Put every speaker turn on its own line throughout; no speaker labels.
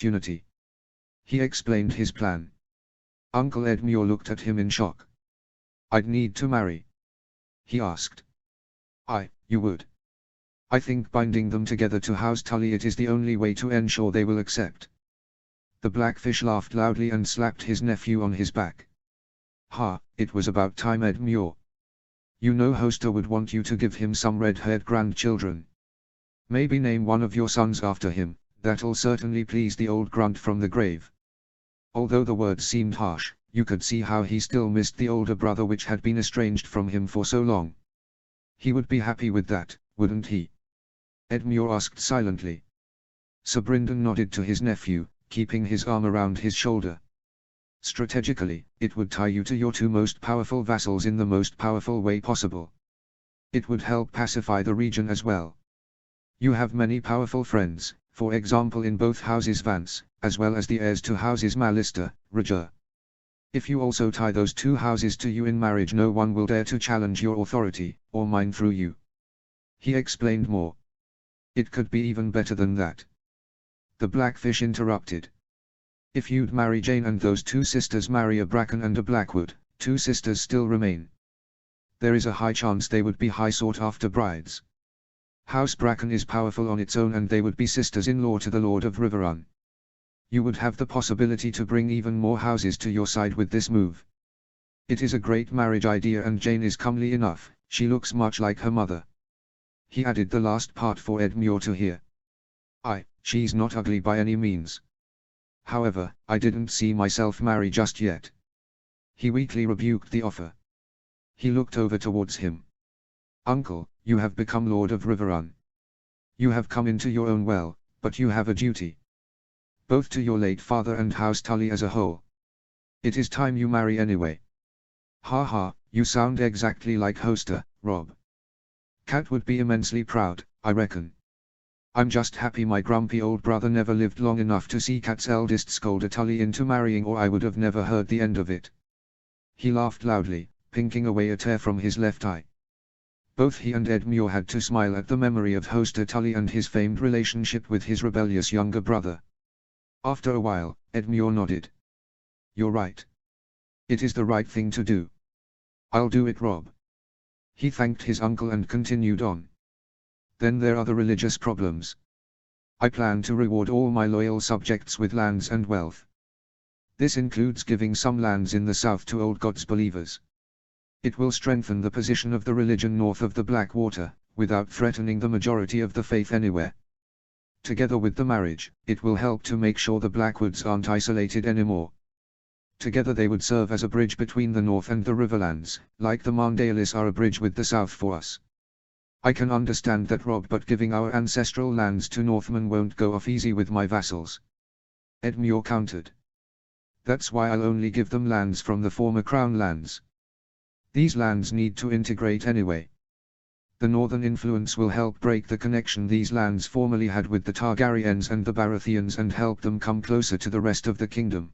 opportunity. He explained his plan. Uncle Edmure looked at him in shock. "I'd need to marry?" he asked. You would. I think binding them together to house Tully it is the only way to ensure they will accept. The blackfish laughed loudly and slapped his nephew on his back. "Ha, it was about time, Edmure. You know Hoster would want you to give him some red-haired grandchildren. Maybe name one of your sons after him, that'll certainly please the old grunt from the grave." Although the words seemed harsh, you could see how he still missed the older brother which had been estranged from him for so long. He would be happy with that, wouldn't he? Edmure asked silently. Sir Bryndon nodded to his nephew, keeping his arm around his shoulder. "Strategically, it would tie you to your two most powerful vassals in the most powerful way possible. It would help pacify the region as well. You have many powerful friends, for example in both houses Vance, as well as the heirs to houses Mallister, Roger. If you also tie those two houses to you in marriage, no one will dare to challenge your authority, or mine through you." He explained more. "It could be even better than that." The blackfish interrupted. "If you'd marry Jane and those two sisters marry a Bracken and a Blackwood, two sisters still remain. There is a high chance they would be high sought-after brides. House Bracken is powerful on its own and they would be sisters-in-law to the Lord of Riverrun. You would have the possibility to bring even more houses to your side with this move. It is a great marriage idea and Jane is comely enough, she looks much like her mother." He added the last part for Edmure to hear. She's not ugly by any means. However, I didn't see myself marry just yet." He weakly rebuked the offer. He looked over towards him. "Uncle, you have become Lord of Riverrun. You have come into your own well, but you have a duty. Both to your late father and House Tully as a whole. It is time you marry anyway." "Ha ha, you sound exactly like Hoster, Rob. Cat would be immensely proud, I reckon. I'm just happy my grumpy old brother never lived long enough to see Cat's eldest scold a Tully into marrying, or I would have never heard the end of it." He laughed loudly, pinking away a tear from his left eye. Both he and Edmure had to smile at the memory of Hoster Tully and his famed relationship with his rebellious younger brother. After a while, Edmure nodded. "You're right. It is the right thing to do. I'll do it, Rob." He thanked his uncle and continued on. "Then there are the religious problems. I plan to reward all my loyal subjects with lands and wealth. This includes giving some lands in the south to Old Gods believers. It will strengthen the position of the religion north of the Blackwater, without threatening the majority of the faith anywhere. Together with the marriage, it will help to make sure the Blackwoods aren't isolated anymore. Together they would serve as a bridge between the north and the Riverlands, like the Mandalis are a bridge with the south for us. I can understand that, Rob, but giving our ancestral lands to Northmen won't go off easy with my vassals," Edmure countered. "That's why I'll only give them lands from the former crown lands. These lands need to integrate anyway. The northern influence will help break the connection these lands formerly had with the Targaryens and the Baratheons and help them come closer to the rest of the kingdom.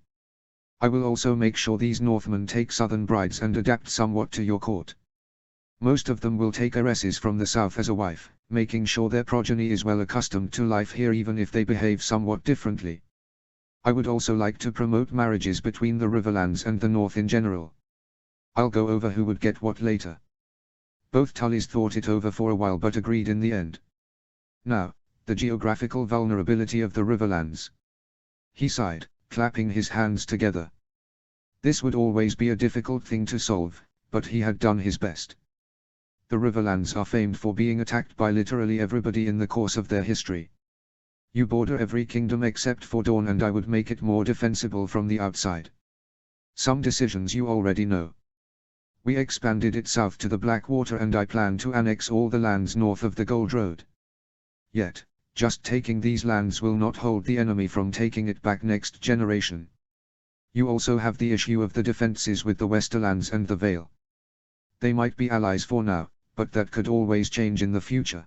I will also make sure these Northmen take southern brides and adapt somewhat to your court. Most of them will take heiresses from the south as a wife, making sure their progeny is well accustomed to life here even if they behave somewhat differently. I would also like to promote marriages between the Riverlands and the north in general. I'll go over who would get what later." Both Tullys thought it over for a while but agreed in the end. "Now, the geographical vulnerability of the Riverlands." He sighed, clapping his hands together. This would always be a difficult thing to solve, but he had done his best. The Riverlands are famed for being attacked by literally everybody in the course of their history. You border every kingdom except for Dawn and I would make it more defensible from the outside. Some decisions you already know. We expanded it south to the Blackwater and I plan to annex all the lands north of the Gold Road. Yet, just taking these lands will not hold the enemy from taking it back next generation. You also have the issue of the defenses with the Westerlands and the Vale. They might be allies for now, but that could always change in the future."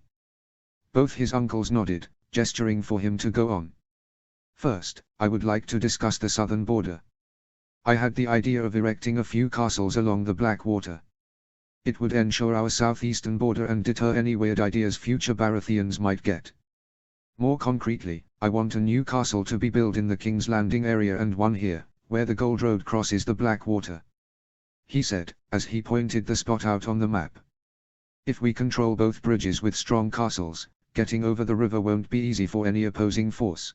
Both his uncles nodded, gesturing for him to go on. "First, I would like to discuss the southern border. I had the idea of erecting a few castles along the Blackwater. It would ensure our southeastern border and deter any weird ideas future Baratheons might get. More concretely, I want a new castle to be built in the King's Landing area and one here, where the Gold Road crosses the Blackwater," he said, as he pointed the spot out on the map. "If we control both bridges with strong castles, getting over the river won't be easy for any opposing force."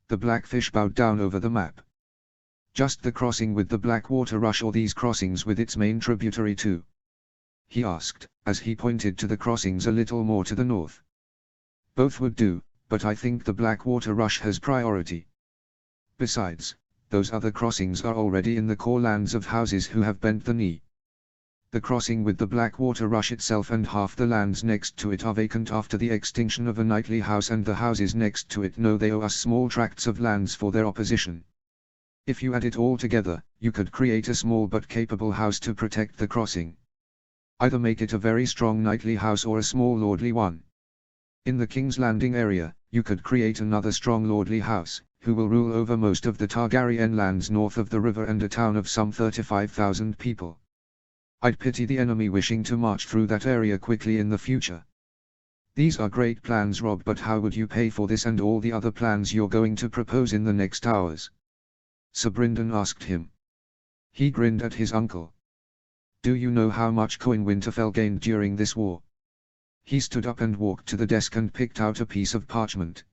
The Blackfish bowed down over the map. "Just the crossing with the Blackwater Rush or these crossings with its main tributary too?" he asked, as he pointed to the crossings a little more to the north. "Both would do, but I think the Blackwater Rush has priority. Besides, those other crossings are already in the core lands of houses who have bent the knee. The crossing with the Blackwater Rush itself and half the lands next to it are vacant after the extinction of a knightly house, and the houses next to it know they owe us small tracts of lands for their opposition. If you add it all together, you could create a small but capable house to protect the crossing. Either make it a very strong knightly house or a small lordly one. In the King's Landing area, you could create another strong lordly house, who will rule over most of the Targaryen lands north of the river and a town of some 35,000 people. I'd pity the enemy wishing to march through that area quickly in the future. These are great plans, Rob, but how would you pay for this and all the other plans you're going to propose in the next hours?" Sir Brynden asked him. He grinned at his uncle. "Do you know how much coin Winterfell gained during this war?" He stood up and walked to the desk and picked out a piece of parchment.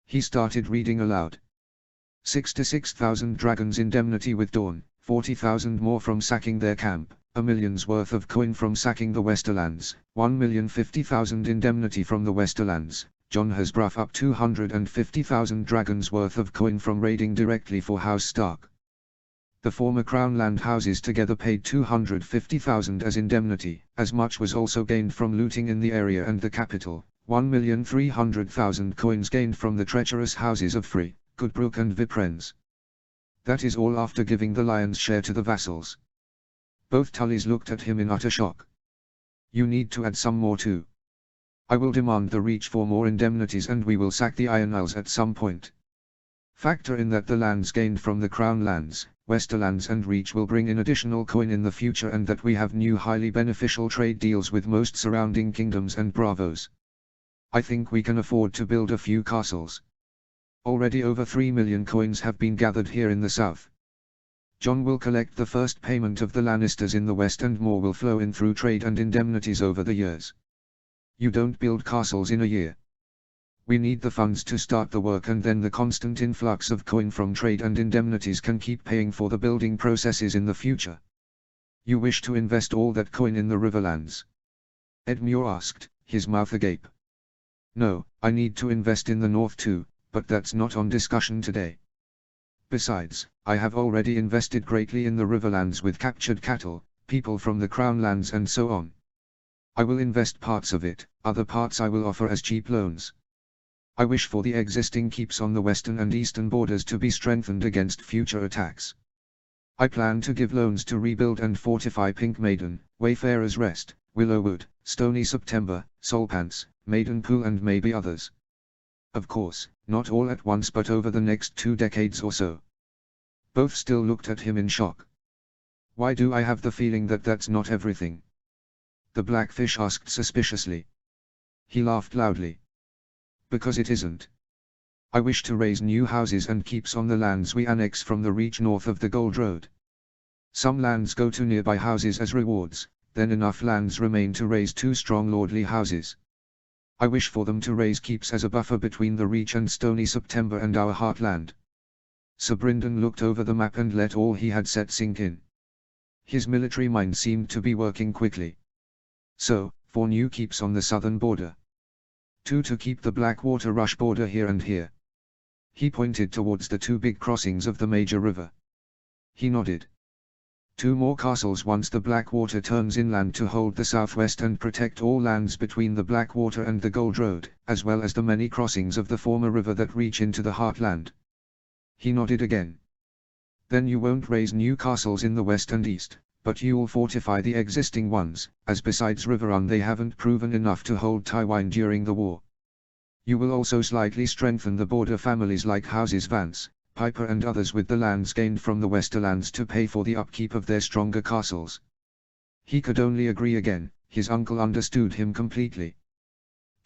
He started reading aloud. 66,000 dragons indemnity with Dawn, 40,000 more from sacking their camp. $1 million's worth of coin from sacking the Westerlands, 1,050,000 indemnity from the Westerlands. Jon has brought up 250,000 dragons worth of coin from raiding directly for House Stark. The former Crown land houses together paid 250,000 as indemnity. As much was also gained from looting in the area and the capital. 1,300,000 coins gained from the treacherous houses of Free, Goodbrook and Viprens. That is all after giving the lion's share to the vassals." Both Tullys looked at him in utter shock. "You need to add some more too. I will demand the Reach for more indemnities and we will sack the Iron Isles at some point. Factor in that the lands gained from the Crown lands, Westerlands and Reach will bring in additional coin in the future, and that we have new highly beneficial trade deals with most surrounding kingdoms and bravos. I think we can afford to build a few castles. Already over 3 million coins have been gathered here in the south. Jon will collect the first payment of the Lannisters in the west and more will flow in through trade and indemnities over the years. You don't build castles in a year. We need the funds to start the work, and then the constant influx of coin from trade and indemnities can keep paying for the building processes in the future." "You wish to invest all that coin in the Riverlands?" Edmure asked, his mouth agape. "No, I need to invest in the north too, but that's not on discussion today. Besides, I have already invested greatly in the Riverlands with captured cattle, people from the Crown lands and so on. I will invest parts of it, other parts I will offer as cheap loans. I wish for the existing keeps on the western and eastern borders to be strengthened against future attacks. I plan to give loans to rebuild and fortify Pink Maiden, Wayfarer's Rest, Willowwood, Stony September, Solpants, Maidenpool and maybe others. Of course, not all at once but over the next 2 decades or so." Both still looked at him in shock. "Why do I have the feeling that that's not everything?" the Blackfish asked suspiciously. He laughed loudly. "Because it isn't. I wish to raise new houses and keeps on the lands we annex from the Reach north of the Gold Road. Some lands go to nearby houses as rewards, then enough lands remain to raise 2 strong lordly houses. I wish for them to raise keeps as a buffer between the Reach and Stony September and our heartland." Sir Brynden looked over the map and let all he had said sink in. His military mind seemed to be working quickly. "So, 4 new keeps on the southern border. 2 to keep the Blackwater Rush border here and here." He pointed towards the 2 big crossings of the major river. He nodded. 2 more castles once the Blackwater turns inland to hold the southwest and protect all lands between the Blackwater and the Gold Road, as well as the many crossings of the former river that reach into the heartland." He nodded again. "Then you won't raise new castles in the west and east, but you'll fortify the existing ones, as besides Riverrun they haven't proven enough to hold Tywine during the war. You will also slightly strengthen the border families like Houses Vance, Piper and others with the lands gained from the Westerlands to pay for the upkeep of their stronger castles." He could only agree again, his uncle understood him completely.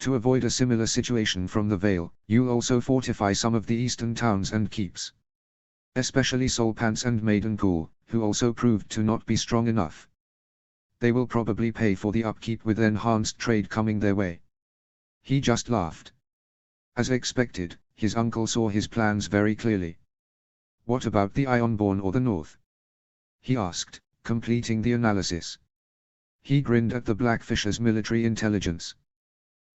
To avoid a similar situation from the Vale, you'll also fortify some of the eastern towns and keeps. Especially Solpants and Maidenpool, who also proved to not be strong enough. They will probably pay for the upkeep with enhanced trade coming their way. He just laughed. As expected, his uncle saw his plans very clearly. What about the Ironborn or the North? He asked, completing the analysis. He grinned at the Blackfish's military intelligence.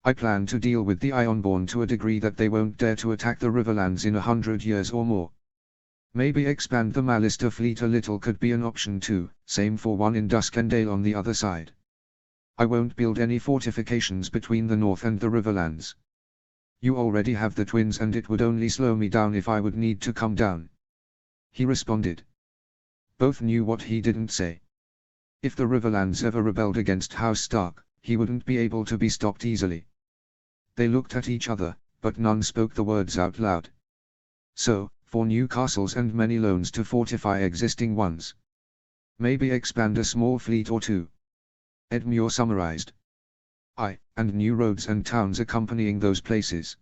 I plan to deal with the Ironborn to a degree that they won't dare to attack the Riverlands in 100 years or more. Maybe expand the Malister fleet a little could be an option too, same for one in Duskendale on the other side. I won't build any fortifications between the North and the Riverlands. You already have the twins and it would only slow me down if I would need to come down. He responded. Both knew what he didn't say. If the Riverlands ever rebelled against House Stark, he wouldn't be able to be stopped easily. They looked at each other, but none spoke the words out loud. So, for new castles and many loans to fortify existing ones. Maybe expand a small fleet or two. Edmure summarized. And new roads and towns accompanying those places.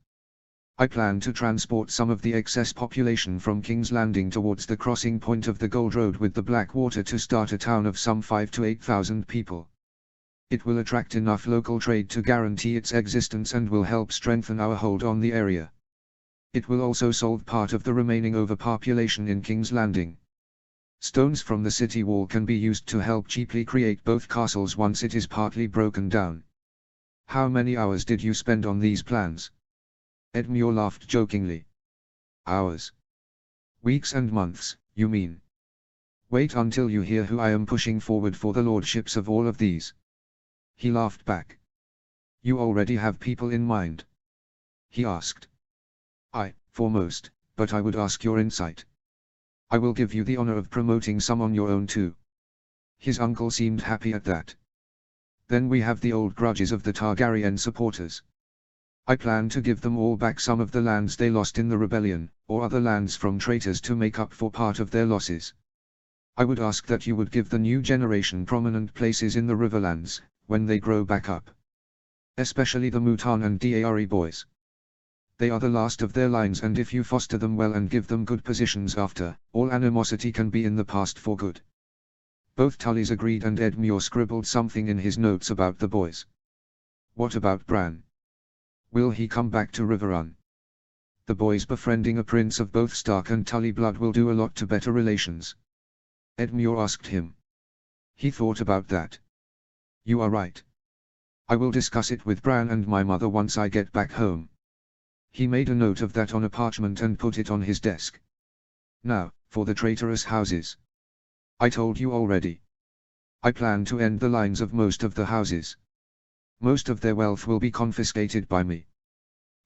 I plan to transport some of the excess population from King's Landing towards the crossing point of the Gold Road with the Blackwater to start a town of some 5,000 to 8,000 people. It will attract enough local trade to guarantee its existence and will help strengthen our hold on the area. It will also solve part of the remaining overpopulation in King's Landing. Stones from the city wall can be used to help cheaply create both castles once it is partly broken down. How many hours did you spend on these plans? Edmure laughed jokingly. Hours. Weeks and months, you mean? Wait until you hear who I am pushing forward for the lordships of all of these. He laughed back. You already have people in mind? He asked. Foremost, but I would ask your insight. I will give you the honor of promoting some on your own too. His uncle seemed happy at that. Then we have the old grudges of the Targaryen supporters. I plan to give them all back some of the lands they lost in the rebellion, or other lands from traitors to make up for part of their losses. I would ask that you would give the new generation prominent places in the Riverlands, when they grow back up. Especially the Mutan and Dare boys. They are the last of their lines and if you foster them well and give them good positions after, all animosity can be in the past for good. Both Tullys agreed and Edmure scribbled something in his notes about the boys. What about Bran? Will he come back to Riverrun? The boys befriending a prince of both Stark and Tully blood will do a lot to better relations. Edmure asked him. He thought about that. You are right. I will discuss it with Bran and my mother once I get back home. He made a note of that on a parchment and put it on his desk. Now, for the traitorous houses. I told you already. I plan to end the lines of most of the houses. Most of their wealth will be confiscated by me.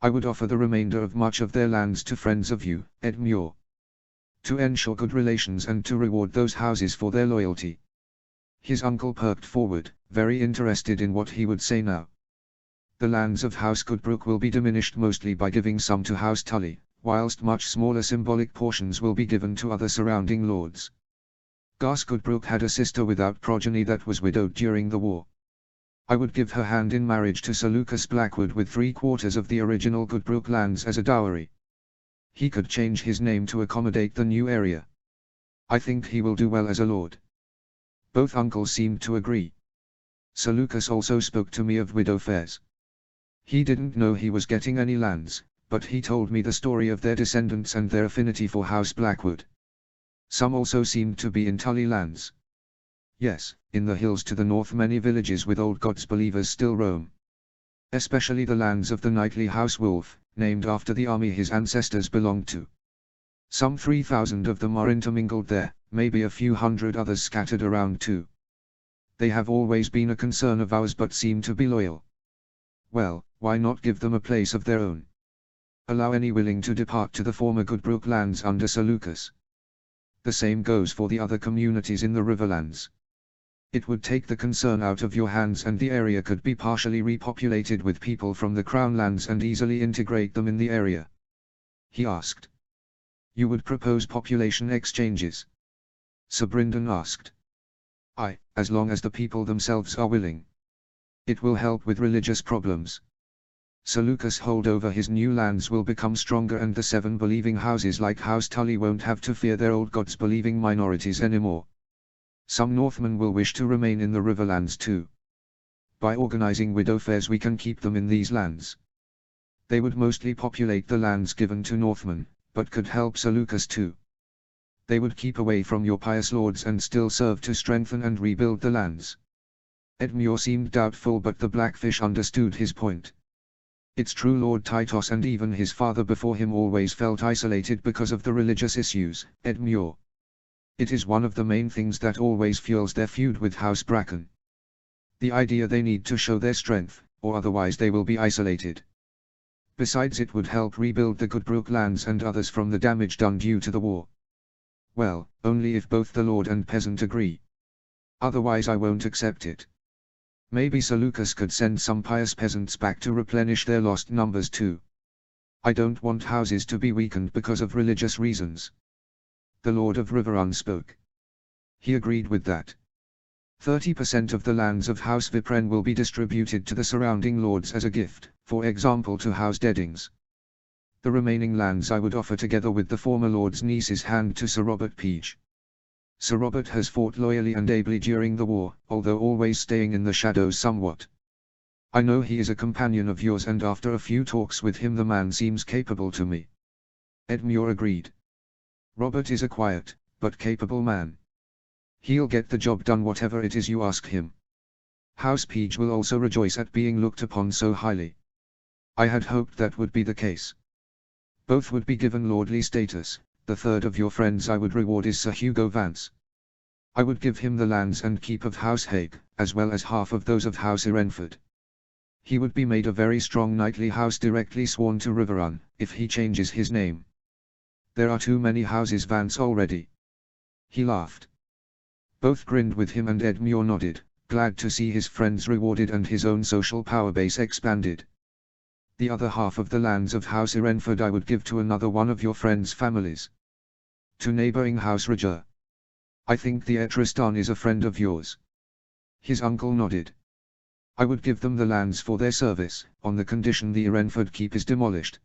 I would offer the remainder of much of their lands to friends of you, Edmure. To ensure good relations and to reward those houses for their loyalty. His uncle perked forward, very interested in what he would say now. The lands of House Goodbrook will be diminished mostly by giving some to House Tully, whilst much smaller symbolic portions will be given to other surrounding lords. Garth Goodbrook had a sister without progeny that was widowed during the war. I would give her hand in marriage to Sir Lucas Blackwood with 3/4 of the original Goodbrook lands as a dowry. He could change his name to accommodate the new area. I think he will do well as a lord. Both uncles seemed to agree. Sir Lucas also spoke to me of widow fares. He didn't know he was getting any lands, but he told me the story of their descendants and their affinity for House Blackwood. Some also seemed to be in Tully lands. Yes, in the hills to the north many villages with old gods believers still roam. Especially the lands of the knightly House Wolf, named after the army his ancestors belonged to. Some 3,000 of them are intermingled there, maybe a few hundred others scattered around too. They have always been a concern of ours but seem to be loyal. Well, why not give them a place of their own? Allow any willing to depart to the former Goodbrook lands under Sir Lucas. The same goes for the other communities in the Riverlands. It would take the concern out of your hands and the area could be partially repopulated with people from the Crown lands and easily integrate them in the area. He asked. You would propose population exchanges? Sir Brynden asked. As long as the people themselves are willing. It will help with religious problems. Seleucus' hold over his new lands will become stronger, and the 7 believing houses like House Tully won't have to fear their old gods believing minorities anymore. Some Northmen will wish to remain in the Riverlands too. By organizing widow fairs we can keep them in these lands. They would mostly populate the lands given to Northmen, but could help Seleucus too. They would keep away from your pious lords and still serve to strengthen and rebuild the lands. Edmure seemed doubtful, but the Blackfish understood his point. It's true, Lord Titus and even his father before him always felt isolated because of the religious issues, Edmure. It is one of the main things that always fuels their feud with House Bracken. The idea they need to show their strength, or otherwise they will be isolated. Besides, it would help rebuild the Goodbrook lands and others from the damage done due to the war. Well, only if both the lord and peasant agree. Otherwise I won't accept it. Maybe Seleucus could send some pious peasants back to replenish their lost numbers too. I don't want houses to be weakened because of religious reasons. The Lord of Riverrun spoke. He agreed with that. 30% of the lands of House Vipren will be distributed to the surrounding lords as a gift, for example to House Deddings. The remaining lands I would offer together with the former lord's niece's hand to Sir Robert Peach. Sir Robert has fought loyally and ably during the war, although always staying in the shadows somewhat. I know he is a companion of yours, and after a few talks with him the man seems capable to me. Edmure agreed. Robert is a quiet, but capable man. He'll get the job done whatever it is you ask him. House Peach will also rejoice at being looked upon so highly. I had hoped that would be the case. Both would be given lordly status. The third of your friends I would reward is Sir Hugo Vance. I would give him the lands and keep of House Hague, as well as half of those of House Irenford. He would be made a very strong knightly house directly sworn to Riverrun, if he changes his name. There are too many houses Vance already. He laughed. Both grinned with him, and Edmure nodded, glad to see his friends rewarded and his own social power base expanded. The other half of the lands of House Irenford I would give to another one of your friends' families. To neighboring House Roger. I think the Etristan is a friend of yours. His uncle nodded. I would give them the lands for their service, on the condition the Irenford keep is demolished.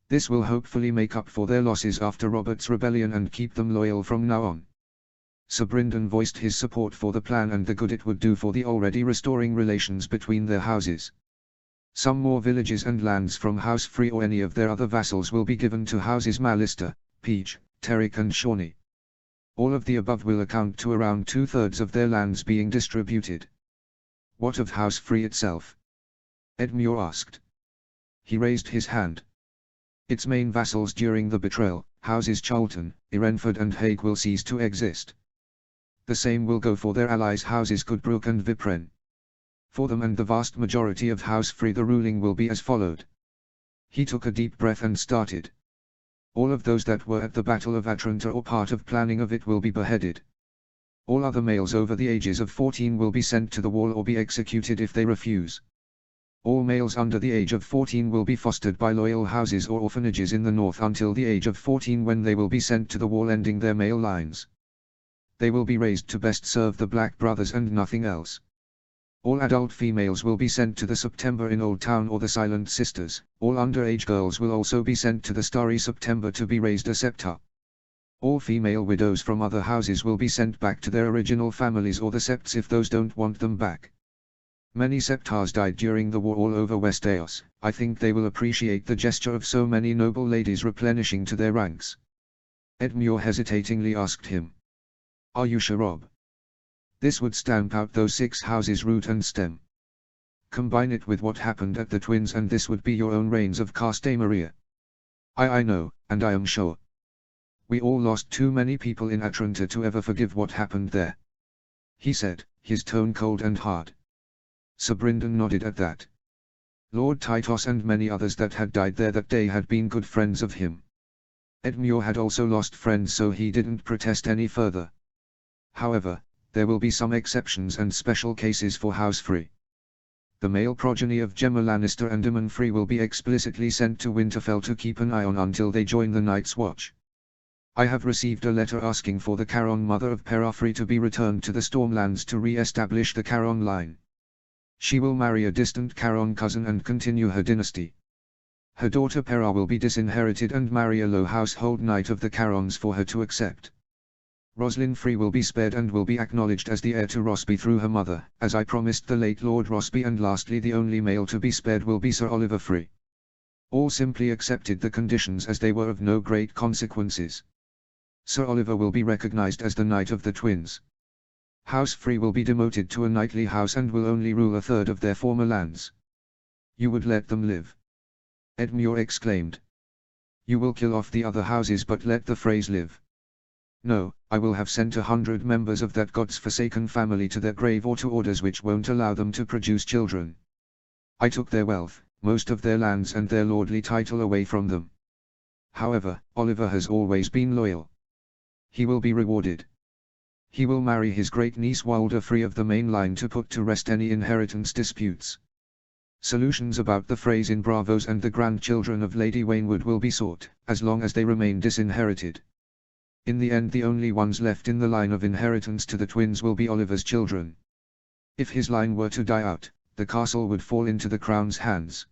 This will hopefully make up for their losses after Robert's rebellion and keep them loyal from now on. Sir Bryndon voiced his support for the plan and the good it would do for the already restoring relations between their houses. Some more villages and lands from House Free or any of their other vassals will be given to Houses Malister, Peach, Terrick and Shawnee. All of the above will account to around 2/3 of their lands being distributed. What of House Free itself? Edmure asked. He raised his hand. Its main vassals during the betrayal, Houses Charlton, Irenford and Hague, will cease to exist. The same will go for their allies Houses Goodbrook and Vipren. For them and the vast majority of House Free the ruling will be as followed. He took a deep breath and started. All of those that were at the Battle of Atranta or part of planning of it will be beheaded. All other males over the ages of 14 will be sent to the wall or be executed if they refuse. All males under the age of 14 will be fostered by loyal houses or orphanages in the north until the age of 14, when they will be sent to the wall, ending their male lines. They will be raised to best serve the Black Brothers and nothing else. All adult females will be sent to the September in Old Town or the Silent Sisters. All underage girls will also be sent to the Starry September to be raised a septa. All female widows from other houses will be sent back to their original families or the septs if those don't want them back. Many septars died during the war all over West Eos. I think they will appreciate the gesture of so many noble ladies replenishing to their ranks. Edmure hesitatingly asked him. Are you sure, Rob? This would stamp out those 6 houses root and stem. Combine it with what happened at the Twins and this would be your own reigns of Castamaria. I know, and I am sure. We all lost too many people in Atranta to ever forgive what happened there. He said, his tone cold and hard. Sir Bryndon nodded at that. Lord Titus and many others that had died there that day had been good friends of him. Edmure had also lost friends, so he didn't protest any further. However, there will be some exceptions and special cases for House Free. The male progeny of Gemma Lannister and Aemon Free will be explicitly sent to Winterfell to keep an eye on until they join the Night's Watch. I have received a letter asking for the Caron mother of Perafree to be returned to the Stormlands to re-establish the Caron line. She will marry a distant Caron cousin and continue her dynasty. Her daughter Pera will be disinherited and marry a low household knight of the Carons for her to accept. Roslyn Free will be spared and will be acknowledged as the heir to Rosby through her mother, as I promised the late Lord Rosby, and lastly the only male to be spared will be Sir Oliver Free. All simply accepted the conditions as they were of no great consequences. Sir Oliver will be recognized as the knight of the twins. House Free will be demoted to a knightly house and will only rule a third of their former lands. You would let them live? Edmure exclaimed. You will kill off the other houses but let the Freys live. No, I will have sent 100 members of that God's-forsaken family to their grave or to orders which won't allow them to produce children. I took their wealth, most of their lands and their lordly title away from them. However, Oliver has always been loyal. He will be rewarded. He will marry his great-niece Wilder Free of the main line to put to rest any inheritance disputes. Solutions about the Freys in Bravos and the grandchildren of Lady Waynwood will be sought, as long as they remain disinherited. In the end the only ones left in the line of inheritance to the twins will be Oliver's children. If his line were to die out, the castle would fall into the crown's hands.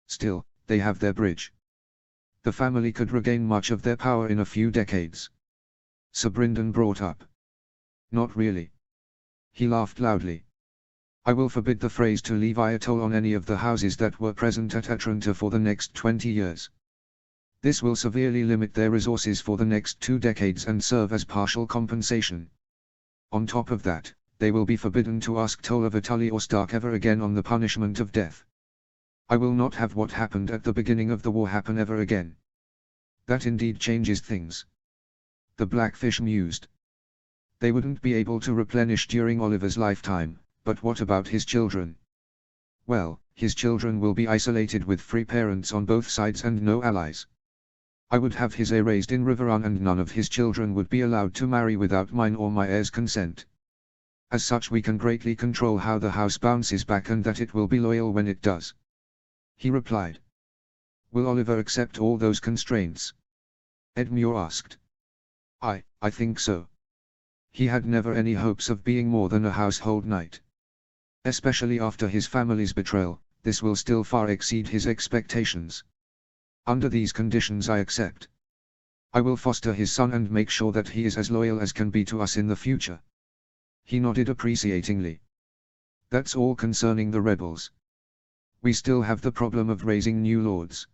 Still, they have their bridge. The family could regain much of their power in a few decades. Sir Bryndon brought up. Not really. He laughed loudly. I will forbid the Freys to levy a toll on any of the houses that were present at Atlanta for the next 20 years. This will severely limit their resources for the next 2 decades and serve as partial compensation. On top of that, they will be forbidden to ask toll of a Tully or Stark ever again on the punishment of death. I will not have what happened at the beginning of the war happen ever again. That indeed changes things. The Blackfish mused. They wouldn't be able to replenish during Oliver's lifetime, but what about his children? Well, his children will be isolated with free parents on both sides and no allies. I would have his heir raised in Riverrun and none of his children would be allowed to marry without mine or my heir's consent. As such we can greatly control how the house bounces back and that it will be loyal when it does. He replied. Will Oliver accept all those constraints? Edmure asked. I think so. He had never any hopes of being more than a household knight. Especially after his family's betrayal, this will still far exceed his expectations. Under these conditions I accept. I will foster his son and make sure that he is as loyal as can be to us in the future. He nodded appreciatingly. That's all concerning the rebels. We still have the problem of raising new lords.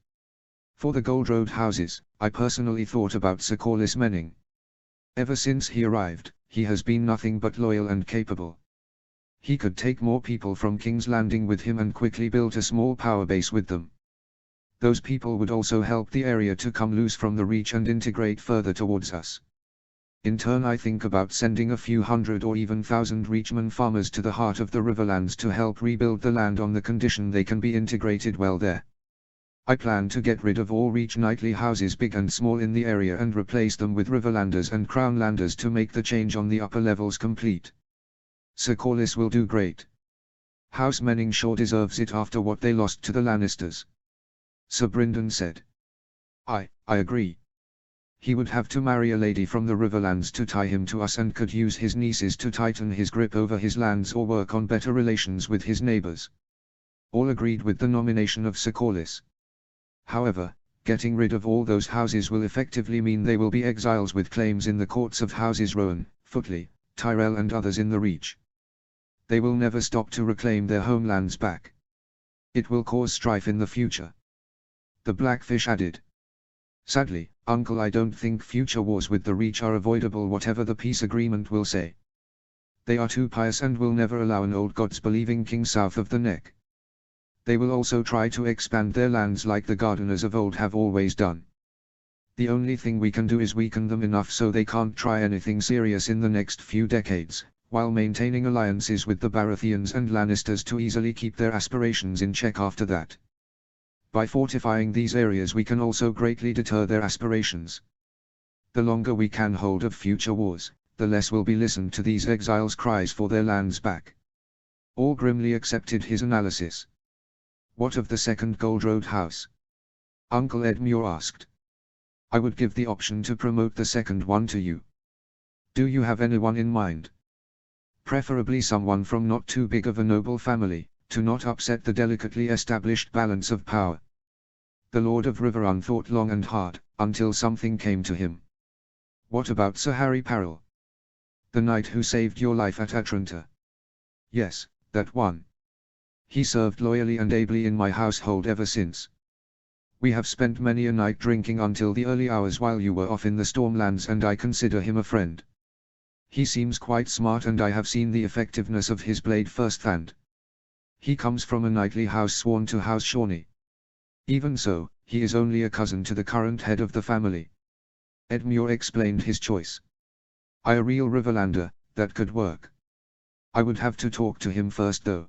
For the Gold Road houses, I personally thought about Sir Corlys Menning. Ever since he arrived, he has been nothing but loyal and capable. He could take more people from King's Landing with him and quickly build a small power base with them. Those people would also help the area to come loose from the Reach and integrate further towards us. In turn I think about sending a few hundred or even 1,000 Reachman farmers to the heart of the Riverlands to help rebuild the land on the condition they can be integrated well there. I plan to get rid of all Reach knightly houses big and small in the area and replace them with Riverlanders and Crownlanders to make the change on the upper levels complete. Sir Corlys will do great. House Menning sure deserves it after what they lost to the Lannisters. Sir Bryndon said. I agree. He would have to marry a lady from the Riverlands to tie him to us and could use his nieces to tighten his grip over his lands or work on better relations with his neighbors. All agreed with the nomination of Sir Corlys. However, getting rid of all those houses will effectively mean they will be exiles with claims in the courts of houses Rowan, Footley, Tyrell and others in the Reach. They will never stop to reclaim their homelands back. It will cause strife in the future. The Blackfish added. Sadly, Uncle, I don't think future wars with the Reach are avoidable whatever the peace agreement will say. They are too pious and will never allow an old gods-believing king south of the neck. They will also try to expand their lands like the gardeners of old have always done. The only thing we can do is weaken them enough so they can't try anything serious in the next few decades, while maintaining alliances with the Baratheons and Lannisters to easily keep their aspirations in check after that. By fortifying these areas we can also greatly deter their aspirations. The longer we can hold of future wars, the less will be listened to these exiles' cries for their lands back. All grimly accepted his analysis. What of the second Gold Road house? Uncle Edmure asked. I would give the option to promote the second one to you. Do you have anyone in mind? Preferably someone from not too big of a noble family, to not upset the delicately established balance of power. The Lord of Riverrun thought long and hard, until something came to him. What about Sir Harry Parrell? The knight who saved your life at Atlanta? Yes, that one. He served loyally and ably in my household ever since. We have spent many a night drinking until the early hours while you were off in the Stormlands, and I consider him a friend. He seems quite smart, and I have seen the effectiveness of his blade firsthand. He comes from a knightly house sworn to House Shawnee. Even so, he is only a cousin to the current head of the family. Edmure explained his choice. A real Riverlander, that could work. I would have to talk to him first though.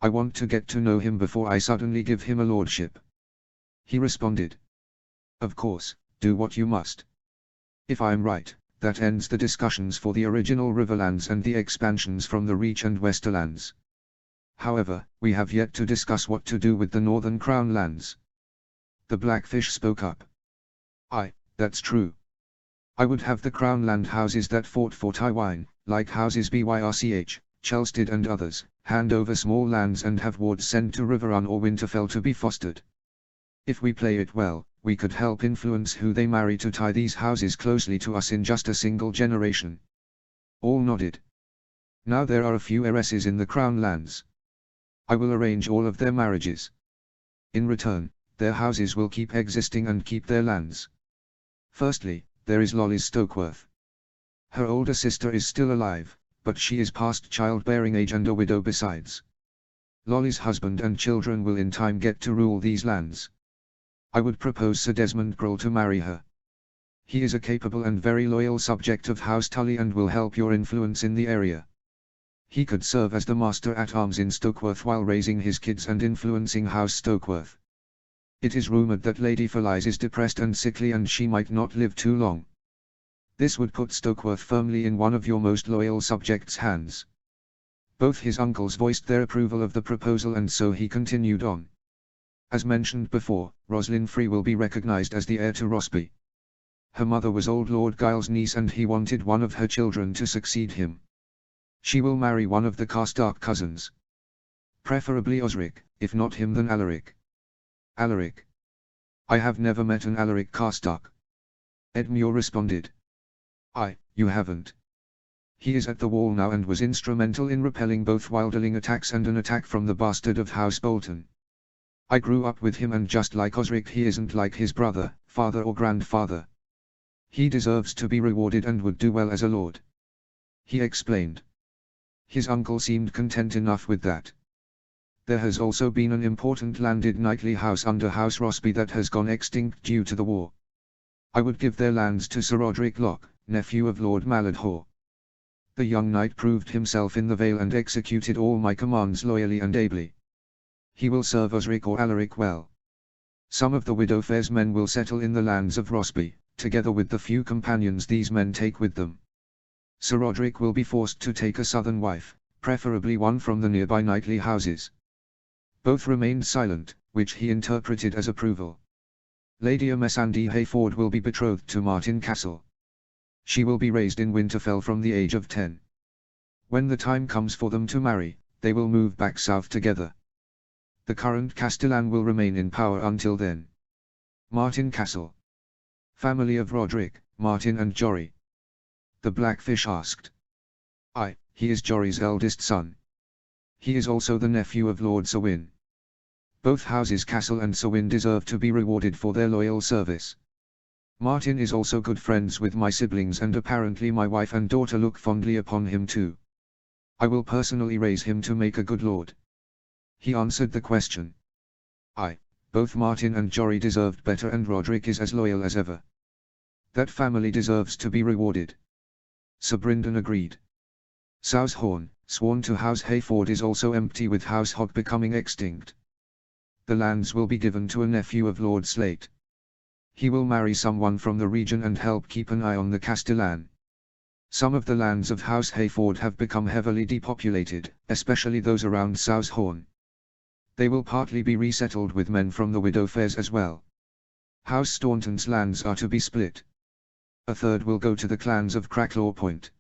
I want to get to know him before I suddenly give him a lordship. He responded. Of course, do what you must. If I am right, that ends the discussions for the original Riverlands and the expansions from the Reach and Westerlands. However, we have yet to discuss what to do with the Northern Crown lands. The Blackfish spoke up. That's true. I would have the Crown land houses that fought for Tywine, like houses Byrch, Chelstead and others, hand over small lands and have wards sent to Riverrun or Winterfell to be fostered. If we play it well, we could help influence who they marry to tie these houses closely to us in just a single generation. All nodded. Now there are a few heiresses in the Crown lands. I will arrange all of their marriages. In return, their houses will keep existing and keep their lands. Firstly, there is Lolly's Stokeworth. Her older sister is still alive, but she is past childbearing age and a widow besides. Lolly's husband and children will in time get to rule these lands. I would propose Sir Desmond Grohl to marry her. He is a capable and very loyal subject of House Tully and will help your influence in the area. He could serve as the master-at-arms in Stokeworth while raising his kids and influencing House Stokeworth. It is rumored that Lady Felice is depressed and sickly and she might not live too long. This would put Stokeworth firmly in one of your most loyal subjects' hands. Both his uncles voiced their approval of the proposal, and so he continued on. As mentioned before, Roslyn Free will be recognized as the heir to Rosby. Her mother was old Lord Giles' niece and he wanted one of her children to succeed him. She will marry one of the Karstark cousins. Preferably Osric, if not him then Alaric. Alaric? I have never met an Alaric Karstark. Edmure responded. You haven't. He is at the wall now and was instrumental in repelling both Wildling attacks and an attack from the bastard of House Bolton. I grew up with him, and just like Osric, he isn't like his brother, father or grandfather. He deserves to be rewarded and would do well as a lord. He explained. His uncle seemed content enough with that. There has also been an important landed knightly house under House Rosby that has gone extinct due to the war. I would give their lands to Sir Roderick Locke, nephew of Lord Maladhor. The young knight proved himself in the Vale and executed all my commands loyally and ably. He will serve Osric or Alaric well. Some of the Widow Fair's men will settle in the lands of Rosby, together with the few companions these men take with them. Sir Roderick will be forced to take a southern wife, preferably one from the nearby knightly houses. Both remained silent, which he interpreted as approval. Lady Amesandi Hayford will be betrothed to Martin Castle. She will be raised in Winterfell from the age of 10. When the time comes for them to marry, they will move back south together. The current Castellan will remain in power until then. Martin Castle. Family of Roderick, Martin and Jory. The Blackfish asked. He is Jory's eldest son. He is also the nephew of Lord Sewin. Both houses Castle and Sewin deserve to be rewarded for their loyal service. Martin is also good friends with my siblings, and apparently my wife and daughter look fondly upon him too. I will personally raise him to make a good lord. He answered the question. Both Martin and Jory deserved better, and Roderick is as loyal as ever. That family deserves to be rewarded. Sir Brynden agreed. Southhorn, sworn to House Hayford, is also empty, with House Hogg becoming extinct. The lands will be given to a nephew of Lord Slate. He will marry someone from the region and help keep an eye on the Castellan. Some of the lands of House Hayford have become heavily depopulated, especially those around Southhorn. They will partly be resettled with men from the Widow Fairs as well. House Staunton's lands are to be split. A third will go to the clans of Cracklaw Point.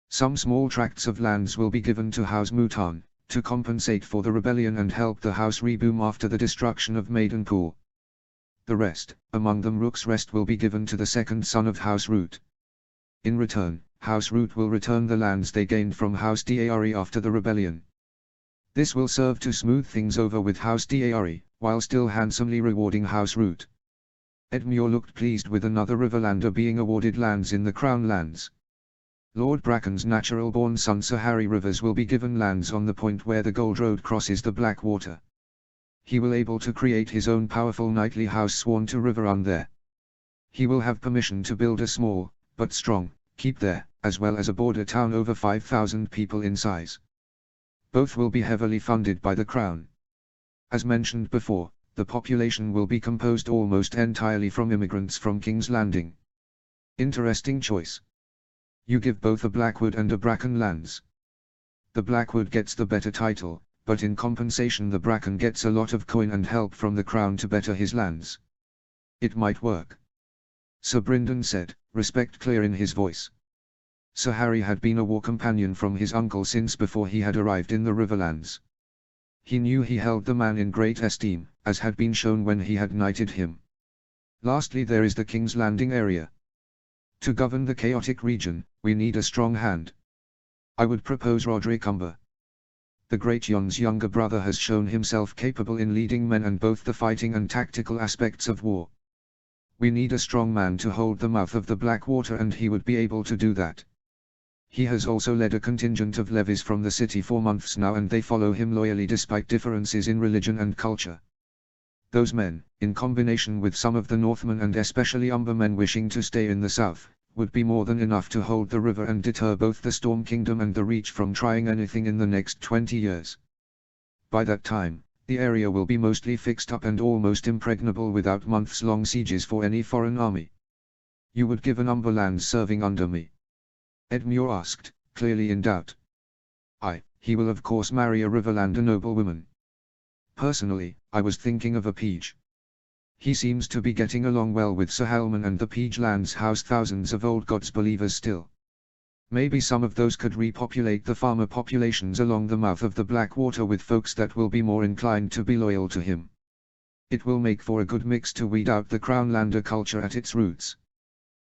Some small tracts of lands will be given to House Mouton, to compensate for the rebellion and help the House reboom after the destruction of Maidenpool. The rest, among them Rook's Rest, will be given to the second son of House Root. In return, House Root will return the lands they gained from House D'Ari after the rebellion. This will serve to smooth things over with House D'Ari, while still handsomely rewarding House Root. Edmure looked pleased with another Riverlander being awarded lands in the Crown Lands. Lord Bracken's natural-born son Sir Harry Rivers will be given lands on the point where the Gold Road crosses the Blackwater. He will able to create his own powerful knightly house sworn to Riverrun there. He will have permission to build a small, but strong, keep there, as well as a border town over 5,000 people in size. Both will be heavily funded by the Crown. As mentioned before, the population will be composed almost entirely from immigrants from King's Landing. Interesting choice. You give both a Blackwood and a Bracken lands. The Blackwood gets the better title, but in compensation the Bracken gets a lot of coin and help from the Crown to better his lands. It might work. Sir Bryndon said, respect clear in his voice. Sir Harry had been a war companion from his uncle since before he had arrived in the Riverlands. He knew he held the man in great esteem, as had been shown when he had knighted him. Lastly, there is the King's Landing area. To govern the chaotic region, we need a strong hand. I would propose Roderick Umber. The Great Yon's younger brother has shown himself capable in leading men and both the fighting and tactical aspects of war. We need a strong man to hold the mouth of the Blackwater, and he would be able to do that. He has also led a contingent of levies from the city for months now, and they follow him loyally despite differences in religion and culture. Those men, in combination with some of the Northmen and especially Umbermen wishing to stay in the south, would be more than enough to hold the river and deter both the Storm Kingdom and the Reach from trying anything in the next 20 years. By that time, the area will be mostly fixed up and almost impregnable without months-long sieges for any foreign army. You would give an Umber land serving under me? Edmure asked, clearly in doubt. He will of course marry a Riverlander noblewoman. Personally, I was thinking of a Page. He seems to be getting along well with Sir Helman, and the Page lands house thousands of old gods believers still. Maybe some of those could repopulate the farmer populations along the mouth of the Blackwater with folks that will be more inclined to be loyal to him. It will make for a good mix to weed out the Crownlander culture at its roots.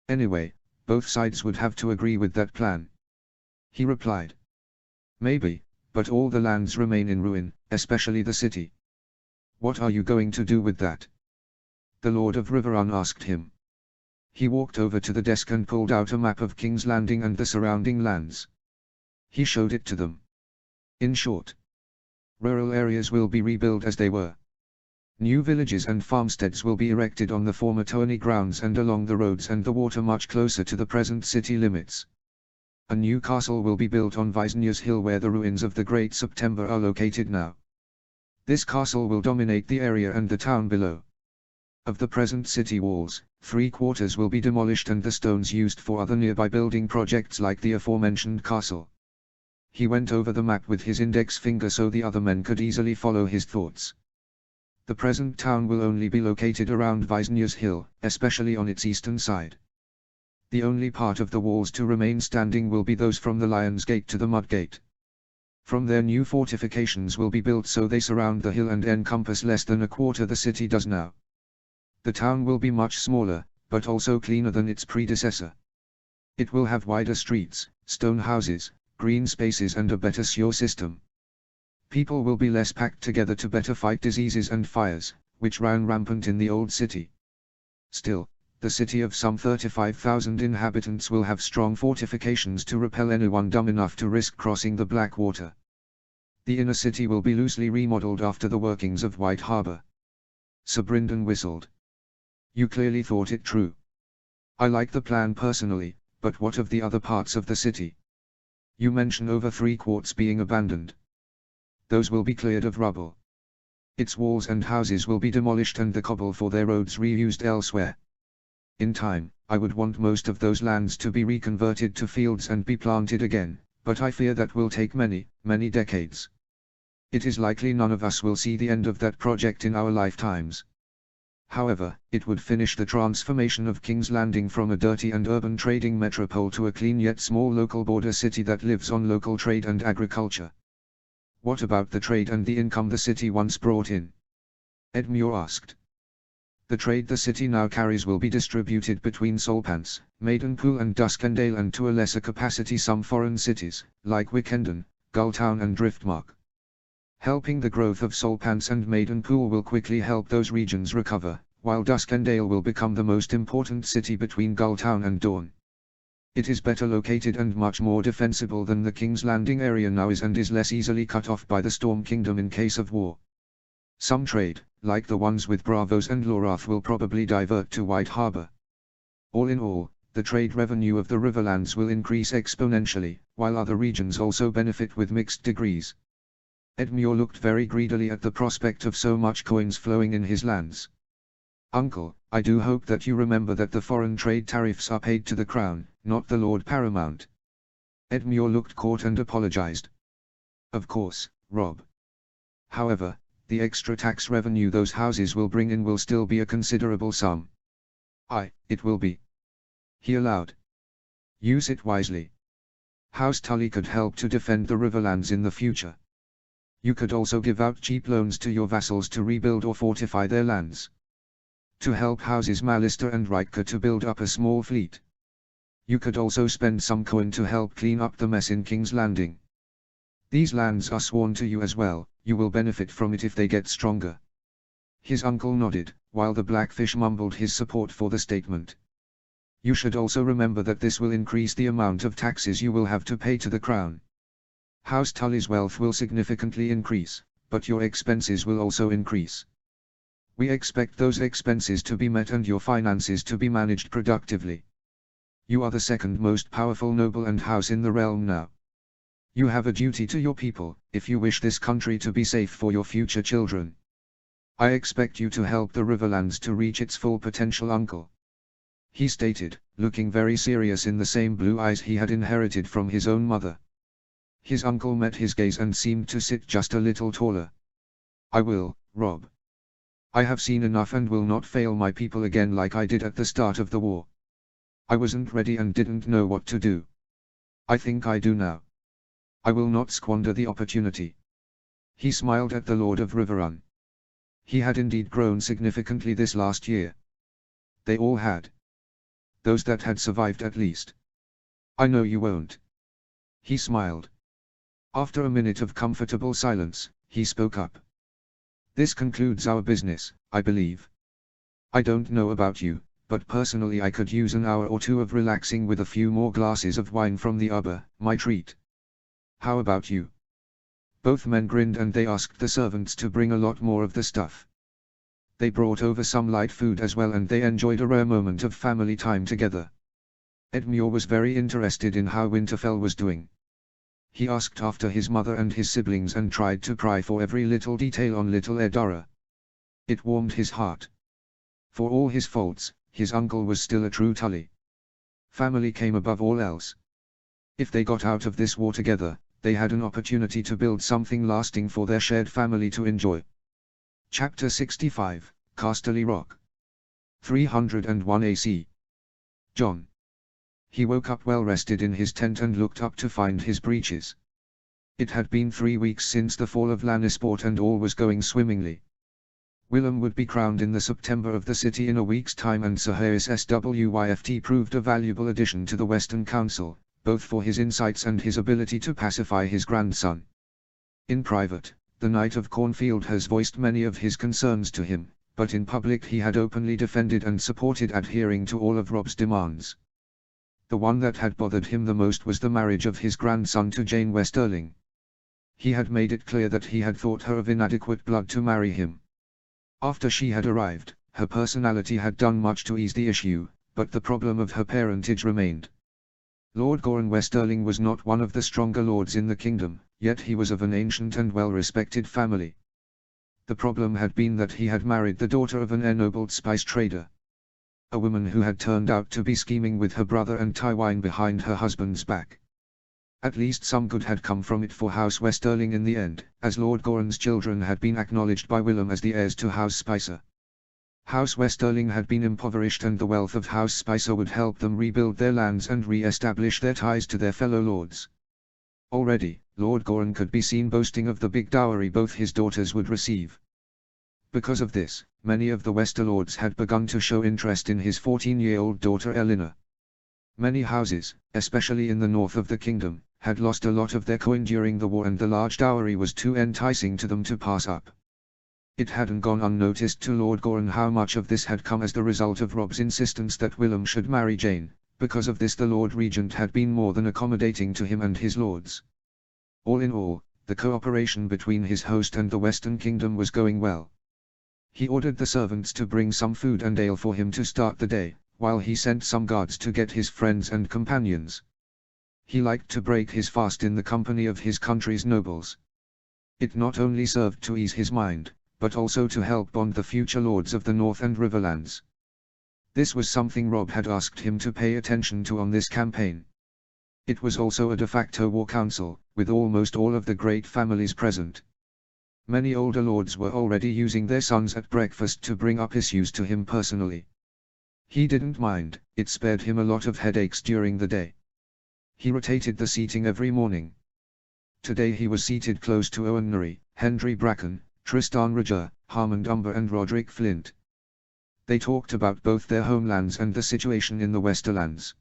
Anyway, both sides would have to agree with that plan. He replied. Maybe, but all the lands remain in ruin, especially the city. What are you going to do with that? The Lord of Riverrun asked him. He walked over to the desk and pulled out a map of King's Landing and the surrounding lands. He showed it to them. In short, rural areas will be rebuilt as they were. New villages and farmsteads will be erected on the former tourney grounds and along the roads and the water much closer to the present city limits. A new castle will be built on Wisnius Hill where the ruins of the Great September are located now. This castle will dominate the area and the town below. Of the present city walls, 3/4 will be demolished and the stones used for other nearby building projects like the aforementioned castle. He went over the map with his index finger so the other men could easily follow his thoughts. The present town will only be located around Wisnius Hill, especially on its eastern side. The only part of the walls to remain standing will be those from the Lion's Gate to the Mud Gate. From there new fortifications will be built so they surround the hill and encompass less than a quarter the city does now. The town will be much smaller, but also cleaner than its predecessor. It will have wider streets, stone houses, green spaces and a better sewer system. People will be less packed together to better fight diseases and fires, which ran rampant in the old city. Still, the city of some 35,000 inhabitants will have strong fortifications to repel anyone dumb enough to risk crossing the Blackwater. The inner city will be loosely remodeled after the workings of White Harbour. Sir Bryndon whistled. You clearly thought it true. I like the plan personally, but what of the other parts of the city? You mention over 3/4 being abandoned. Those will be cleared of rubble. Its walls and houses will be demolished and the cobble for their roads reused elsewhere. In time, I would want most of those lands to be reconverted to fields and be planted again, but I fear that will take many, many decades. It is likely none of us will see the end of that project in our lifetimes. However, it would finish the transformation of King's Landing from a dirty and urban trading metropole to a clean yet small local border city that lives on local trade and agriculture. What about the trade and the income the city once brought in? Edmure asked. The trade the city now carries will be distributed between Solpants, Maidenpool and Duskendale, and to a lesser capacity some foreign cities, like Wickenden, Gulltown and Driftmark. Helping the growth of Solpants and Maidenpool will quickly help those regions recover, while Duskendale will become the most important city between Gulltown and Dawn. It is better located and much more defensible than the King's Landing area now is, and is less easily cut off by the Storm Kingdom in case of war. Some trade, like the ones with Bravos and Lorath, will probably divert to White Harbor. All in all, the trade revenue of the Riverlands will increase exponentially, while other regions also benefit with mixed degrees. Edmure looked very greedily at the prospect of so much coins flowing in his lands. Uncle, I do hope that you remember that the foreign trade tariffs are paid to the Crown, not the Lord Paramount. Edmure looked caught and apologized. Of course, Rob. However, the extra tax revenue those houses will bring in will still be a considerable sum. It will be. He allowed. Use it wisely. House Tully could help to defend the Riverlands in the future. You could also give out cheap loans to your vassals to rebuild or fortify their lands. To help houses Malister and Riker to build up a small fleet. You could also spend some coin to help clean up the mess in King's Landing. These lands are sworn to you as well, you will benefit from it if they get stronger. His uncle nodded, while the Blackfish mumbled his support for the statement. You should also remember that this will increase the amount of taxes you will have to pay to the Crown. House Tully's wealth will significantly increase, but your expenses will also increase. We expect those expenses to be met and your finances to be managed productively. You are the second most powerful noble and house in the realm now. You have a duty to your people, if you wish this country to be safe for your future children. I expect you to help the Riverlands to reach its full potential, uncle. He stated, looking very serious in the same blue eyes he had inherited from his own mother. His uncle met his gaze and seemed to sit just a little taller. I will, Rob. I have seen enough and will not fail my people again like I did at the start of the war. I wasn't ready and didn't know what to do. I think I do now. I will not squander the opportunity. He smiled at the Lord of Riverrun. He had indeed grown significantly this last year. They all had. Those that had survived at least. I know you won't. He smiled. After a minute of comfortable silence, he spoke up. This concludes our business, I believe. I don't know about you, but personally I could use an hour or two of relaxing with a few more glasses of wine from the Uber, my treat. How about you? Both men grinned and they asked the servants to bring a lot more of the stuff. They brought over some light food as well and they enjoyed a rare moment of family time together. Edmure was very interested in how Winterfell was doing. He asked after his mother and his siblings and tried to pry for every little detail on little Edara. It warmed his heart. For all his faults, his uncle was still a true Tully. Family came above all else. If they got out of this war together, they had an opportunity to build something lasting for their shared family to enjoy. Chapter 65, Casterly Rock. 301 AC. John. He woke up well rested in his tent and looked up to find his breeches. It had been 3 weeks since the fall of Lannisport and all was going swimmingly. Willem would be crowned in the September of the city in a week's time and Sir Hayes Swyft proved a valuable addition to the Western Council, both for his insights and his ability to pacify his grandson. In private, the Knight of Cornfield has voiced many of his concerns to him, but in public he had openly defended and supported adhering to all of Rob's demands. The one that had bothered him the most was the marriage of his grandson to Jane Westerling. He had made it clear that he had thought her of inadequate blood to marry him. After she had arrived, her personality had done much to ease the issue, but the problem of her parentage remained. Lord Goran Westerling was not one of the stronger lords in the kingdom, yet he was of an ancient and well-respected family. The problem had been that he had married the daughter of an ennobled spice trader. A woman who had turned out to be scheming with her brother and Tywine behind her husband's back. At least some good had come from it for House Westerling in the end, as Lord Goran's children had been acknowledged by Willem as the heirs to House Spicer. House Westerling had been impoverished and the wealth of House Spicer would help them rebuild their lands and re-establish their ties to their fellow lords. Already, Lord Goran could be seen boasting of the big dowry both his daughters would receive. Because of this, many of the Westerlords had begun to show interest in his 14-year-old daughter Elena. Many houses, especially in the north of the kingdom, had lost a lot of their coin during the war and the large dowry was too enticing to them to pass up. It hadn't gone unnoticed to Lord Goran how much of this had come as the result of Rob's insistence that Willem should marry Jane. Because of this the Lord Regent had been more than accommodating to him and his lords. All in all, the cooperation between his host and the Western Kingdom was going well. He ordered the servants to bring some food and ale for him to start the day, while he sent some guards to get his friends and companions. He liked to break his fast in the company of his country's nobles. It not only served to ease his mind, but also to help bond the future lords of the North and Riverlands. This was something Rob had asked him to pay attention to on this campaign. It was also a de facto war council, with almost all of the great families present. Many older lords were already using their sons at breakfast to bring up issues to him personally. He didn't mind, it spared him a lot of headaches during the day. He rotated the seating every morning. Today he was seated close to Owen Norrie, Hendry Bracken, Tristan Roger, Harmond Umber and Roderick Flint. They talked about both their homelands and the situation in the Westerlands.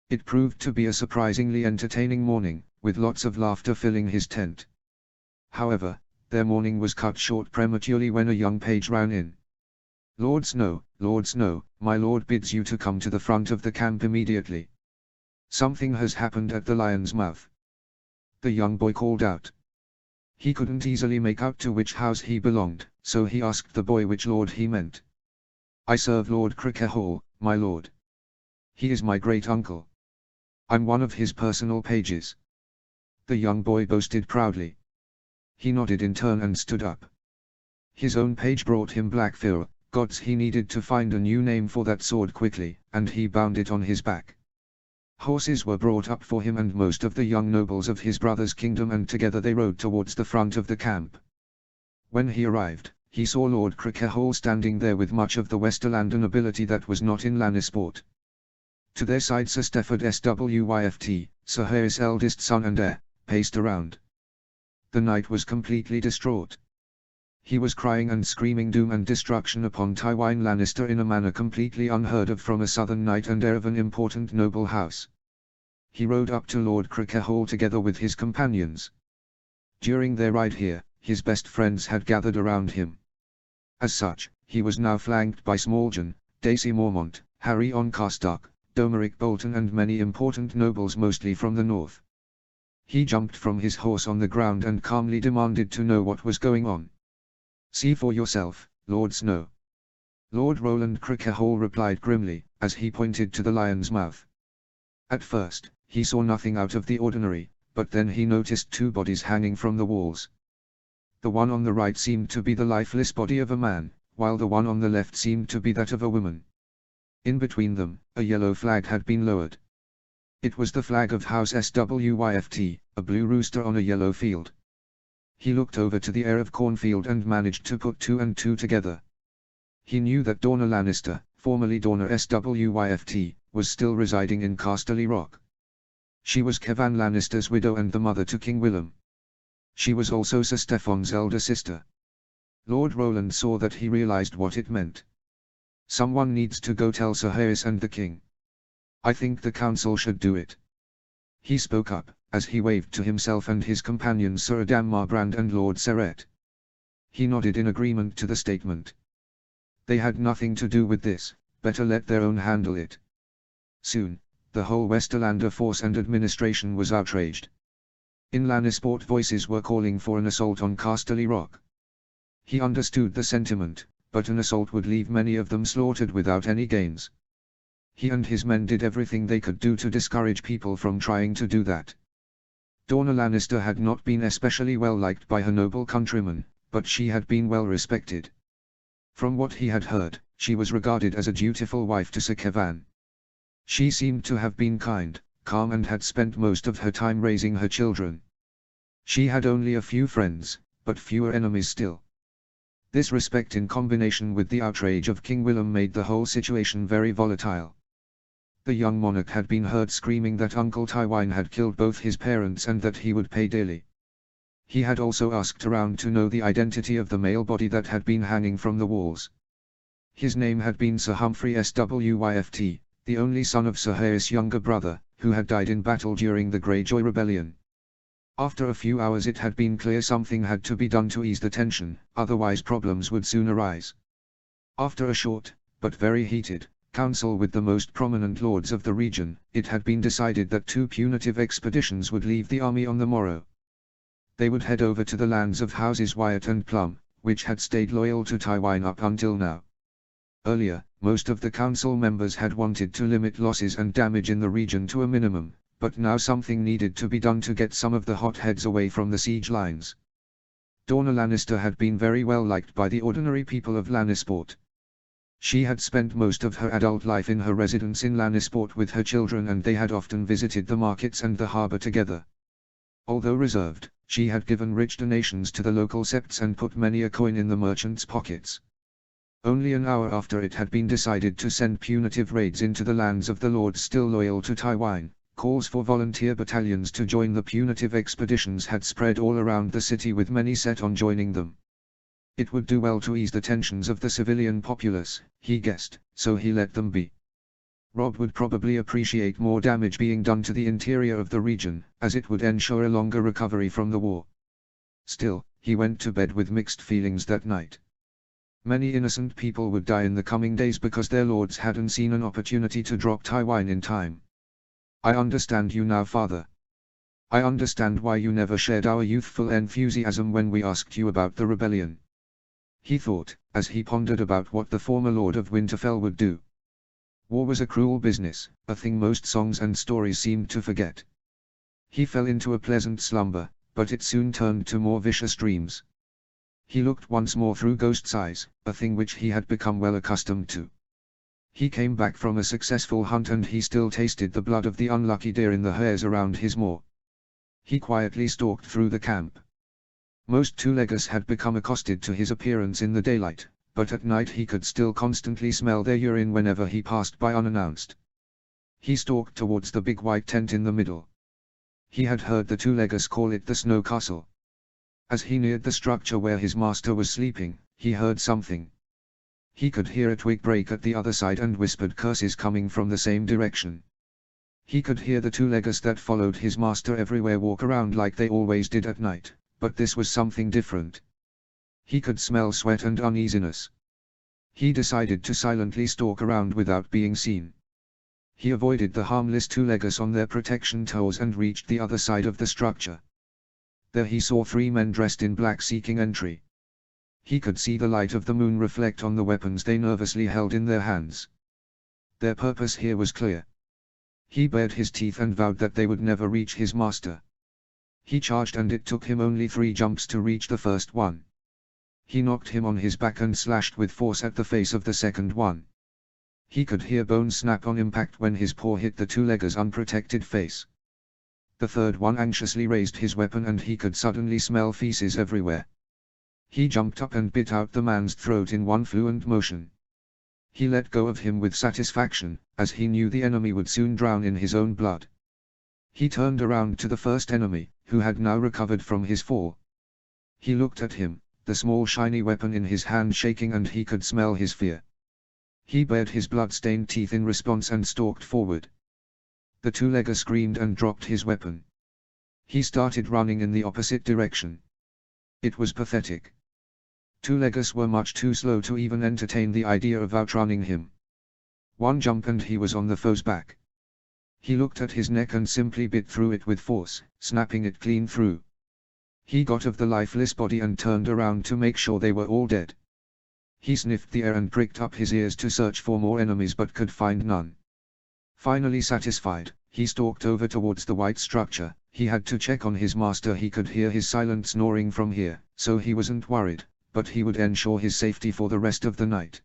It proved to be a surprisingly entertaining morning, with lots of laughter filling his tent. However, their morning was cut short prematurely when a young page ran in. Lord Snow, my lord bids you to come to the front of the camp immediately. Something has happened at the Lion's Mouth. The young boy called out. He couldn't easily make out to which house he belonged, so he asked the boy which lord he meant. I serve Lord Crickehall, my lord. He is my great-uncle. I'm one of his personal pages. The young boy boasted proudly. He nodded in turn and stood up. His own page brought him black fear, gods he needed to find a new name for that sword quickly, and he bound it on his back. Horses were brought up for him and most of the young nobles of his brother's kingdom and together they rode towards the front of the camp. When he arrived, he saw Lord Crickehall standing there with much of the Westerlander nobility that was not in Lannisport. To their side Sir Stefford Swyft, Sir Harry's eldest son and heir, paced around. The knight was completely distraught. He was crying and screaming doom and destruction upon Tywin Lannister in a manner completely unheard of from a southern knight and heir of an important noble house. He rode up to Lord Crickehall together with his companions. During their ride here, his best friends had gathered around him. As such, he was now flanked by Smalljon, Daisy Mormont, Harry Oncastark, Domeric Bolton and many important nobles mostly from the north. He jumped from his horse on the ground and calmly demanded to know what was going on. See for yourself, Lord Snow. Lord Roland Crickehall replied grimly, as he pointed to the Lion's Mouth. At first, he saw nothing out of the ordinary, but then he noticed two bodies hanging from the walls. The one on the right seemed to be the lifeless body of a man, while the one on the left seemed to be that of a woman. In between them, a yellow flag had been lowered. It was the flag of House Swyft, a blue rooster on a yellow field. He looked over to the heir of Cornfield and managed to put two and two together. He knew that Dorna Lannister, formerly Dorna Swyft, was still residing in Casterly Rock. She was Kevan Lannister's widow and the mother to King Willem. She was also Sir Stefan's elder sister. Lord Roland saw that he realized what it meant. Someone needs to go tell Sir Harris and the king. I think the council should do it. He spoke up, as he waved to himself and his companions Sir Adam Marbrand and Lord Serret. He nodded in agreement to the statement. They had nothing to do with this, better let their own handle it. Soon, the whole Westerlander force and administration was outraged. In Lannisport voices were calling for an assault on Casterly Rock. He understood the sentiment, but an assault would leave many of them slaughtered without any gains. He and his men did everything they could do to discourage people from trying to do that. Dorna Lannister had not been especially well liked by her noble countrymen, but she had been well respected. From what he had heard, she was regarded as a dutiful wife to Sir Kevan. She seemed to have been kind, calm and had spent most of her time raising her children. She had only a few friends, but fewer enemies still. This respect in combination with the outrage of King Willem made the whole situation very volatile. The young monarch had been heard screaming that Uncle Tywine had killed both his parents and that he would pay dearly. He had also asked around to know the identity of the male body that had been hanging from the walls. His name had been Sir Humphrey Swyft, the only son of Sir Hayes' younger brother, who had died in battle during the Greyjoy Rebellion. After a few hours it had been clear something had to be done to ease the tension, otherwise problems would soon arise. After a short, but very heated, council with the most prominent lords of the region, it had been decided that 2 punitive expeditions would leave the army on the morrow. They would head over to the lands of Houses Wyatt and Plum, which had stayed loyal to Tywine up until now. Earlier, most of the council members had wanted to limit losses and damage in the region to a minimum, but now something needed to be done to get some of the hotheads away from the siege lines. Dorna Lannister had been very well liked by the ordinary people of Lannisport. She had spent most of her adult life in her residence in Lannisport with her children, and they had often visited the markets and the harbour together. Although reserved, she had given rich donations to the local septs and put many a coin in the merchants' pockets. Only an hour after it had been decided to send punitive raids into the lands of the lords still loyal to Tywine, calls for volunteer battalions to join the punitive expeditions had spread all around the city, with many set on joining them. It would do well to ease the tensions of the civilian populace, he guessed, so he let them be. Robb would probably appreciate more damage being done to the interior of the region, as it would ensure a longer recovery from the war. Still, he went to bed with mixed feelings that night. Many innocent people would die in the coming days because their lords hadn't seen an opportunity to drop Tywine in time. I understand you now, father. I understand why you never shared our youthful enthusiasm when we asked you about the rebellion. He thought, as he pondered about what the former Lord of Winterfell would do. War was a cruel business, a thing most songs and stories seemed to forget. He fell into a pleasant slumber, but it soon turned to more vicious dreams. He looked once more through Ghost's eyes, a thing which he had become well accustomed to. He came back from a successful hunt and he still tasted the blood of the unlucky deer in the hairs around his maw. He quietly stalked through the camp. Most two-leggers had become accosted to his appearance in the daylight, but at night he could still constantly smell their urine whenever he passed by unannounced. He stalked towards the big white tent in the middle. He had heard the two-leggers call it the Snow Castle. As he neared the structure where his master was sleeping, he heard something. He could hear a twig break at the other side and whispered curses coming from the same direction. He could hear the two-leggers that followed his master everywhere walk around like they always did at night, but this was something different. He could smell sweat and uneasiness. He decided to silently stalk around without being seen. He avoided the harmless two-leggers on their protection toes and reached the other side of the structure. There he saw 3 men dressed in black seeking entry. He could see the light of the moon reflect on the weapons they nervously held in their hands. Their purpose here was clear. He bared his teeth and vowed that they would never reach his master. He charged and it took him only 3 jumps to reach the first one. He knocked him on his back and slashed with force at the face of the second one. He could hear bones snap on impact when his paw hit the two-legger's unprotected face. The third one anxiously raised his weapon and he could suddenly smell feces everywhere. He jumped up and bit out the man's throat in one fluent motion. He let go of him with satisfaction, as he knew the enemy would soon drown in his own blood. He turned around to the first enemy, who had now recovered from his fall. He looked at him, the small shiny weapon in his hand shaking, and he could smell his fear. He bared his blood-stained teeth in response and stalked forward. The two-legger screamed and dropped his weapon. He started running in the opposite direction. It was pathetic. Two-leggers were much too slow to even entertain the idea of outrunning him. One jump and he was on the foe's back. He looked at his neck and simply bit through it with force, snapping it clean through. He got of the lifeless body and turned around to make sure they were all dead. He sniffed the air and pricked up his ears to search for more enemies but could find none. Finally satisfied, he stalked over towards the white structure. He had to check on his master. He could hear his silent snoring from here, so he wasn't worried, but he would ensure his safety for the rest of the night.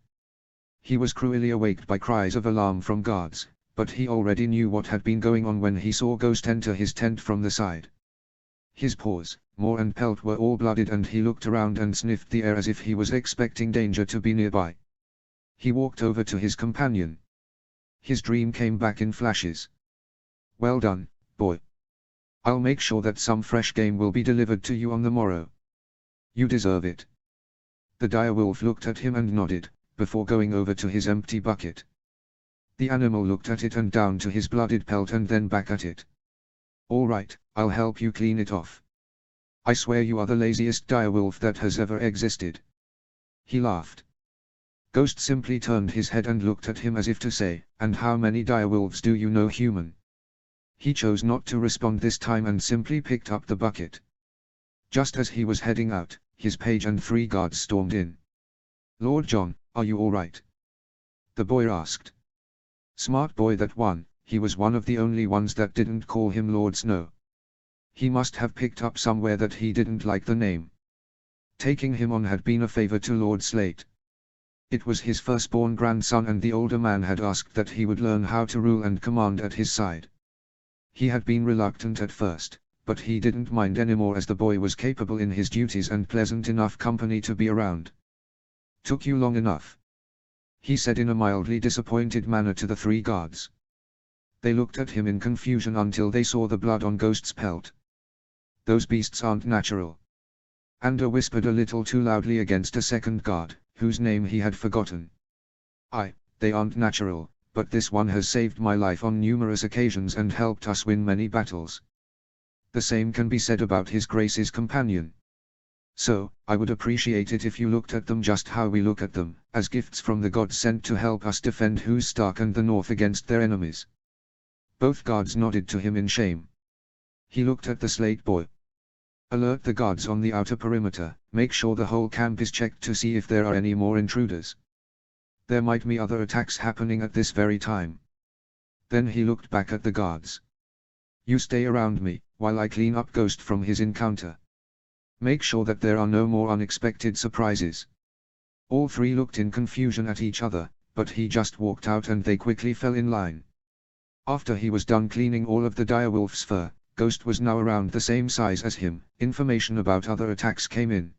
He was cruelly awaked by cries of alarm from guards, but he already knew what had been going on when he saw Ghost enter his tent from the side. His paws, maw and pelt were all blooded and he looked around and sniffed the air as if he was expecting danger to be nearby. He walked over to his companion. His dream came back in flashes. Well done, boy. I'll make sure that some fresh game will be delivered to you on the morrow. You deserve it. The direwolf looked at him and nodded, before going over to his empty bucket. The animal looked at it and down to his blooded pelt and then back at it. All right, I'll help you clean it off. I swear you are the laziest direwolf that has ever existed. He laughed. Ghost simply turned his head and looked at him as if to say, and how many direwolves do you know, human? He chose not to respond this time and simply picked up the bucket. Just as he was heading out, his page and 3 guards stormed in. Lord John, are you all right? The boy asked. Smart boy that one, he was one of the only ones that didn't call him Lord Snow. He must have picked up somewhere that he didn't like the name. Taking him on had been a favor to Lord Slate. It was his firstborn grandson and the older man had asked that he would learn how to rule and command at his side. He had been reluctant at first, but he didn't mind anymore as the boy was capable in his duties and pleasant enough company to be around. Took you long enough, he said in a mildly disappointed manner to the 3 guards. They looked at him in confusion until they saw the blood on Ghost's pelt. Those beasts aren't natural. Ander whispered a little too loudly against a second guard, whose name he had forgotten. They aren't natural, but this one has saved my life on numerous occasions and helped us win many battles. The same can be said about his Grace's companion. So, I would appreciate it if you looked at them just how we look at them, as gifts from the gods sent to help us defend Who's Stark and the North against their enemies. Both guards nodded to him in shame. He looked at the Slate boy. Alert the guards on the outer perimeter, make sure the whole camp is checked to see if there are any more intruders. There might be other attacks happening at this very time. Then he looked back at the guards. You stay around me, while I clean up Ghost from his encounter. Make sure that there are no more unexpected surprises. All 3 looked in confusion at each other, but he just walked out and they quickly fell in line. After he was done cleaning all of the direwolf's fur, Ghost was now around the same size as him. Information about other attacks came in.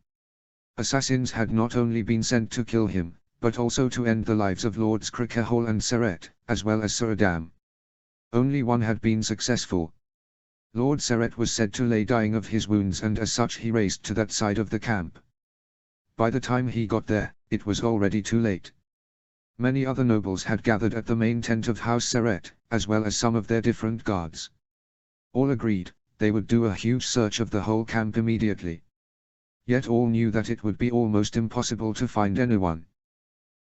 Assassins had not only been sent to kill him, but also to end the lives of Lords Crickehole and Seret, as well as Sir Adam. Only one had been successful. Lord Seret was said to lay dying of his wounds and as such he raced to that side of the camp. By the time he got there, it was already too late. Many other nobles had gathered at the main tent of House Seret, as well as some of their different guards. All agreed, they would do a huge search of the whole camp immediately. Yet all knew that it would be almost impossible to find anyone.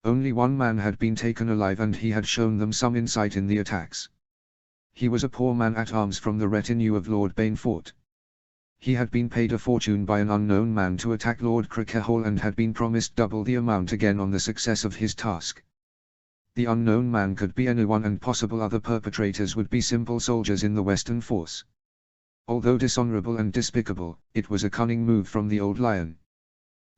Only one man had been taken alive and he had shown them some insight in the attacks. He was a poor man at arms from the retinue of Lord Banefort. He had been paid a fortune by an unknown man to attack Lord Crickehole and had been promised double the amount again on the success of his task. The unknown man could be anyone and possible other perpetrators would be simple soldiers in the Western force. Although dishonorable and despicable, it was a cunning move from the old lion.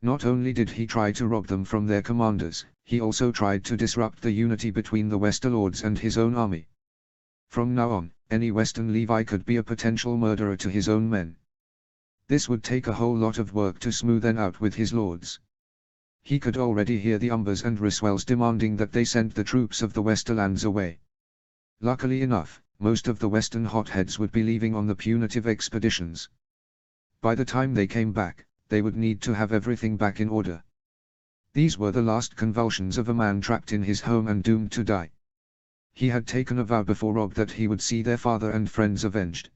Not only did he try to rob them from their commanders, he also tried to disrupt the unity between the Westerlords and his own army. From now on, any Western Levi could be a potential murderer to his own men. This would take a whole lot of work to smoothen out with his lords. He could already hear the Umbers and Riswells demanding that they send the troops of the Westerlands away. Luckily enough, most of the Western hotheads would be leaving on the punitive expeditions. By the time they came back, they would need to have everything back in order. These were the last convulsions of a man trapped in his home and doomed to die. He had taken a vow before Robb that he would see their father and friends avenged.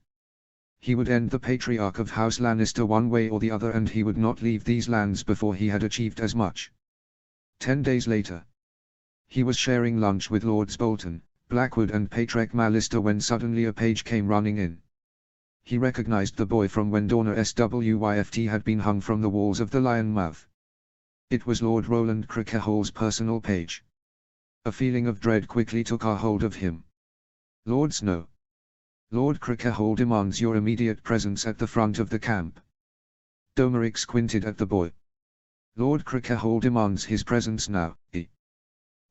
He would end the patriarch of House Lannister one way or the other and he would not leave these lands before he had achieved as much. 10 days later. He was sharing lunch with Lords Bolton, Blackwood and Patrick Mallister when suddenly a page came running in. He recognized the boy from when Dorna Swyft had been hung from the walls of the Lion Mouth. It was Lord Roland Crickehole's personal page. A feeling of dread quickly took a hold of him. Lord Snow. Lord Crickehole demands your immediate presence at the front of the camp. Domeric squinted at the boy. Lord Crickehole demands his presence now,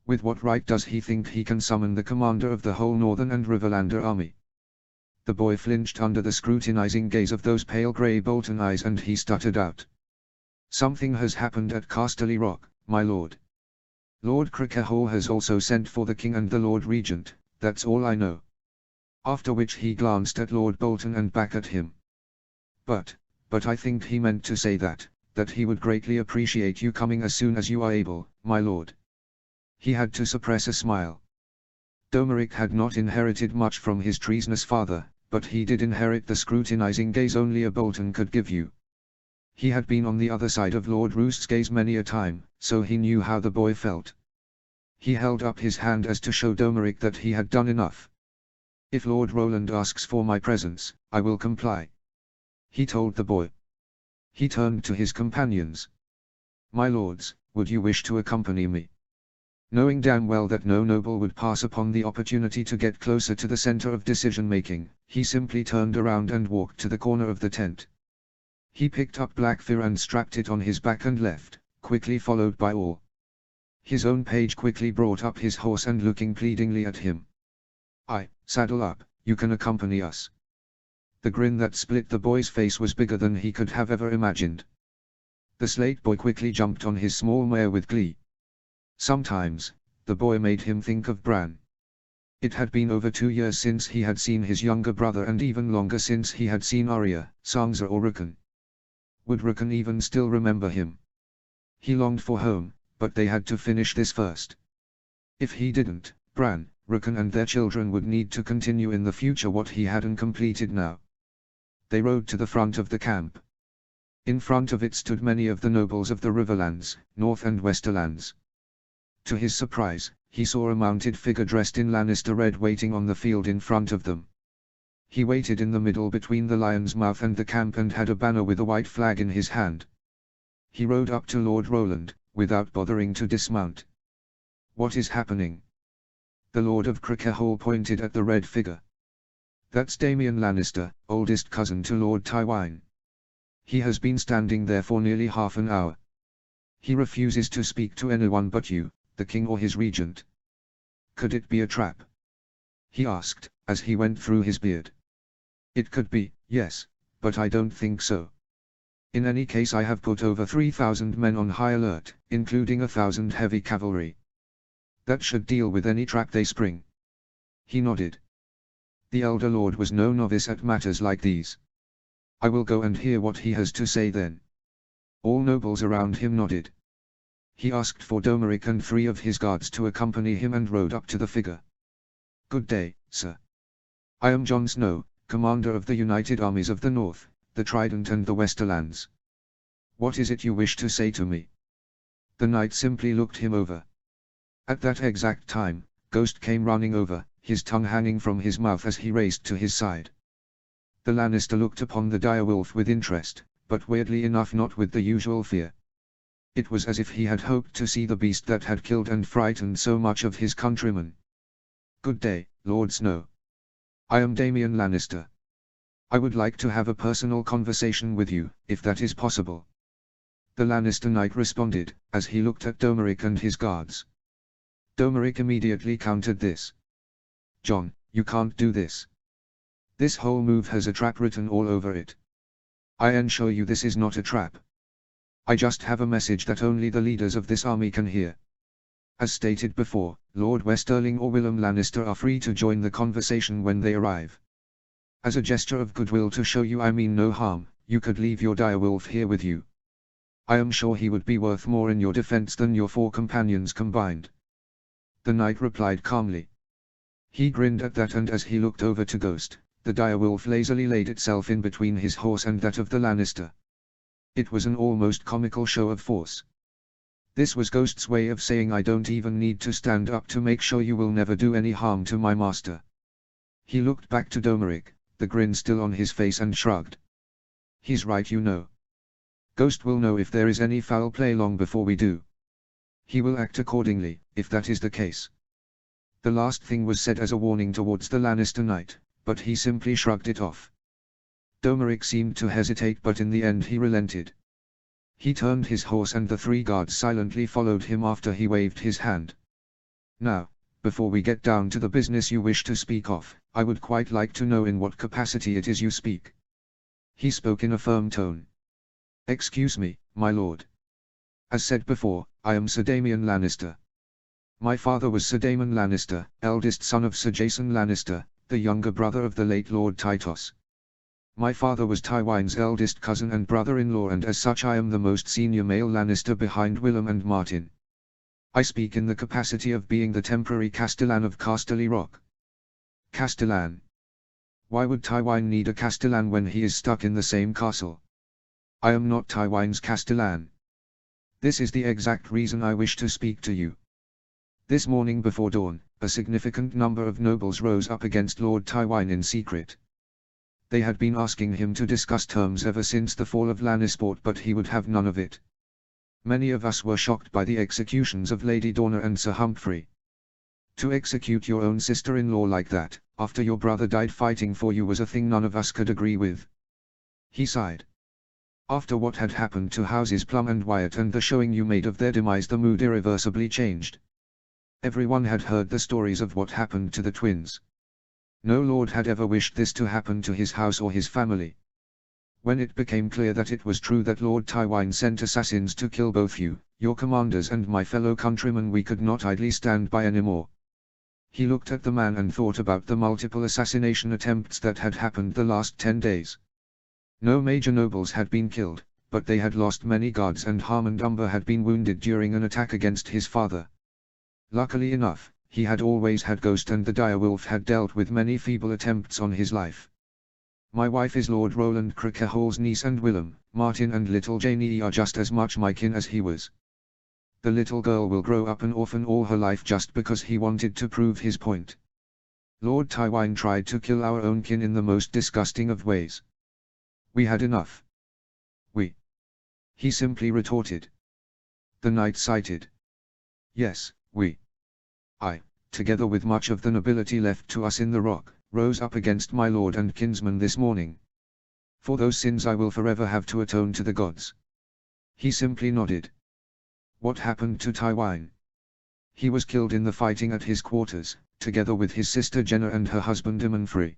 With what right does he think he can summon the commander of the whole Northern and Riverlander army? The boy flinched under the scrutinizing gaze of those pale grey Bolton eyes and he stuttered out. Something has happened at Casterly Rock, my lord. Lord Crickehole has also sent for the king and the Lord Regent, that's all I know. After which he glanced at Lord Bolton and back at him. But I think he meant to say that he would greatly appreciate you coming as soon as you are able, my lord. He had to suppress a smile. Domeric had not inherited much from his treasonous father, but he did inherit the scrutinizing gaze only a Bolton could give you. He had been on the other side of Lord Roost's gaze many a time, so he knew how the boy felt. He held up his hand as to show Domeric that he had done enough. If Lord Roland asks for my presence, I will comply, he told the boy. He turned to his companions. My lords, would you wish to accompany me? Knowing damn well that no noble would pass upon the opportunity to get closer to the center of decision-making, he simply turned around and walked to the corner of the tent. He picked up Blackfear and strapped it on his back and left, quickly followed by all. His own page quickly brought up his horse and looking pleadingly at him. Saddle up, you can accompany us. The grin that split the boy's face was bigger than he could have ever imagined. The slate boy quickly jumped on his small mare with glee. Sometimes, the boy made him think of Bran. It had been over 2 years since he had seen his younger brother and even longer since he had seen Arya, Sansa or Rickon. Would Rickon even still remember him? He longed for home, but they had to finish this first. If he didn't, Bran, Rickon and their children would need to continue in the future what he hadn't completed now. They rode to the front of the camp. In front of it stood many of the nobles of the Riverlands, North and Westerlands. To his surprise, he saw a mounted figure dressed in Lannister red waiting on the field in front of them. He waited in the middle between the Lion's Mouth and the camp and had a banner with a white flag in his hand. He rode up to Lord Roland, without bothering to dismount. What is happening? The Lord of Crickehall pointed at the red figure. That's Damian Lannister, oldest cousin to Lord Tywine. He has been standing there for nearly half an hour. He refuses to speak to anyone but you, the king or his regent. Could it be a trap? He asked, as he went through his beard. It could be, yes, but I don't think so. In any case I have put over 3,000 men on high alert, including 1,000 heavy cavalry. That should deal with any trap they spring. He nodded. The elder lord was no novice at matters like these. I will go and hear what he has to say then. All nobles around him nodded. He asked for Domeric and 3 of his guards to accompany him and rode up to the figure. Good day, sir. I am Jon Snow, commander of the United Armies of the North, the Trident and the Westerlands. What is it you wish to say to me? The knight simply looked him over. At that exact time, Ghost came running over, his tongue hanging from his mouth as he raced to his side. The Lannister looked upon the direwolf with interest, but weirdly enough not with the usual fear. It was as if he had hoped to see the beast that had killed and frightened so much of his countrymen. Good day, Lord Snow. I am Damian Lannister. I would like to have a personal conversation with you, if that is possible. The Lannister knight responded, as he looked at Domeric and his guards. Domeric immediately countered this. Jon, you can't do this. This whole move has a trap written all over it. I ensure you this is not a trap. I just have a message that only the leaders of this army can hear. As stated before, Lord Westerling or Willem Lannister are free to join the conversation when they arrive. As a gesture of goodwill to show you I mean no harm, you could leave your direwolf here with you. I am sure he would be worth more in your defense than your 4 companions combined. The knight replied calmly. He grinned at that, and as he looked over to Ghost, the direwolf lazily laid itself in between his horse and that of the Lannister. It was an almost comical show of force. This was Ghost's way of saying I don't even need to stand up to make sure you will never do any harm to my master. He looked back to Domeric, the grin still on his face, and shrugged. He's right, you know. Ghost will know if there is any foul play long before we do. He will act accordingly, if that is the case. The last thing was said as a warning towards the Lannister knight, but he simply shrugged it off. Domeric seemed to hesitate, but in the end he relented. He turned his horse and the 3 guards silently followed him after he waved his hand. Now, before we get down to the business you wish to speak of, I would quite like to know in what capacity it is you speak. He spoke in a firm tone. Excuse me, my lord. As said before, I am Sir Damian Lannister. My father was Sir Damon Lannister, eldest son of Sir Jason Lannister, the younger brother of the late Lord Tytos. My father was Tywin's eldest cousin and brother-in-law, and as such I am the most senior male Lannister behind Willem and Martin. I speak in the capacity of being the temporary Castellan of Casterly Rock. Castellan. Why would Tywin need a Castellan when he is stuck in the same castle? I am not Tywin's Castellan. This is the exact reason I wish to speak to you. This morning before dawn, a significant number of nobles rose up against Lord Tywin in secret. They had been asking him to discuss terms ever since the fall of Lannisport, but he would have none of it. Many of us were shocked by the executions of Lady Dorna and Sir Humphrey. To execute your own sister-in-law like that, after your brother died fighting for you, was a thing none of us could agree with. He sighed. After what had happened to Houses Plum and Wyatt and the showing you made of their demise, the mood irreversibly changed. Everyone had heard the stories of what happened to the twins. No lord had ever wished this to happen to his house or his family. When it became clear that it was true that Lord Tywin sent assassins to kill both you, your commanders and my fellow countrymen, we could not idly stand by anymore. He looked at the man and thought about the multiple assassination attempts that had happened the last 10 days. No major nobles had been killed, but they had lost many guards, and Harmond Umber had been wounded during an attack against his father. Luckily enough, he had always had Ghost, and the direwolf had dealt with many feeble attempts on his life. My wife is Lord Roland Crickehall's niece, and Willem, Martin and little Janie are just as much my kin as he was. The little girl will grow up an orphan all her life just because he wanted to prove his point. Lord Tywin tried to kill our own kin in the most disgusting of ways. We had enough. We. He simply retorted. The knight cited. Yes, we. I, together with much of the nobility left to us in the Rock, rose up against my lord and kinsman this morning. For those sins I will forever have to atone to the gods. He simply nodded. What happened to Tywin? He was killed in the fighting at his quarters, together with his sister Jenna and her husband Imanfrey.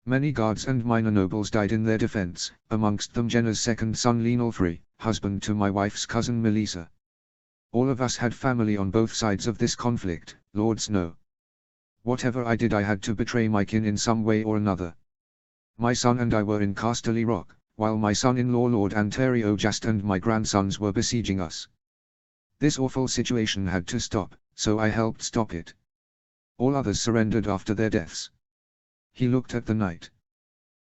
Many guards and minor nobles died in their defense, amongst them Jenna's second son Lenalfrey, husband to my wife's cousin Melissa. All of us had family on both sides of this conflict, lords know. Whatever I did, I had to betray my kin in some way or another. My son and I were in Casterly Rock, while my son-in-law Lord Antario Just and my grandsons were besieging us. This awful situation had to stop, so I helped stop it. All others surrendered after their deaths. He looked at the knight.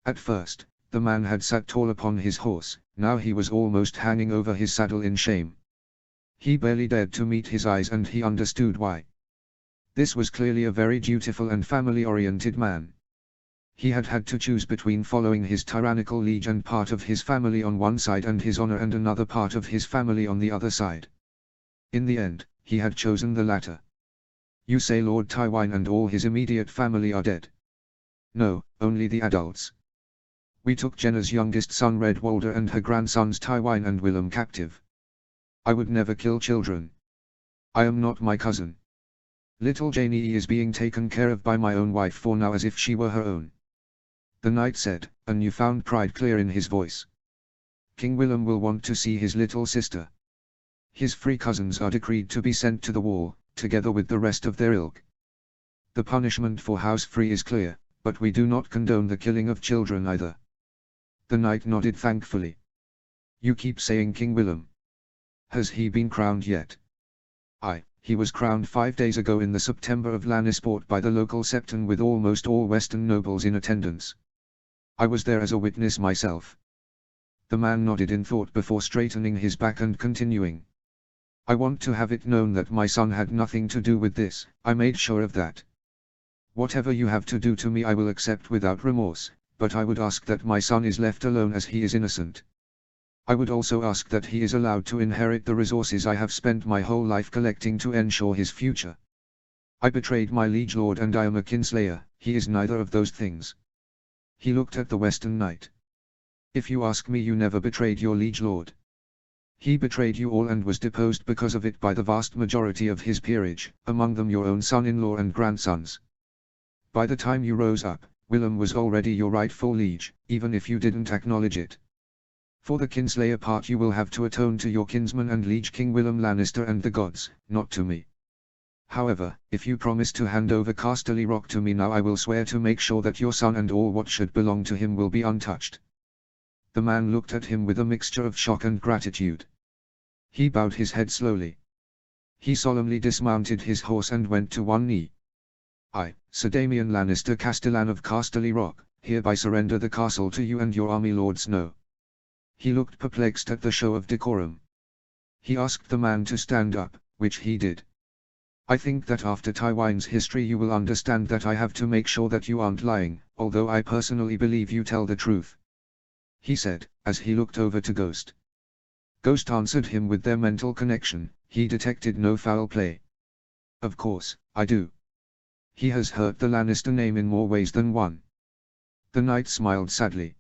At first, the man had sat tall upon his horse, now he was almost hanging over his saddle in shame. He barely dared to meet his eyes, and he understood why. This was clearly a very dutiful and family-oriented man. He had had to choose between following his tyrannical liege and part of his family on one side and his honor and another part of his family on the other side. In the end, he had chosen the latter. You say Lord Tywin and all his immediate family are dead? No, only the adults. We took Jenna's youngest son Redwalder and her grandsons Tywin and Willem captive. I would never kill children. I am not my cousin. Little Janie is being taken care of by my own wife for now, as if she were her own. The knight said, a newfound pride clear in his voice. King Willem will want to see his little sister. His free cousins are decreed to be sent to the wall, together with the rest of their ilk. The punishment for House Free is clear, but we do not condone the killing of children either. The knight nodded thankfully. You keep saying King Willem. Has he been crowned yet? Aye, he was crowned 5 days ago in the September of Lannisport by the local septon with almost all western nobles in attendance. I was there as a witness myself. The man nodded in thought before straightening his back and continuing. I want to have it known that my son had nothing to do with this, I made sure of that. Whatever you have to do to me I will accept without remorse, but I would ask that my son is left alone as he is innocent. I would also ask that he is allowed to inherit the resources I have spent my whole life collecting to ensure his future. I betrayed my liege lord and I am a kinslayer, he is neither of those things. He looked at the Western Knight. If you ask me, you never betrayed your liege lord. He betrayed you all and was deposed because of it by the vast majority of his peerage, among them your own son-in-law and grandsons. By the time you rose up, Willem was already your rightful liege, even if you didn't acknowledge it. For the kinslayer part you will have to atone to your kinsman and liege King Willem Lannister and the gods, not to me. However, if you promise to hand over Casterly Rock to me now, I will swear to make sure that your son and all what should belong to him will be untouched. The man looked at him with a mixture of shock and gratitude. He bowed his head slowly. He solemnly dismounted his horse and went to one knee. I, Sir Damian Lannister, Castellan of Casterly Rock, hereby surrender the castle to you and your army, Lord Snow. He looked perplexed at the show of decorum. He asked the man to stand up, which he did. I think that after Tywin's history you will understand that I have to make sure that you aren't lying, although I personally believe you tell the truth, he said, as he looked over to Ghost. Ghost answered him with their mental connection. He detected no foul play. Of course, I do. He has hurt the Lannister name in more ways than one. The knight smiled sadly.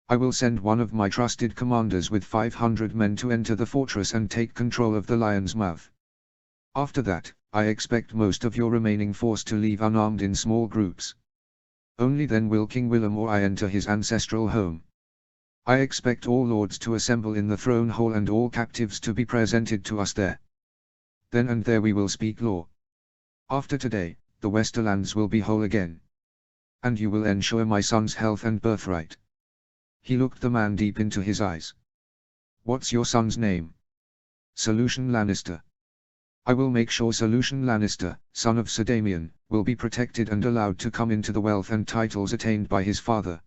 I will send one of my trusted commanders with 500 men to enter the fortress and take control of the Lion's Mouth. After that, I expect most of your remaining force to leave unarmed in small groups. Only then will King Willem or I enter his ancestral home. I expect all lords to assemble in the throne hall and all captives to be presented to us there. Then and there we will speak law. After today, the Westerlands will be whole again. And you will ensure my son's health and birthright. He looked the man deep into his eyes. What's your son's name? Sir Lucian Lannister. I will make sure Sir Lucian Lannister, son of Sir Damian, will be protected and allowed to come into the wealth and titles attained by his father.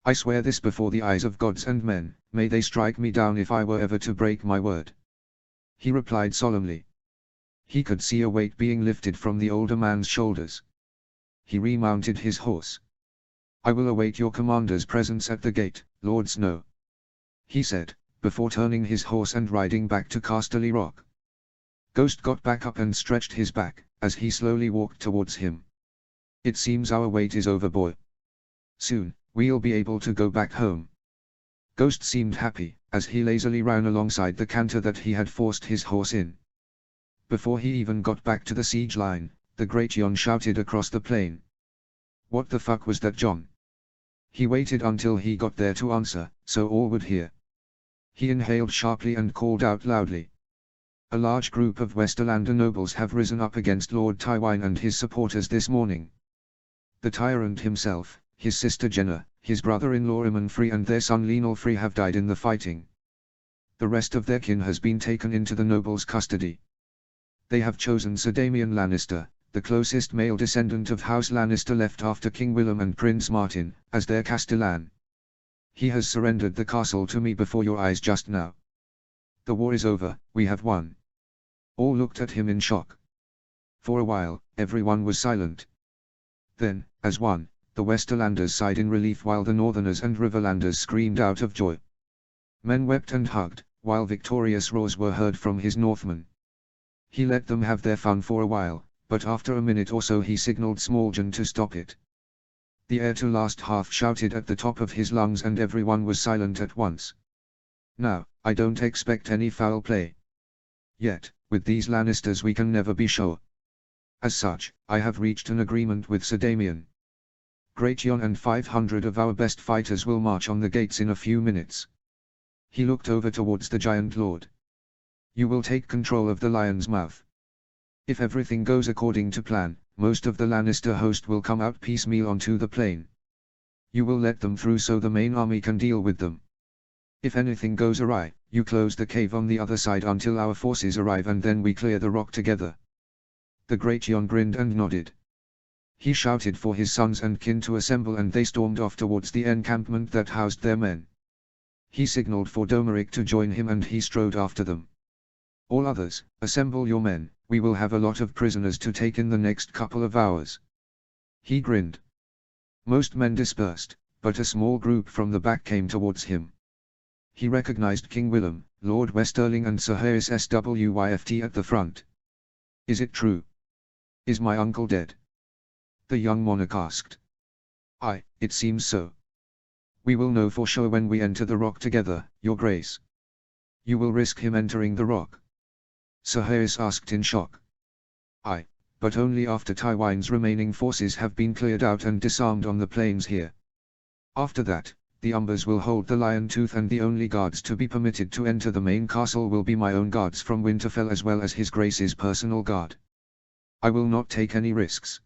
I swear this before the eyes of gods and men, may they strike me down if I were ever to break my word. He replied solemnly. He could see a weight being lifted from the older man's shoulders. He remounted his horse. I will await your commander's presence at the gate, Lord Snow, he said, before turning his horse and riding back to Casterly Rock. Ghost got back up and stretched his back, as he slowly walked towards him. It seems our wait is over, boy. Soon, we'll be able to go back home. Ghost seemed happy, as he lazily ran alongside the canter that he had forced his horse in. Before he even got back to the siege line, the Great Jon shouted across the plain. What the fuck was that, Jon? He waited until he got there to answer, so all would hear. He inhaled sharply and called out loudly. A large group of Westerlander nobles have risen up against Lord Tywin and his supporters this morning. The tyrant himself, his sister Jenna, his brother-in-law Aemon Free and their son Lenal Free have died in the fighting. The rest of their kin has been taken into the nobles' custody. They have chosen Sir Damian Lannister, the closest male descendant of House Lannister left after King Willem and Prince Martin, as their Castellan. He has surrendered the castle to me before your eyes just now. The war is over, we have won. All looked at him in shock. For a while, everyone was silent. Then, as one, the Westerlanders sighed in relief while the Northerners and Riverlanders screamed out of joy. Men wept and hugged, while victorious roars were heard from his Northmen. He let them have their fun for a while, but after a minute or so he signaled Smalljan to stop it. The heir to last half shouted at the top of his lungs and everyone was silent at once. Now, I don't expect any foul play. Yet, with these Lannisters we can never be sure. As such, I have reached an agreement with Sir Damian. Great Jon and 500 of our best fighters will march on the gates in a few minutes. He looked over towards the giant lord. You will take control of the Lion's Mouth. If everything goes according to plan, most of the Lannister host will come out piecemeal onto the plain. You will let them through so the main army can deal with them. If anything goes awry, you close the cave on the other side until our forces arrive and then we clear the rock together. The Great Jon grinned and nodded. He shouted for his sons and kin to assemble and they stormed off towards the encampment that housed their men. He signaled for Domeric to join him and he strode after them. All others, assemble your men, we will have a lot of prisoners to take in the next couple of hours. He grinned. Most men dispersed, but a small group from the back came towards him. He recognized King Willem, Lord Westerling and Sir Harris Swyft at the front. Is it true? Is my uncle dead? The young monarch asked. Aye, it seems so. We will know for sure when we enter the rock together, your grace. You will risk him entering the rock? Sir Harris asked in shock. Aye, but only after Tywin's remaining forces have been cleared out and disarmed on the plains here. After that, the Umbers will hold the Lion Tooth and the only guards to be permitted to enter the main castle will be my own guards from Winterfell as well as his grace's personal guard. I will not take any risks.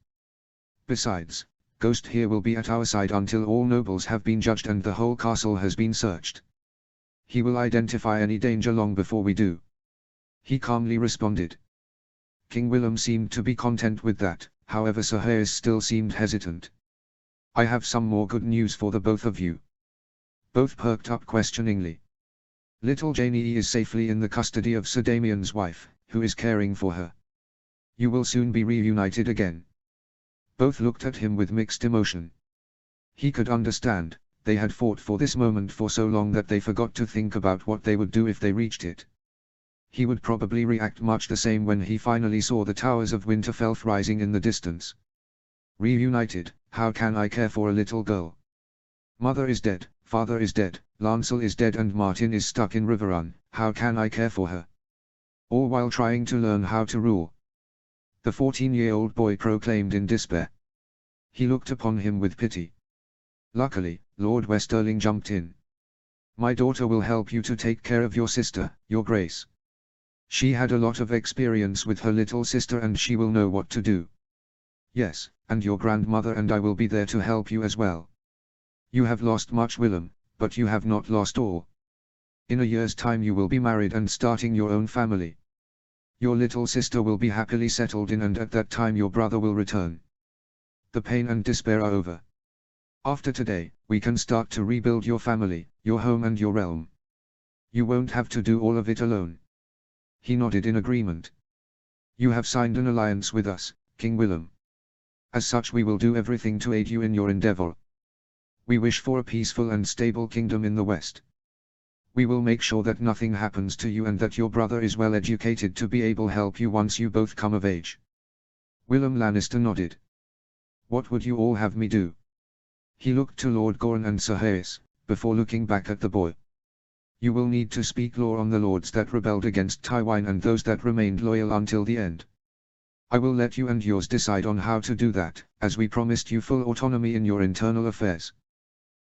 Besides, Ghost here will be at our side until all nobles have been judged and the whole castle has been searched. He will identify any danger long before we do. He calmly responded. King Willem seemed to be content with that, however Sir Hayes still seemed hesitant. I have some more good news for the both of you. Both perked up questioningly. Little Janie is safely in the custody of Sir Damian's wife, who is caring for her. You will soon be reunited again. Both looked at him with mixed emotion. He could understand, they had fought for this moment for so long that they forgot to think about what they would do if they reached it. He would probably react much the same when he finally saw the towers of Winterfell rising in the distance. Reunited, how can I care for a little girl? Mother is dead, father is dead, Lancel is dead and Martin is stuck in Riverrun, how can I care for her? All while trying to learn how to rule. The 14-year-old boy proclaimed in despair. He looked upon him with pity. Luckily, Lord Westerling jumped in. My daughter will help you to take care of your sister, Your Grace. She had a lot of experience with her little sister and she will know what to do. Yes, and your grandmother and I will be there to help you as well. You have lost much, Willem, but you have not lost all. In a year's time you will be married and starting your own family. Your little sister will be happily settled in and at that time your brother will return. The pain and despair are over. After today, we can start to rebuild your family, your home and your realm. You won't have to do all of it alone. He nodded in agreement. You have signed an alliance with us, King Willem. As such we will do everything to aid you in your endeavor. We wish for a peaceful and stable kingdom in the west. We will make sure that nothing happens to you and that your brother is well educated to be able to help you once you both come of age. Willem Lannister nodded. What would you all have me do? He looked to Lord Goran and Sir Hayes, before looking back at the boy. You will need to speak law on the lords that rebelled against Tywin and those that remained loyal until the end. I will let you and yours decide on how to do that, as we promised you full autonomy in your internal affairs.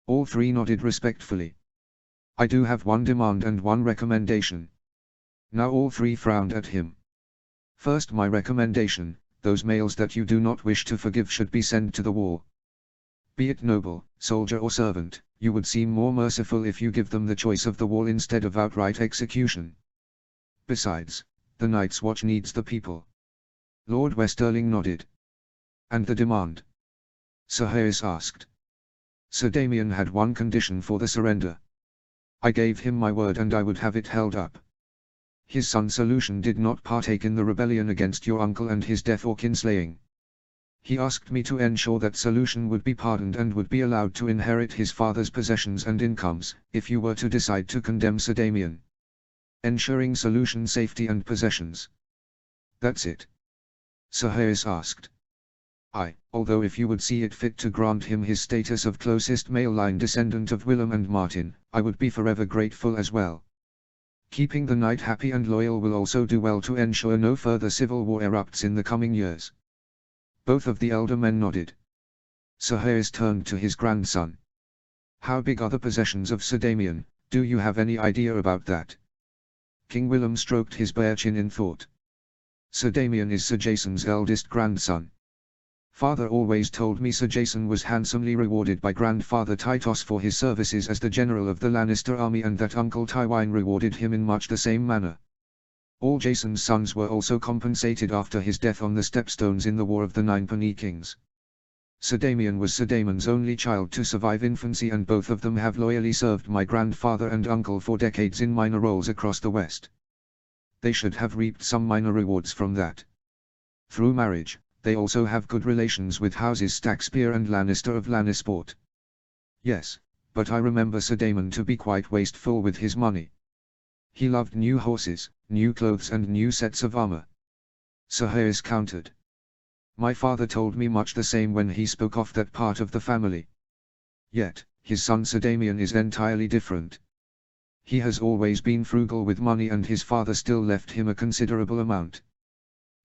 All three nodded respectfully. I do have one demand and one recommendation. Now all three frowned at him. First, my recommendation, those males that you do not wish to forgive should be sent to the wall. Be it noble, soldier or servant, you would seem more merciful if you give them the choice of the wall instead of outright execution. Besides, the Night's Watch needs the people. Lord Westerling nodded. And the demand? Sir Hayes asked. Sir Damian had one condition for the surrender. I gave him my word and I would have it held up. His son Sir Lucian did not partake in the rebellion against your uncle and his death or kinslaying. He asked me to ensure that Sir Lucian would be pardoned and would be allowed to inherit his father's possessions and incomes, if you were to decide to condemn Sir Damian. Ensuring Sir Lucian's safety and possessions. That's it? Sir Hayes asked. Although if you would see it fit to grant him his status of closest male line descendant of Willem and Martin, I would be forever grateful as well. Keeping the knight happy and loyal will also do well to ensure no further civil war erupts in the coming years. Both of the elder men nodded. Sir Hayes turned to his grandson. How big are the possessions of Sir Damian, do you have any idea about that? King Willem stroked his bare chin in thought. Sir Damian is Sir Jason's eldest grandson. Father always told me Sir Jason was handsomely rewarded by grandfather Tytos for his services as the general of the Lannister army and that Uncle Tywin rewarded him in much the same manner. All Jason's sons were also compensated after his death on the stepstones in the War of the Ninepenny Kings. Sir Damian was Sir Damon's only child to survive infancy and both of them have loyally served my grandfather and uncle for decades in minor roles across the West. They should have reaped some minor rewards from that. Through marriage, they also have good relations with houses Stackspear and Lannister of Lannisport. Yes, but I remember Sir Damon to be quite wasteful with his money. He loved new horses, new clothes and new sets of armor. Sir Hayes countered. My father told me much the same when he spoke of that part of the family. Yet, his son Sir Damian is entirely different. He has always been frugal with money and his father still left him a considerable amount.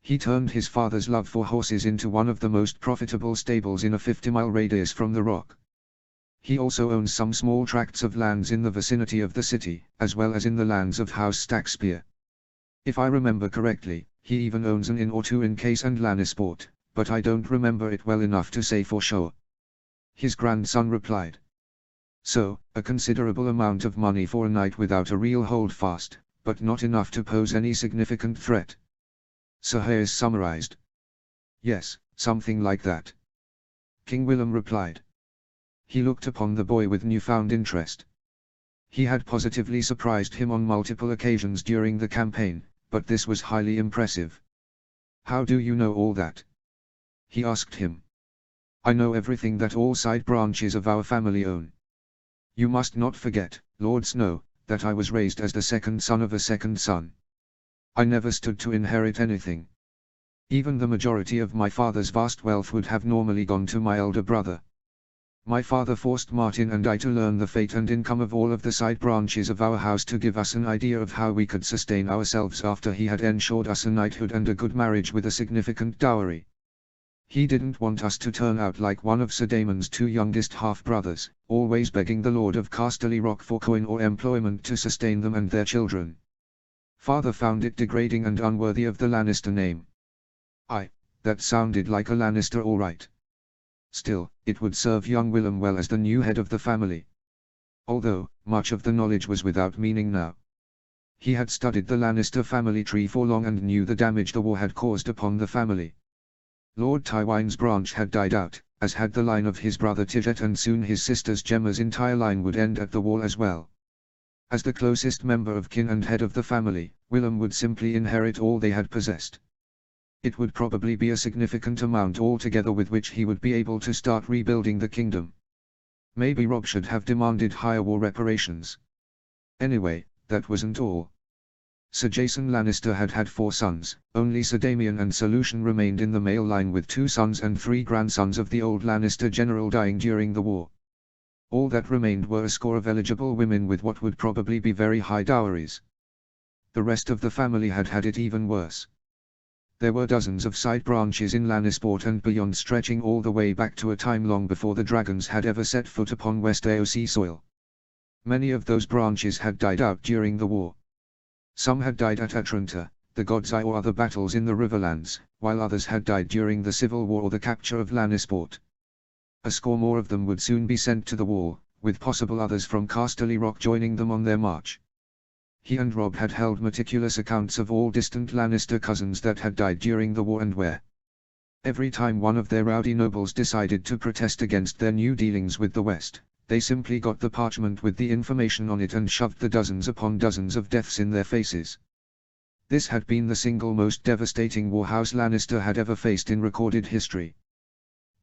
He turned his father's love for horses into one of the most profitable stables in a 50-mile radius from the Rock. He also owns some small tracts of lands in the vicinity of the city, as well as in the lands of House Stackspear. If I remember correctly, He even owns an inn or two in Case and Lannisport, but I don't remember it well enough to say for sure. His grandson replied. So, a considerable amount of money for a night without a real holdfast, but not enough to pose any significant threat. Sir Hayes summarized. Yes, something like that. King Willem replied. He looked upon the boy with newfound interest. He had positively surprised him on multiple occasions during the campaign, but this was highly impressive. How do you know all that? He asked him. I know everything that all side branches of our family own. You must not forget, Lord Snow, that I was raised as the second son of a second son. I never stood to inherit anything. Even the majority of my father's vast wealth would have normally gone to my elder brother. My father forced Martin and I to learn the fate and income of all of the side branches of our house to give us an idea of how we could sustain ourselves after he had ensured us a knighthood and a good marriage with a significant dowry. He didn't want us to turn out like one of Sir Damon's two youngest half-brothers, always begging the Lord of Casterly Rock for coin or employment to sustain them and their children. Father found it degrading and unworthy of the Lannister name. That sounded like a Lannister all right. Still, it would serve young Willem well as the new head of the family. Although, much of the knowledge was without meaning now. He had studied the Lannister family tree for long and knew the damage the war had caused upon the family. Lord Tywin's branch had died out, as had the line of his brother Tiget, and soon his sister's Gemma's entire line would end at the wall as well. As the closest member of kin and head of the family, Willem would simply inherit all they had possessed. It would probably be a significant amount altogether with which he would be able to start rebuilding the kingdom. Maybe Robb should have demanded higher war reparations. Anyway, that wasn't all. Sir Jason Lannister had had 4 sons, only Sir Damien and Sir Lucian remained in the male line with 2 sons and 3 grandsons of the old Lannister general dying during the war. All that remained were a score of eligible women with what would probably be very high dowries. The rest of the family had had it even worse. There were dozens of side branches in Lannisport and beyond, stretching all the way back to a time long before the dragons had ever set foot upon West AOC soil. Many of those branches had died out during the war. Some had died at Atlanta, the God's Eye or other battles in the Riverlands, while others had died during the Civil War or the capture of Lannisport. A score more of them would soon be sent to the wall, with possible others from Casterly Rock joining them on their march. He and Robb had held meticulous accounts of all distant Lannister cousins that had died during the war and where. Every time one of their rowdy nobles decided to protest against their new dealings with the West, they simply got the parchment with the information on it and shoved the dozens upon dozens of deaths in their faces. This had been the single most devastating war House Lannister had ever faced in recorded history.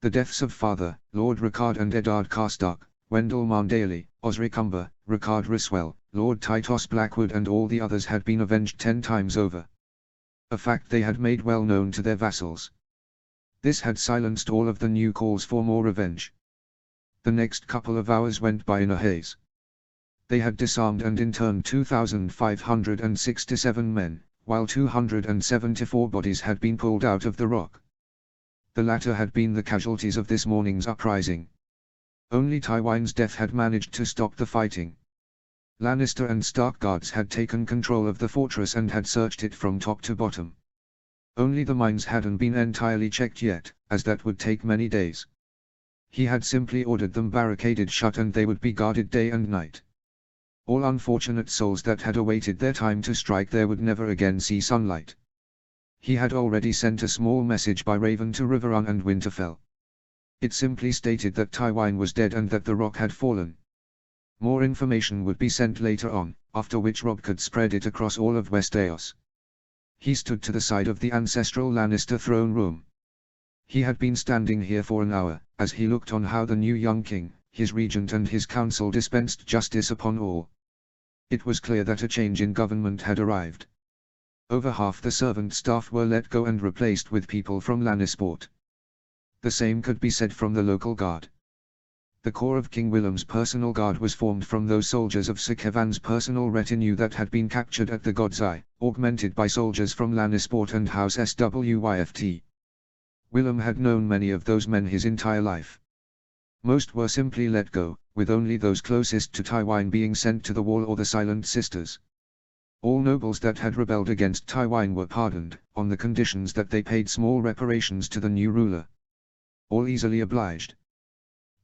The deaths of Father, Lord Rickard and Eddard Karstark, Wendell Marndaly, Osric Umber, Rickard Ryswell, Lord Tytos Blackwood and all the others had been avenged 10 times over. A fact they had made well known to their vassals. This had silenced all of the new calls for more revenge. The next couple of hours went by in a haze. They had disarmed and interned 2,567 men, while 274 bodies had been pulled out of the rock. The latter had been the casualties of this morning's uprising. Only Tywin's death had managed to stop the fighting. Lannister and Stark guards had taken control of the fortress and had searched it from top to bottom. Only the mines hadn't been entirely checked yet, as that would take many days. He had simply ordered them barricaded shut and they would be guarded day and night. All unfortunate souls that had awaited their time to strike there would never again see sunlight. He had already sent a small message by Raven to Riverrun and Winterfell. It simply stated that Tywin was dead and that the rock had fallen. More information would be sent later on, after which Robb could spread it across all of Westeros. He stood to the side of the ancestral Lannister throne room. He had been standing here for an hour, as he looked on how the new young king, his regent and his council dispensed justice upon all. It was clear that a change in government had arrived. Over half the servant staff were let go and replaced with people from Lannisport. The same could be said from the local guard. The core of King Willem's personal guard was formed from those soldiers of Sir Kevan's personal retinue that had been captured at the God's Eye, augmented by soldiers from Lannisport and House Swyft. Willem had known many of those men his entire life. Most were simply let go, with only those closest to Tywin being sent to the Wall or the Silent Sisters. All nobles that had rebelled against Tywine were pardoned, on the conditions that they paid small reparations to the new ruler. All easily obliged.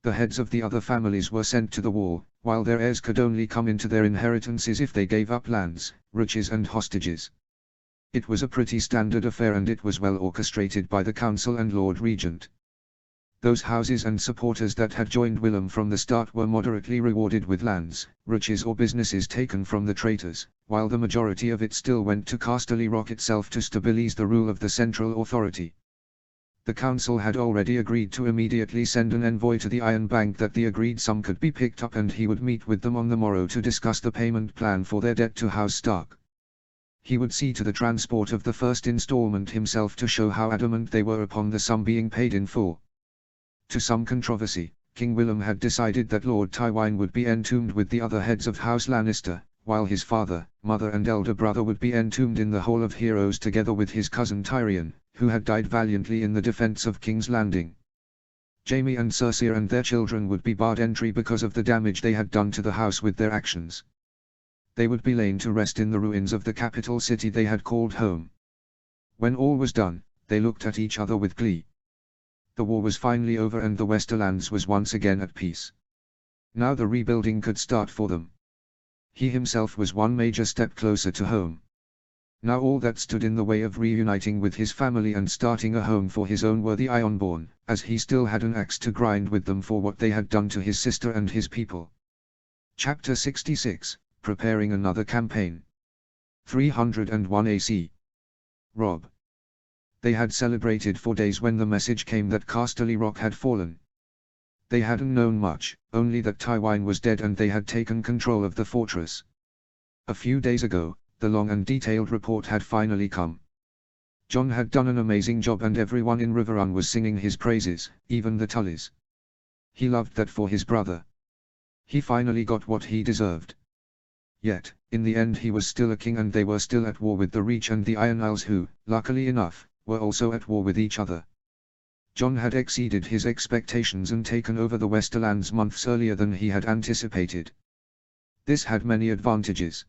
The heads of the other families were sent to the wall, while their heirs could only come into their inheritances if they gave up lands, riches and hostages. It was a pretty standard affair, and it was well orchestrated by the council and Lord Regent. Those houses and supporters that had joined Willem from the start were moderately rewarded with lands, riches or businesses taken from the traitors, while the majority of it still went to Casterly Rock itself to stabilize the rule of the central authority. The council had already agreed to immediately send an envoy to the Iron Bank that the agreed sum could be picked up, and he would meet with them on the morrow to discuss the payment plan for their debt to House Stark. He would see to the transport of the first installment himself to show how adamant they were upon the sum being paid in full. To some controversy, King Willem had decided that Lord Tywine would be entombed with the other heads of House Lannister, while his father, mother and elder brother would be entombed in the Hall of Heroes together with his cousin Tyrion, who had died valiantly in the defense of King's Landing. Jaime and Cersei and their children would be barred entry because of the damage they had done to the house with their actions. They would be laid to rest in the ruins of the capital city they had called home. When all was done, they looked at each other with glee. The war was finally over and the Westerlands was once again at peace. Now the rebuilding could start for them. He himself was one major step closer to home. Now all that stood in the way of reuniting with his family and starting a home for his own were the Ironborn, as he still had an axe to grind with them for what they had done to his sister and his people. Chapter 66, Preparing Another Campaign. 301 AC. Robb. They had celebrated for days when the message came that Casterly Rock had fallen. They hadn't known much, only that Tywine was dead and they had taken control of the fortress. A few days ago, the long and detailed report had finally come. Jon had done an amazing job and everyone in Riverrun was singing his praises, even the Tullys. He loved that for his brother. He finally got what he deserved. Yet, in the end he was still a king and they were still at war with the Reach and the Iron Isles who, luckily enough, were also at war with each other. Jon had exceeded his expectations and taken over the Westerlands months earlier than he had anticipated. This had many advantages.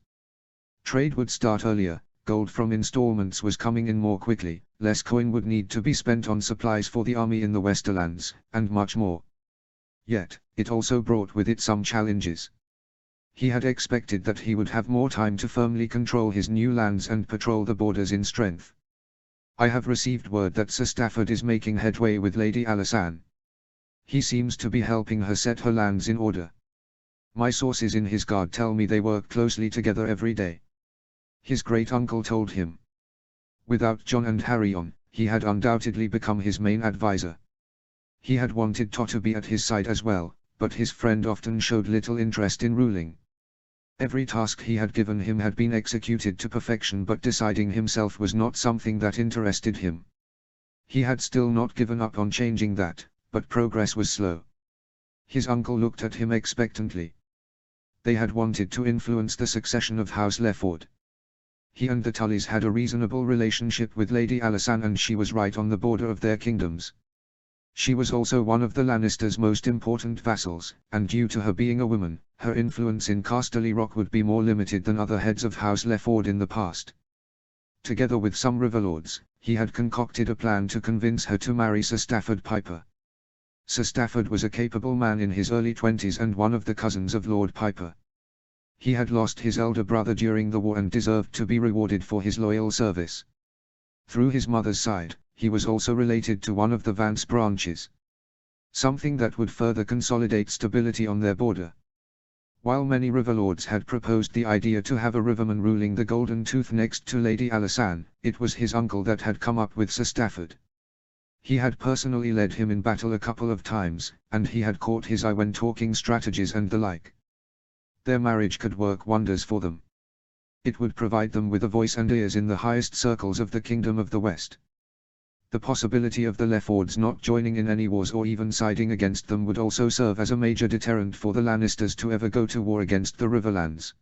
Trade would start earlier, gold from installments was coming in more quickly, less coin would need to be spent on supplies for the army in the Westerlands, and much more. Yet, it also brought with it some challenges. He had expected that he would have more time to firmly control his new lands and patrol the borders in strength. I have received word that Sir Stafford is making headway with Lady Alysanne. He seems to be helping her set her lands in order. My sources in his guard tell me they work closely together every day. His great-uncle told him. Without Jon and Harry on, he had undoubtedly become his main advisor. He had wanted Tot to be at his side as well, but his friend often showed little interest in ruling. Every task he had given him had been executed to perfection, but deciding himself was not something that interested him. He had still not given up on changing that, but progress was slow. His uncle looked at him expectantly. They had wanted to influence the succession of House Lefford. He and the Tullys had a reasonable relationship with Lady Alysanne and she was right on the border of their kingdoms. She was also one of the Lannisters' most important vassals, and due to her being a woman, her influence in Casterly Rock would be more limited than other heads of House Lefford in the past. Together with some riverlords, he had concocted a plan to convince her to marry Sir Stafford Piper. Sir Stafford was a capable man in his early 20s and one of the cousins of Lord Piper. He had lost his elder brother during the war and deserved to be rewarded for his loyal service. Through his mother's side, he was also related to one of the Vance branches. Something that would further consolidate stability on their border. While many riverlords had proposed the idea to have a riverman ruling the Golden Tooth next to Lady Alysanne, it was his uncle that had come up with Sir Stafford. He had personally led him in battle a couple of times, and he had caught his eye when talking strategies and the like. Their marriage could work wonders for them. It would provide them with a voice and ears in the highest circles of the Kingdom of the West. The possibility of the Leffords not joining in any wars or even siding against them would also serve as a major deterrent for the Lannisters to ever go to war against the Riverlands.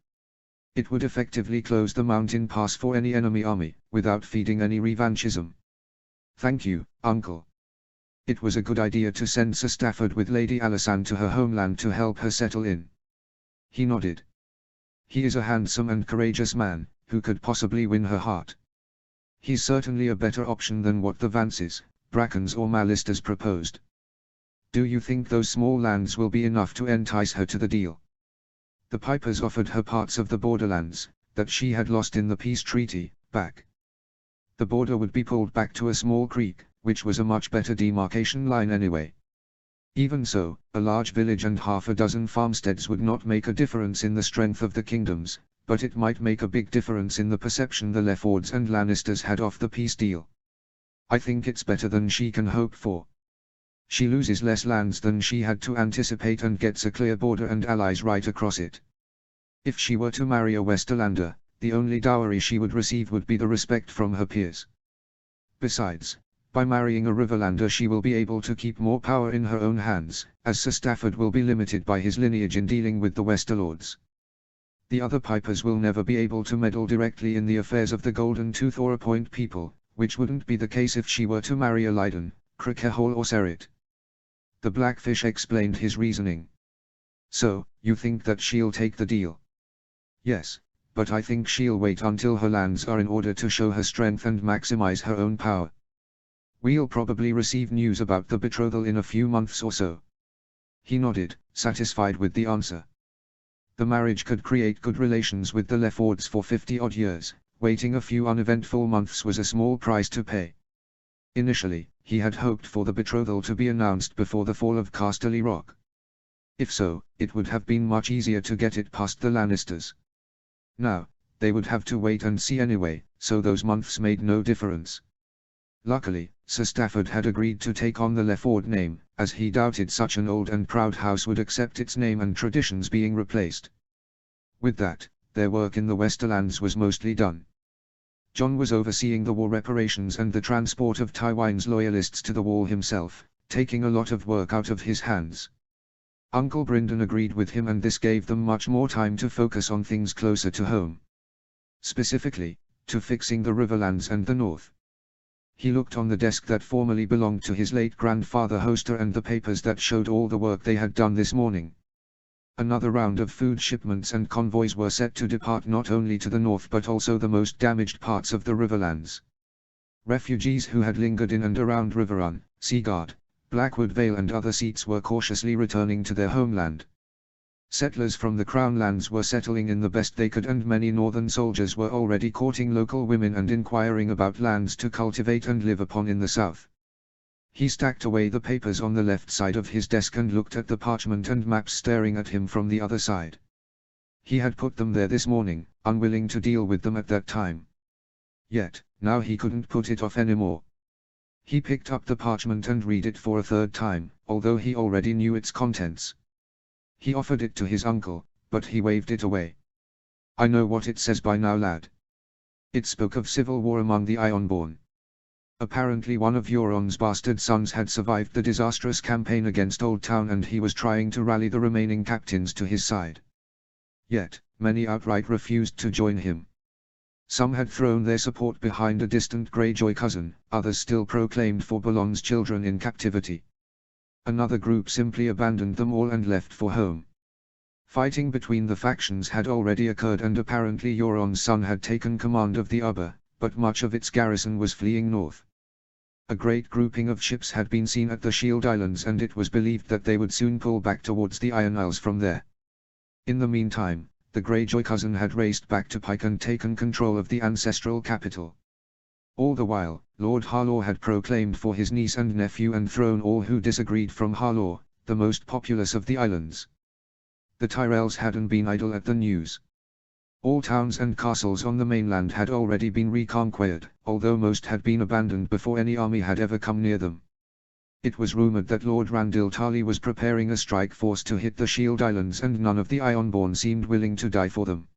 It would effectively close the mountain pass for any enemy army, without feeding any revanchism. Thank you, Uncle. It was a good idea to send Sir Stafford with Lady Alysanne to her homeland to help her settle in. He nodded. He is a handsome and courageous man, who could possibly win her heart. He's certainly a better option than what the Vances, Brackens or Mallisters proposed. Do you think those small lands will be enough to entice her to the deal? The Pipers offered her parts of the borderlands, that she had lost in the peace treaty, back. The border would be pulled back to a small creek, which was a much better demarcation line anyway. Even so, a large village and half a dozen farmsteads would not make a difference in the strength of the kingdoms, but it might make a big difference in the perception the Leffords and Lannisters had of the peace deal. I think it's better than she can hope for. She loses less lands than she had to anticipate and gets a clear border and allies right across it. If she were to marry a Westerlander, the only dowry she would receive would be the respect from her peers. Besides, by marrying a Riverlander she will be able to keep more power in her own hands, as Sir Stafford will be limited by his lineage in dealing with the Westerlords. The other Pipers will never be able to meddle directly in the affairs of the Golden Tooth or appoint people, which wouldn't be the case if she were to marry a Leiden, Crickehall or Serret. The Blackfish explained his reasoning. So, you think that she'll take the deal? Yes, but I think she'll wait until her lands are in order to show her strength and maximize her own power. We'll probably receive news about the betrothal in a few months or so. He nodded, satisfied with the answer. The marriage could create good relations with the Leffords for 50-odd years, waiting a few uneventful months was a small price to pay. Initially, he had hoped for the betrothal to be announced before the fall of Casterly Rock. If so, it would have been much easier to get it past the Lannisters. Now, they would have to wait and see anyway, so those months made no difference. Luckily, Sir Stafford had agreed to take on the Lefford name, as he doubted such an old and proud house would accept its name and traditions being replaced. With that, their work in the Westerlands was mostly done. John was overseeing the war reparations and the transport of Tywin's loyalists to the wall himself, taking a lot of work out of his hands. Uncle Brynden agreed with him and this gave them much more time to focus on things closer to home. Specifically, to fixing the Riverlands and the North. He looked on the desk that formerly belonged to his late grandfather Hoster and the papers that showed all the work they had done this morning. Another round of food shipments and convoys were set to depart not only to the north but also the most damaged parts of the Riverlands. Refugees who had lingered in and around Riverrun, Seaguard, Blackwood Vale and other seats were cautiously returning to their homeland. Settlers from the Crown lands were settling in the best they could and many northern soldiers were already courting local women and inquiring about lands to cultivate and live upon in the south. He stacked away the papers on the left side of his desk and looked at the parchment and maps staring at him from the other side. He had put them there this morning, unwilling to deal with them at that time. Yet, now he couldn't put it off anymore. He picked up the parchment and read it for a third time, although he already knew its contents. He offered it to his uncle, but he waved it away. I know what it says by now, lad. It spoke of civil war among the Ironborn. Apparently one of Euron's bastard sons had survived the disastrous campaign against Old Town and he was trying to rally the remaining captains to his side. Yet, many outright refused to join him. Some had thrown their support behind a distant Greyjoy cousin, others still proclaimed for Balon's children in captivity. Another group simply abandoned them all and left for home. Fighting between the factions had already occurred and apparently Euron's son had taken command of the Ubber, but much of its garrison was fleeing north. A great grouping of ships had been seen at the Shield Islands and it was believed that they would soon pull back towards the Iron Isles from there. In the meantime, the Greyjoy cousin had raced back to Pike and taken control of the ancestral capital. All the while, Lord Harlaw had proclaimed for his niece and nephew and thrown all who disagreed from Harlaw, the most populous of the islands. The Tyrells hadn't been idle at the news. All towns and castles on the mainland had already been reconquered, although most had been abandoned before any army had ever come near them. It was rumoured that Lord Randil Tarly was preparing a strike force to hit the Shield Islands and none of the Ironborn seemed willing to die for them.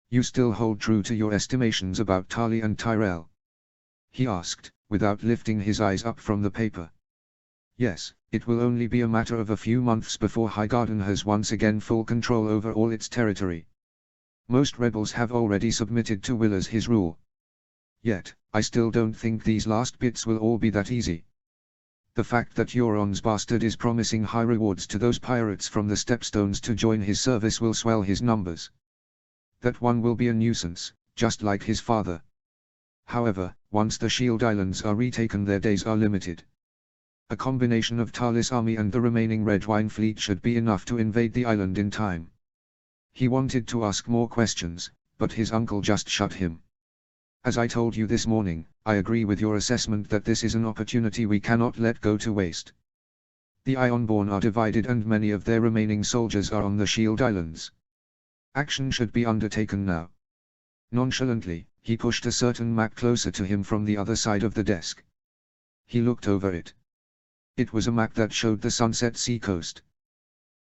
You still hold true to your estimations about Tarly and Tyrell? He asked, without lifting his eyes up from the paper. Yes, it will only be a matter of a few months before Highgarden has once again full control over all its territory. Most rebels have already submitted to Will as his rule. Yet, I still don't think these last bits will all be that easy. The fact that Euron's bastard is promising high rewards to those pirates from the Stepstones to join his service will swell his numbers. That one will be a nuisance, just like his father. However, once the Shield Islands are retaken, their days are limited. A combination of Talis' army and the remaining Red Wine fleet should be enough to invade the island in time. He wanted to ask more questions, but his uncle just shut him. As I told you this morning, I agree with your assessment that this is an opportunity we cannot let go to waste. The Ironborn are divided and many of their remaining soldiers are on the Shield Islands. Action should be undertaken now. Nonchalantly, he pushed a certain map closer to him from the other side of the desk. He looked over it. It was a map that showed the Sunset Sea coast.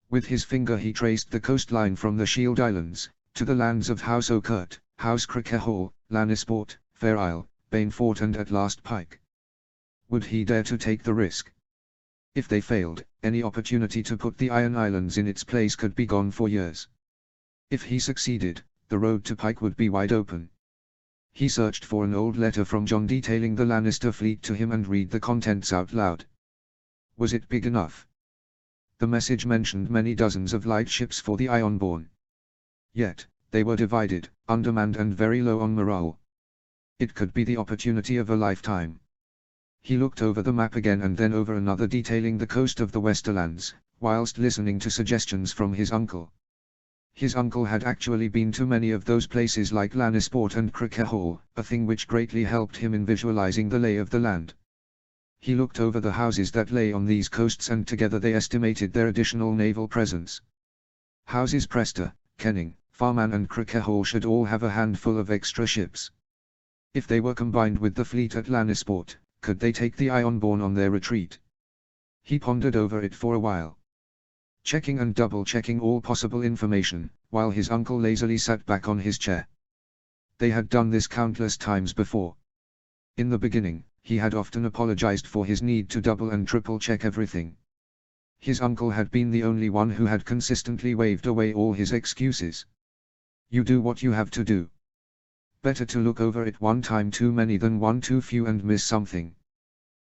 With his finger he traced the coastline from the Shield Islands, to the lands of House Oakurt, House Crickehall, Lannisport, Fair Isle, Banefort and at last Pike. Would he dare to take the risk? If they failed, any opportunity to put the Iron Islands in its place could be gone for years. If he succeeded, the road to Pike would be wide open. He searched for an old letter from Jon detailing the Lannister fleet to him and read the contents out loud. Was it big enough? The message mentioned many dozens of light ships for the Ironborn. Yet, they were divided, undermanned and very low on morale. It could be the opportunity of a lifetime. He looked over the map again and then over another detailing the coast of the Westerlands, whilst listening to suggestions from his uncle. His uncle had actually been to many of those places like Lannisport and Crickehall, a thing which greatly helped him in visualizing the lay of the land. He looked over the houses that lay on these coasts and together they estimated their additional naval presence. Houses Prester, Kenning, Farman and Crickehall should all have a handful of extra ships. If they were combined with the fleet at Lannisport, could they take the Ironborn on their retreat? He pondered over it for a while, checking and double-checking all possible information, while his uncle lazily sat back on his chair. They had done this countless times before. In the beginning, he had often apologized for his need to double and triple-check everything. His uncle had been the only one who had consistently waved away all his excuses. You do what you have to do. Better to look over it one time too many than one too few and miss something.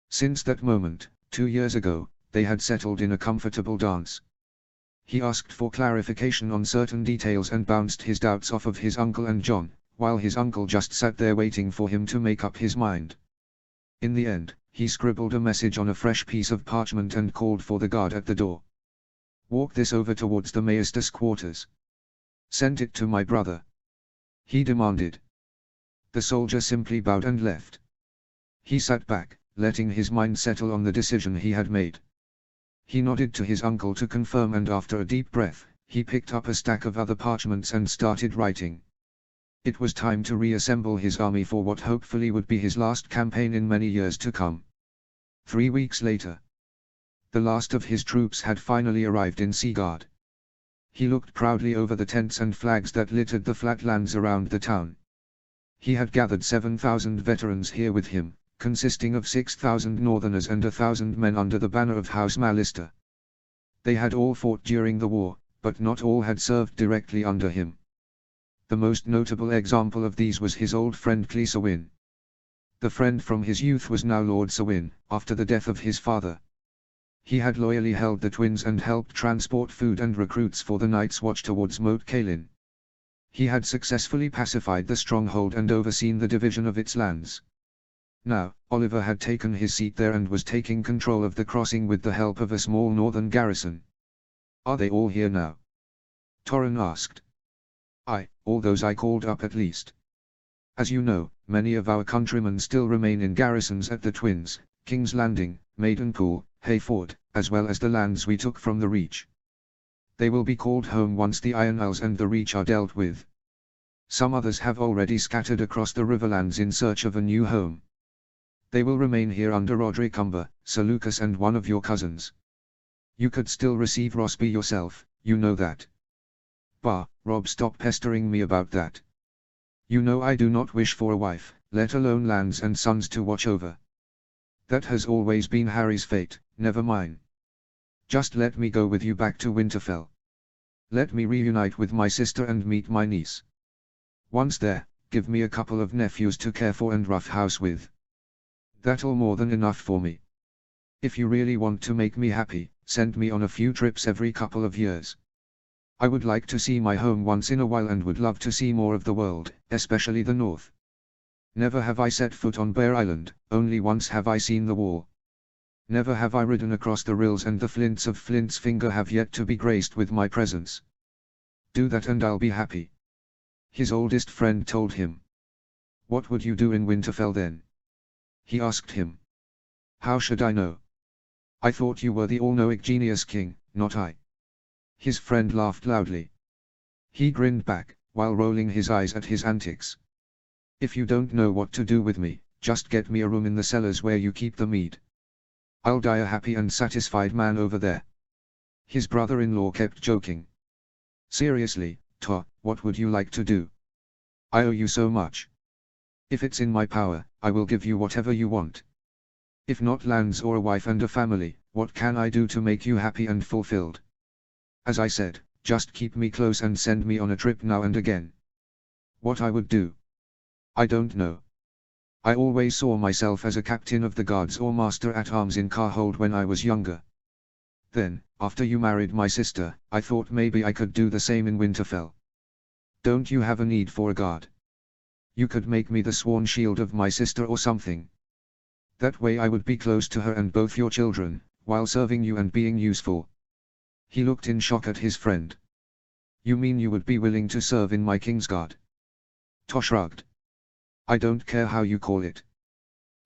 Since that moment, 2 years ago, they had settled in a comfortable dance. He asked for clarification on certain details and bounced his doubts off of his uncle and Jon, while his uncle just sat there waiting for him to make up his mind. In the end, he scribbled a message on a fresh piece of parchment and called for the guard at the door. Walk this over towards the Maester's quarters. Send it to my brother, he demanded. The soldier simply bowed and left. He sat back, letting his mind settle on the decision he had made. He nodded to his uncle to confirm and after a deep breath, he picked up a stack of other parchments and started writing. It was time to reassemble his army for what hopefully would be his last campaign in many years to come. 3 weeks later, the last of his troops had finally arrived in Seagard. He looked proudly over the tents and flags that littered the flatlands around the town. He had gathered 7,000 veterans here with him, consisting of 6,000 Northerners and 1,000 men under the banner of House Mallister. They had all fought during the war, but not all had served directly under him. The most notable example of these was his old friend Clee Sewin. The friend from his youth was now Lord Sewin, after the death of his father. He had loyally held the twins and helped transport food and recruits for the Night's Watch towards Moat Cailin. He had successfully pacified the stronghold and overseen the division of its lands. Now, Oliver had taken his seat there and was taking control of the crossing with the help of a small northern garrison. Are they all here now? Torren asked. Aye, all those I called up at least. As you know, many of our countrymen still remain in garrisons at the Twins, King's Landing, Maidenpool, Hayford, as well as the lands we took from the Reach. They will be called home once the Iron Isles and the Reach are dealt with. Some others have already scattered across the Riverlands in search of a new home. They will remain here under Roderick Umber, Sir Lucas and one of your cousins. You could still receive Rosby yourself, you know that. Bah, Rob, stop pestering me about that. You know I do not wish for a wife, let alone lands and sons to watch over. That has always been Harry's fate, never mine. Just let me go with you back to Winterfell. Let me reunite with my sister and meet my niece. Once there, give me a couple of nephews to care for and rough house with. That'll more than enough for me. If you really want to make me happy, send me on a few trips every couple of years. I would like to see my home once in a while and would love to see more of the world, especially the north. Never have I set foot on Bear Island, only once have I seen the wall. Never have I ridden across the rills and the flints of Flint's Finger have yet to be graced with my presence. Do that and I'll be happy. His oldest friend told him. What would you do in Winterfell then? He asked him. How should I know? I thought you were the all-knowing genius king, not I. His friend laughed loudly. He grinned back, while rolling his eyes at his antics. If you don't know what to do with me, just get me a room in the cellars where you keep the mead. I'll die a happy and satisfied man over there. His brother-in-law kept joking. Seriously, To, what would you like to do? I owe you so much. If it's in my power, I will give you whatever you want. If not lands or a wife and a family, what can I do to make you happy and fulfilled? As I said, just keep me close and send me on a trip now and again. What I would do? I don't know. I always saw myself as a captain of the guards or master-at-arms in Carhold when I was younger. Then, after you married my sister, I thought maybe I could do the same in Winterfell. Don't you have a need for a guard? You could make me the sworn shield of my sister or something. That way I would be close to her and both your children, while serving you and being useful. He looked in shock at his friend. You mean you would be willing to serve in my Kingsguard? To shrugged. I don't care how you call it.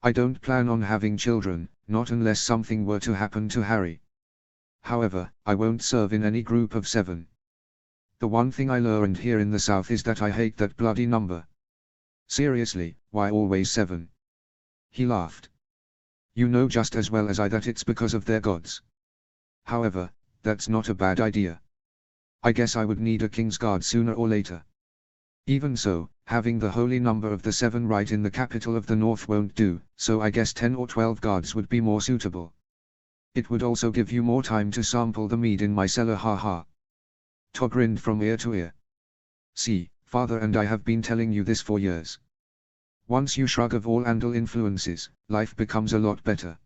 I don't plan on having children, not unless something were to happen to Harry. However, I won't serve in any group of 7. The one thing I learned here in the south is that I hate that bloody number. Seriously, why always 7? He laughed. You know just as well as I that it's because of their gods. However, that's not a bad idea. I guess I would need a Kingsguard sooner or later. Even so, having the holy number of the 7 right in the capital of the north won't do, so I guess 10 or 12 guards would be more suitable. It would also give you more time to sample the mead in my cellar, ha. To grinned from ear to ear. See, father and I have been telling you this for years. Once you shrug of all Andal influences, life becomes a lot better.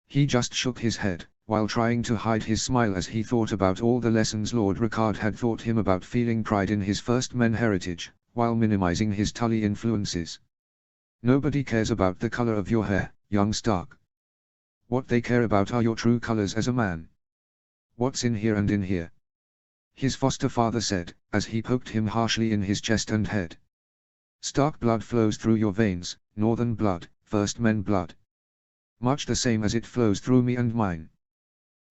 He just shook his head, while trying to hide his smile as he thought about all the lessons Lord Ricard had taught him about feeling pride in his first men heritage, while minimizing his Tully influences. Nobody cares about the color of your hair, young Stark. What they care about are your true colors as a man. What's in here and in here? His foster father said, as he poked him harshly in his chest and head. Stark blood flows through your veins, northern blood, first men blood. Much the same as it flows through me and mine.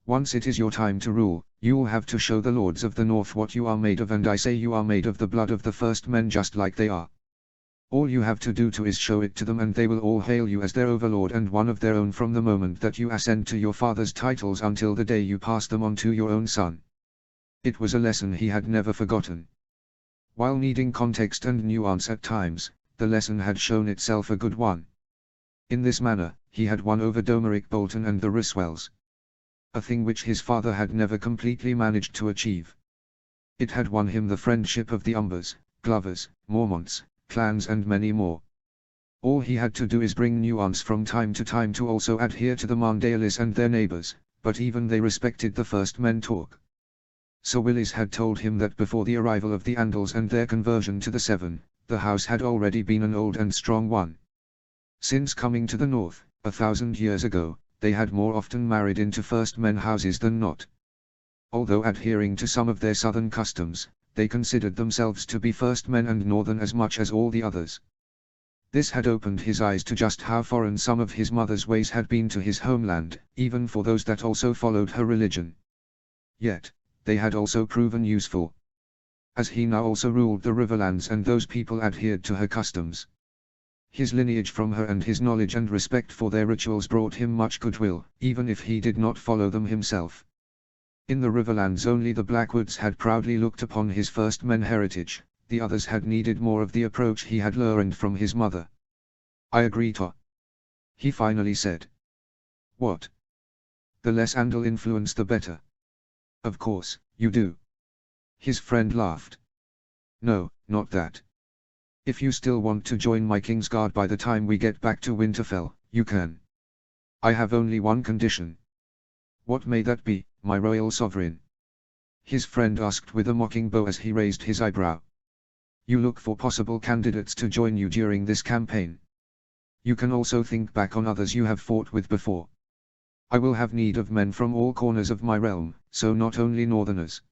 Once it is your time to rule, you will have to show the lords of the north what you are made of, and I say you are made of the blood of the first men just like they are. All you have to do is show it to them and they will all hail you as their overlord and one of their own from the moment that you ascend to your father's titles until the day you pass them on to your own son. It was a lesson he had never forgotten. While needing context and nuance at times, the lesson had shown itself a good one. In this manner, he had won over Domeric Bolton and the Riswells. A thing which his father had never completely managed to achieve. It had won him the friendship of the Umbers, Glovers, Mormonts, clans and many more. All he had to do is bring nuance from time to time to also adhere to the Mandaelis and their neighbors, but even they respected the first men talk. Sir Willis had told him that before the arrival of the Andals and their conversion to the 7, the house had already been an old and strong one. Since coming to the north, 1,000 years ago, they had more often married into first men houses than not. Although adhering to some of their southern customs, they considered themselves to be first men and northern as much as all the others. This had opened his eyes to just how foreign some of his mother's ways had been to his homeland, even for those that also followed her religion. Yet, they had also proven useful. As he now also ruled the Riverlands and those people adhered to her customs. His lineage from her and his knowledge and respect for their rituals brought him much goodwill, even if he did not follow them himself. In the Riverlands only the Blackwoods had proudly looked upon his first men heritage, the others had needed more of the approach he had learned from his mother. I agree, To. He finally said. What? The less Andal influence the better. Of course, you do. His friend laughed. No, not that. If you still want to join my Kingsguard by the time we get back to Winterfell, you can. I have only one condition. What may that be, my royal sovereign? His friend asked with a mocking bow as he raised his eyebrow. You look for possible candidates to join you during this campaign. You can also think back on others you have fought with before. I will have need of men from all corners of my realm, so not only northerners.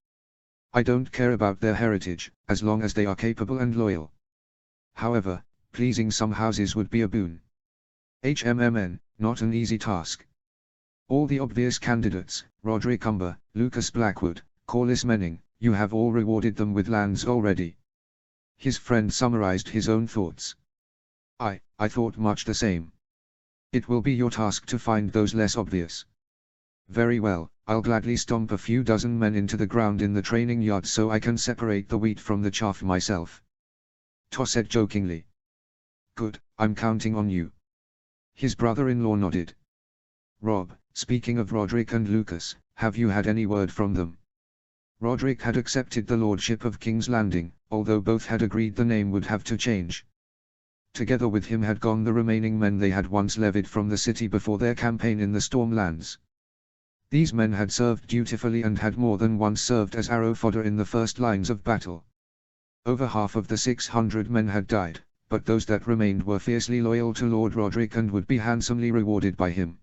I don't care about their heritage, as long as they are capable and loyal. However, pleasing some houses would be a boon. Not an easy task. All the obvious candidates, Roderick Umber, Lucas Blackwood, Corliss Menning, you have all rewarded them with lands already. His friend summarized his own thoughts. I thought much the same. It will be your task to find those less obvious. Very well, I'll gladly stomp a few dozen men into the ground in the training yard so I can separate the wheat from the chaff myself. To said jokingly. Good, I'm counting on you. His brother-in-law nodded. Rob, speaking of Roderick and Lucas, have you had any word from them? Roderick had accepted the lordship of King's Landing, although both had agreed the name would have to change. Together with him had gone the remaining men they had once levied from the city before their campaign in the Stormlands. These men had served dutifully and had more than once served as arrow fodder in the first lines of battle. Over half of the 600 men had died, but those that remained were fiercely loyal to Lord Roderick and would be handsomely rewarded by him.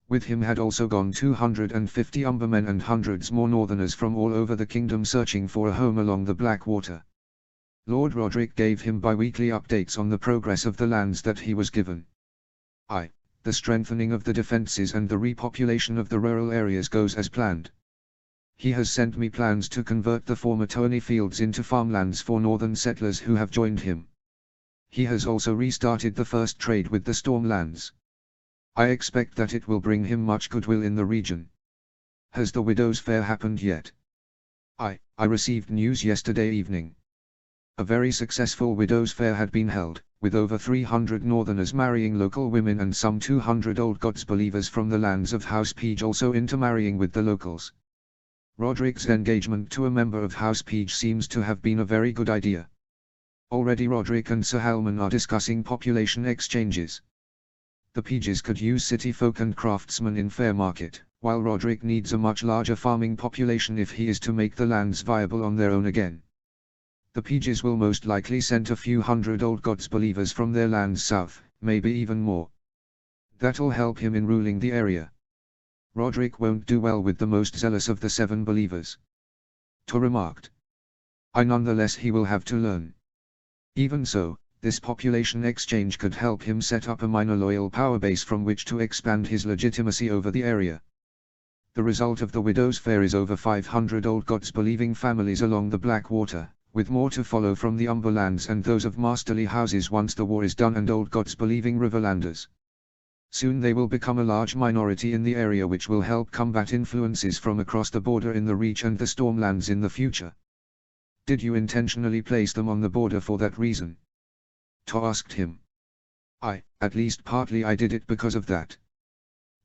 With him had also gone 250 Umbermen and hundreds more northerners from all over the kingdom searching for a home along the Blackwater. Lord Roderick gave him bi-weekly updates on the progress of the lands that he was given. The strengthening of the defences and the repopulation of the rural areas goes as planned. He has sent me plans to convert the former Tony fields into farmlands for northern settlers who have joined him. He has also restarted the first trade with the Stormlands. I expect that it will bring him much goodwill in the region. Has the Widow's Fair happened yet? I received news yesterday evening. A very successful Widow's Fair had been held, with over 300 northerners marrying local women and some 200 Old Gods believers from the lands of House Peage also intermarrying with the locals. Roderick's engagement to a member of House Peage seems to have been a very good idea. Already Roderick and Sir Halman are discussing population exchanges. The Peages could use city folk and craftsmen in fair market, while Roderick needs a much larger farming population if he is to make the lands viable on their own again. The Peages will most likely send a few hundred Old Gods believers from their lands south, maybe even more. That'll help him in ruling the area. Roderick won't do well with the most zealous of the 7 believers. To remarked. Nonetheless he will have to learn. Even so, this population exchange could help him set up a minor loyal power base from which to expand his legitimacy over the area. The result of the Widow's Fair is over 500 Old Gods believing families along the Blackwater, with more to follow from the Umberlands and those of masterly houses once the war is done and Old Gods believing Riverlanders. Soon they will become a large minority in the area which will help combat influences from across the border in the Reach and the Stormlands in the future. Did you intentionally place them on the border for that reason? To asked him. At least partly I did it because of that.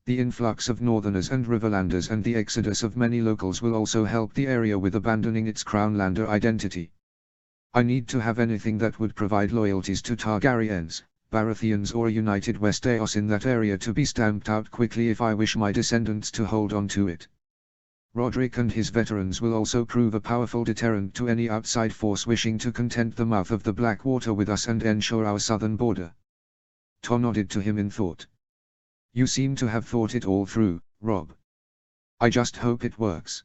The influx of northerners and Riverlanders and the exodus of many locals will also help the area with abandoning its Crownlander identity. I need to have anything that would provide loyalties to Targaryens, Baratheons or a united Westeros in that area to be stamped out quickly if I wish my descendants to hold on to it. Roderick and his veterans will also prove a powerful deterrent to any outside force wishing to content the mouth of the Blackwater with us and ensure our southern border. Tom nodded to him in thought. You seem to have thought it all through, Rob. I just hope it works.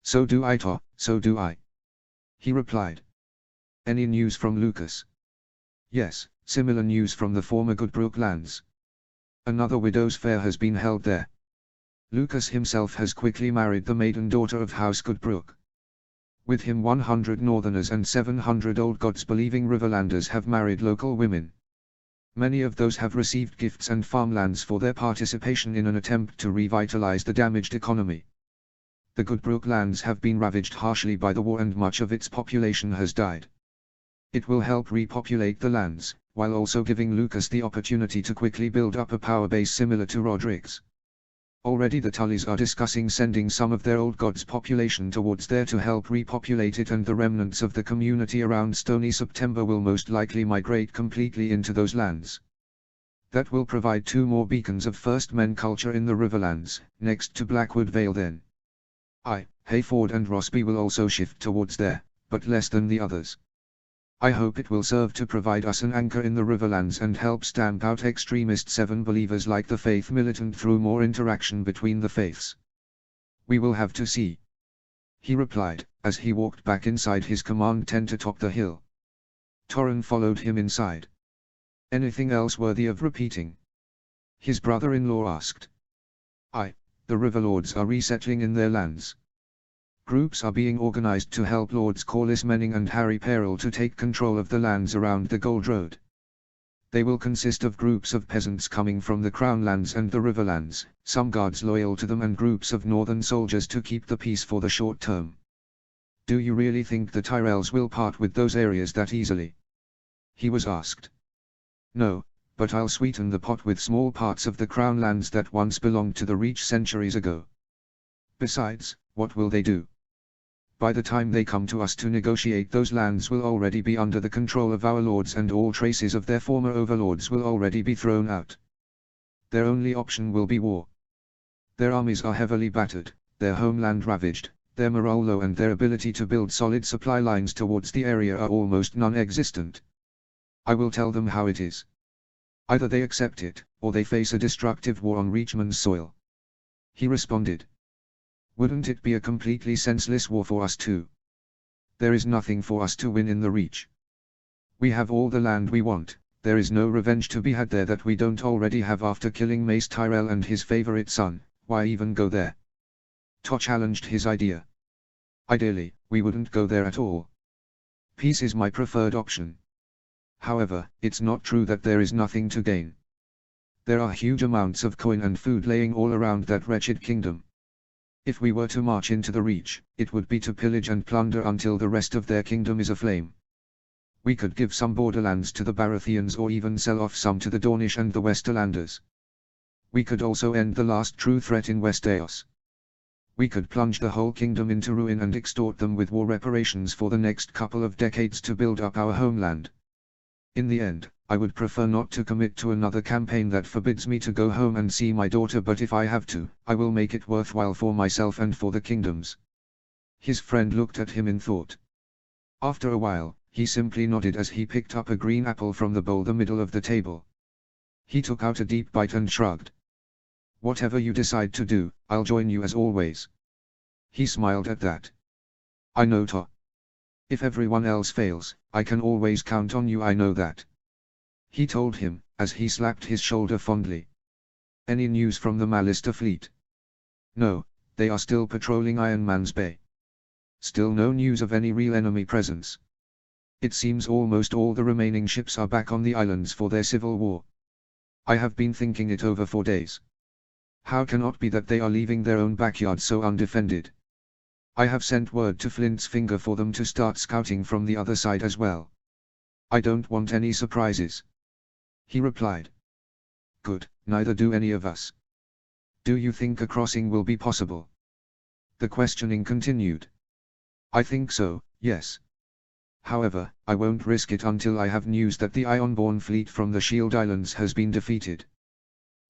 So do I, Tom, so do I. He replied. Any news from Lucas? Yes, similar news from the former Goodbrook lands. Another Widow's Fair has been held there. Lucas himself has quickly married the maiden daughter of House Goodbrook. With him 100 Northerners and 700 Old Gods believing Riverlanders have married local women. Many of those have received gifts and farmlands for their participation in an attempt to revitalize the damaged economy. The Goodbrook lands have been ravaged harshly by the war and much of its population has died. It will help repopulate the lands, while also giving Lucas the opportunity to quickly build up a power base similar to Roderick's. Already the Tullys are discussing sending some of their Old Gods population towards there to help repopulate it, and the remnants of the community around Stony September will most likely migrate completely into those lands. That will provide 2 more beacons of First Men culture in the Riverlands, next to Blackwood Vale then. Hayford and Rossby will also shift towards there, but less than the others. I hope it will serve to provide us an anchor in the Riverlands and help stamp out extremist Seven believers like the Faith Militant through more interaction between the faiths. We will have to see, he replied, as he walked back inside his command tent atop the hill. Torren followed him inside. Anything else worthy of repeating? His brother-in-law asked. The Riverlords are resettling in their lands. Groups are being organized to help Lords Corlys Menning and Harry Peril to take control of the lands around the Gold Road. They will consist of groups of peasants coming from the Crown Lands and the Riverlands, some guards loyal to them and groups of northern soldiers to keep the peace for the short term. Do you really think the Tyrells will part with those areas that easily? He was asked. No, but I'll sweeten the pot with small parts of the Crown Lands that once belonged to the Reach centuries ago. Besides, what will they do? By the time they come to us to negotiate, those lands will already be under the control of our lords and all traces of their former overlords will already be thrown out. Their only option will be war. Their armies are heavily battered, their homeland ravaged, their morale low and their ability to build solid supply lines towards the area are almost non-existent. I will tell them how it is. Either they accept it, or they face a destructive war on Reachman's soil. He responded. Wouldn't it be a completely senseless war for us too? There is nothing for us to win in the Reach. We have all the land we want, there is no revenge to be had there that we don't already have after killing Mace Tyrell and his favorite son, why even go there? Tor challenged his idea. Ideally, we wouldn't go there at all. Peace is my preferred option. However, it's not true that there is nothing to gain. There are huge amounts of coin and food laying all around that wretched kingdom. If we were to march into the Reach, it would be to pillage and plunder until the rest of their kingdom is aflame. We could give some borderlands to the Baratheons or even sell off some to the Dornish and the Westerlanders. We could also end the last true threat in Westeros. We could plunge the whole kingdom into ruin and extort them with war reparations for the next couple of decades to build up our homeland. In the end, I would prefer not to commit to another campaign that forbids me to go home and see my daughter, but if I have to, I will make it worthwhile for myself and for the kingdoms. His friend looked at him in thought. After a while, he simply nodded as he picked up a green apple from the bowl the middle of the table. He took out a deep bite and shrugged. Whatever you decide to do, I'll join you as always. He smiled at that. I know, Tor. If everyone else fails, I can always count on you, I know that. He told him, as he slapped his shoulder fondly. Any news from the Mallister fleet? No, they are still patrolling Iron Man's Bay. Still no news of any real enemy presence. It seems almost all the remaining ships are back on the islands for their civil war. I have been thinking it over for days. How can it be that they are leaving their own backyard so undefended? I have sent word to Flint's Finger for them to start scouting from the other side as well. I don't want any surprises. He replied. Good, neither do any of us. Do you think a crossing will be possible? The questioning continued. I think so, yes. However, I won't risk it until I have news that the Ironborn fleet from the Shield Islands has been defeated.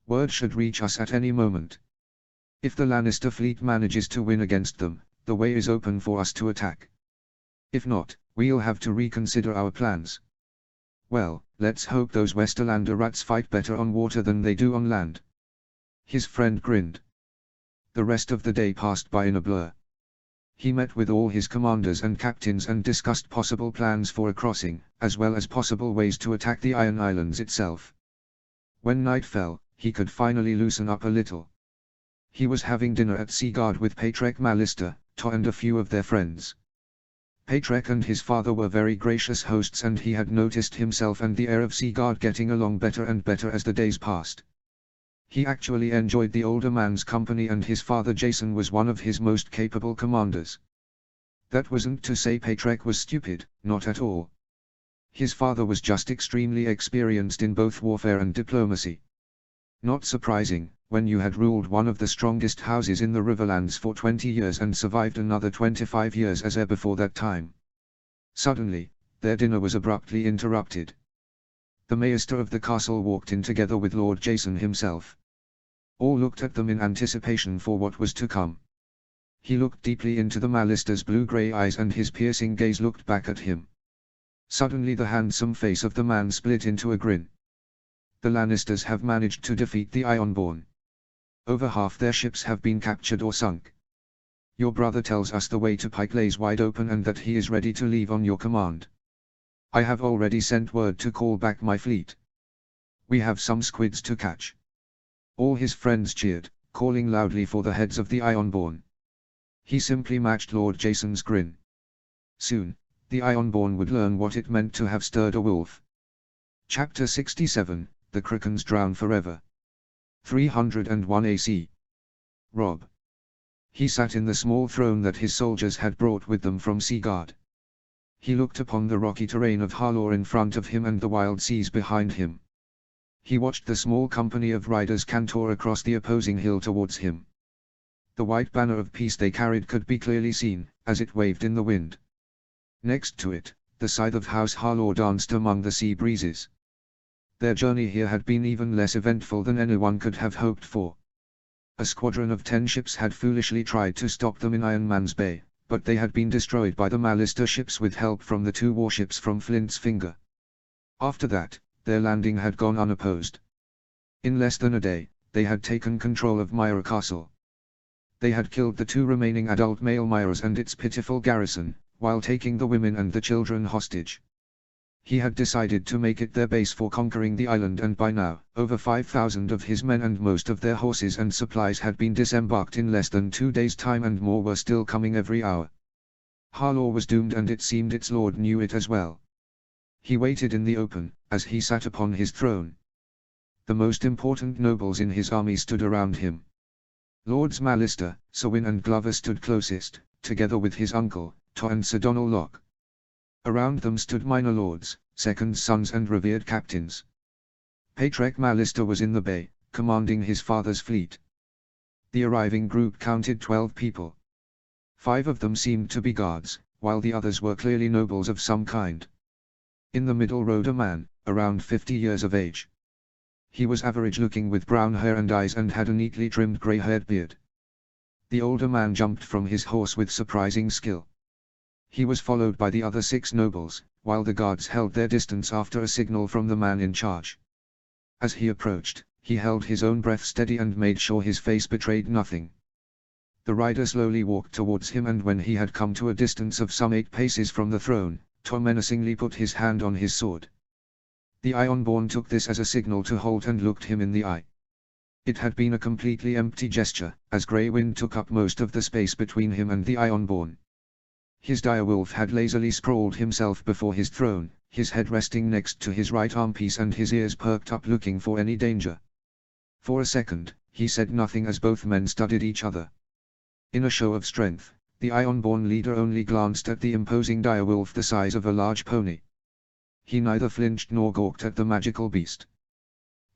Word should reach us at any moment. If the Lannister fleet manages to win against them, the way is open for us to attack. If not, we'll have to reconsider our plans. Well, let's hope those Westerlander rats fight better on water than they do on land. His friend grinned. The rest of the day passed by in a blur. He met with all his commanders and captains and discussed possible plans for a crossing, as well as possible ways to attack the Iron Islands itself. When night fell, he could finally loosen up a little. He was having dinner at Seaguard with Patrek Mallister, Tor and a few of their friends. Patrek and his father were very gracious hosts, and he had noticed himself and the heir of Seaguard getting along better and better as the days passed. He actually enjoyed the older man's company, and his father Jason was one of his most capable commanders. That wasn't to say Patrek was stupid, not at all. His father was just extremely experienced in both warfare and diplomacy. Not surprising, when you had ruled one of the strongest houses in the Riverlands for 20 years and survived another 25 years as heir before that time. Suddenly, their dinner was abruptly interrupted. The maester of the castle walked in together with Lord Jason himself. All looked at them in anticipation for what was to come. He looked deeply into the Malister's blue-grey eyes and his piercing gaze looked back at him. Suddenly the handsome face of the man split into a grin. The Lannisters have managed to defeat the Ironborn. Over half their ships have been captured or sunk. Your brother tells us the way to Pike lays wide open and that he is ready to leave on your command. I have already sent word to call back my fleet. We have some squids to catch. All his friends cheered, calling loudly for the heads of the Ironborn. He simply matched Lord Jason's grin. Soon, the Ironborn would learn what it meant to have stirred a wolf. Chapter 67, The Krakens Drown Forever. 301 AC. Rob. He sat in the small throne that his soldiers had brought with them from Seagard. He looked upon the rocky terrain of Harlaw in front of him and the wild seas behind him. He watched the small company of riders canter across the opposing hill towards him. The white banner of peace they carried could be clearly seen, as it waved in the wind. Next to it, the scythe of House Harlaw danced among the sea breezes. Their journey here had been even less eventful than anyone could have hoped for. A squadron of 10 ships had foolishly tried to stop them in Iron Man's Bay, but they had been destroyed by the Malister ships with help from the 2 warships from Flint's Finger. After that, their landing had gone unopposed. In less than a day, they had taken control of Myra Castle. They had killed the 2 remaining adult male Myras and its pitiful garrison, while taking the women and the children hostage. He had decided to make it their base for conquering the island, and by now, over 5,000 of his men and most of their horses and supplies had been disembarked in less than 2 days' time, and more were still coming every hour. Harlaw was doomed, and it seemed its lord knew it as well. He waited in the open, as he sat upon his throne. The most important nobles in his army stood around him. Lords Malister, Serwyn and Glover stood closest, together with his uncle, To and Sir Donal Locke. Around them stood minor lords, second sons and revered captains. Patrick Malister was in the bay, commanding his father's fleet. The arriving group counted 12 people. 5 of them seemed to be guards, while the others were clearly nobles of some kind. In the middle rode a man, around 50 years of age. He was average-looking with brown hair and eyes and had a neatly trimmed grey-haired beard. The older man jumped from his horse with surprising skill. He was followed by the other 6 nobles, while the guards held their distance after a signal from the man in charge. As he approached, he held his own breath steady and made sure his face betrayed nothing. The rider slowly walked towards him, and when he had come to a distance of some 8 paces from the throne, Tom menacingly put his hand on his sword. The Ironborn took this as a signal to halt and looked him in the eye. It had been a completely empty gesture, as Grey Wind took up most of the space between him and the Ironborn. His direwolf had lazily sprawled himself before his throne, his head resting next to his right armpiece and his ears perked up looking for any danger. For a second, he said nothing as both men studied each other. In a show of strength, the Ironborn leader only glanced at the imposing direwolf the size of a large pony. He neither flinched nor gawked at the magical beast.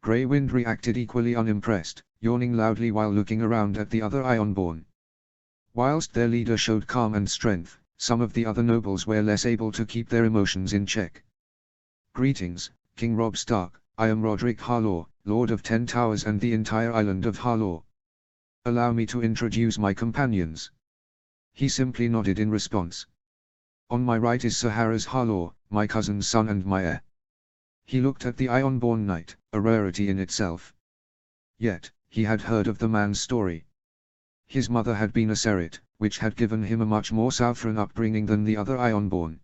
Grey Wind reacted equally unimpressed, yawning loudly while looking around at the other Ironborn. Whilst their leader showed calm and strength, some of the other nobles were less able to keep their emotions in check. Greetings, King Robb Stark. I am Roderick Harlaw, Lord of 10 Towers and the entire island of Harlaw. Allow me to introduce my companions. He simply nodded in response. On my right is Sir Harris Harlaw, my cousin's son and my heir. He looked at the Ironborn knight, a rarity in itself. Yet, he had heard of the man's story. His mother had been a Serrit, which had given him a much more southern upbringing than the other Ironborn.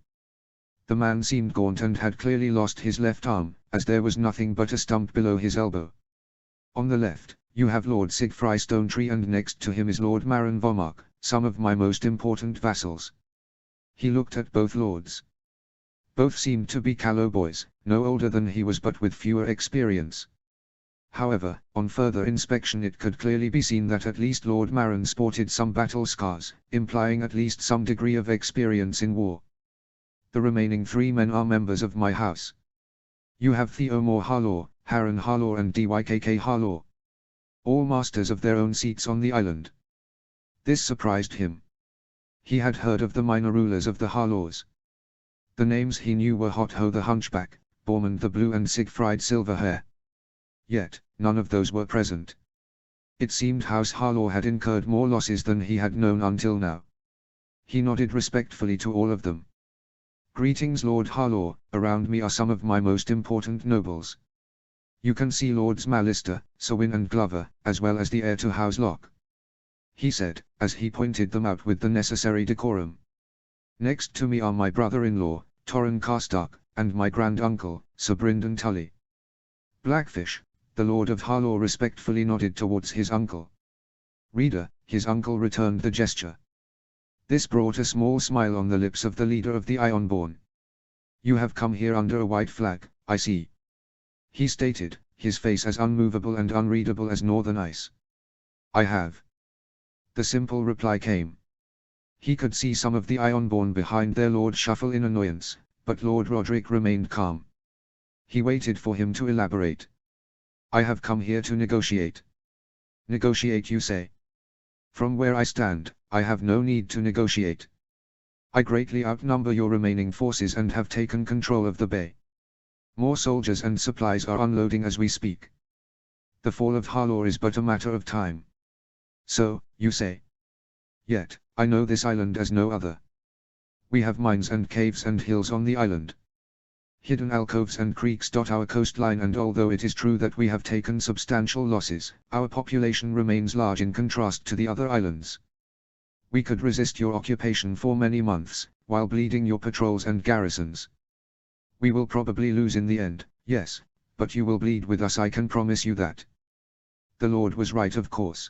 The man seemed gaunt and had clearly lost his left arm, as there was nothing but a stump below his elbow. On the left, you have Lord Sigfry Stonetree, and next to him is Lord Maron Vomark, some of my most important vassals. He looked at both lords. Both seemed to be callow boys, no older than he was but with fewer experience. However, on further inspection it could clearly be seen that at least Lord Maron sported some battle scars, implying at least some degree of experience in war. The remaining 3 men are members of my house. You have Theomore Harlaw, Harren Harlaw and Dykk Harlaw. All masters of their own seats on the island. This surprised him. He had heard of the minor rulers of the Harlaws. The names he knew were Hotho the Hunchback, Bormund the Blue and Sigfrid Silverhair. Yet, none of those were present. It seemed House Harlaw had incurred more losses than he had known until now. He nodded respectfully to all of them. "Greetings, Lord Harlaw, around me are some of my most important nobles. You can see Lords Mallister, Selwyn and Glover, as well as the heir to House Locke," he said, as he pointed them out with the necessary decorum. "Next to me are my brother-in-law, Torrin Carstark, and my grand-uncle, Sir Bryndon Tully." Blackfish, the Lord of Harlaw, respectfully nodded towards his uncle. "Reader," his uncle returned the gesture. This brought a small smile on the lips of the leader of the Ironborn. "You have come here under a white flag, I see," he stated, his face as unmovable and unreadable as northern ice. "I have." The simple reply came. He could see some of the Ironborn behind their lord shuffle in annoyance, but Lord Roderick remained calm. He waited for him to elaborate. "I have come here to negotiate." "Negotiate, you say?" "From where I stand, I have no need to negotiate. I greatly outnumber your remaining forces and have taken control of the bay. More soldiers and supplies are unloading as we speak. The fall of Harlaw is but a matter of time." "So, you say? Yet, I know this island as no other. We have mines and caves and hills on the island. Hidden alcoves and creeks dot our coastline, and although it is true that we have taken substantial losses, our population remains large in contrast to the other islands. We could resist your occupation for many months, while bleeding your patrols and garrisons. We will probably lose in the end, yes, but you will bleed with us, I can promise you that." The Lord was right, of course.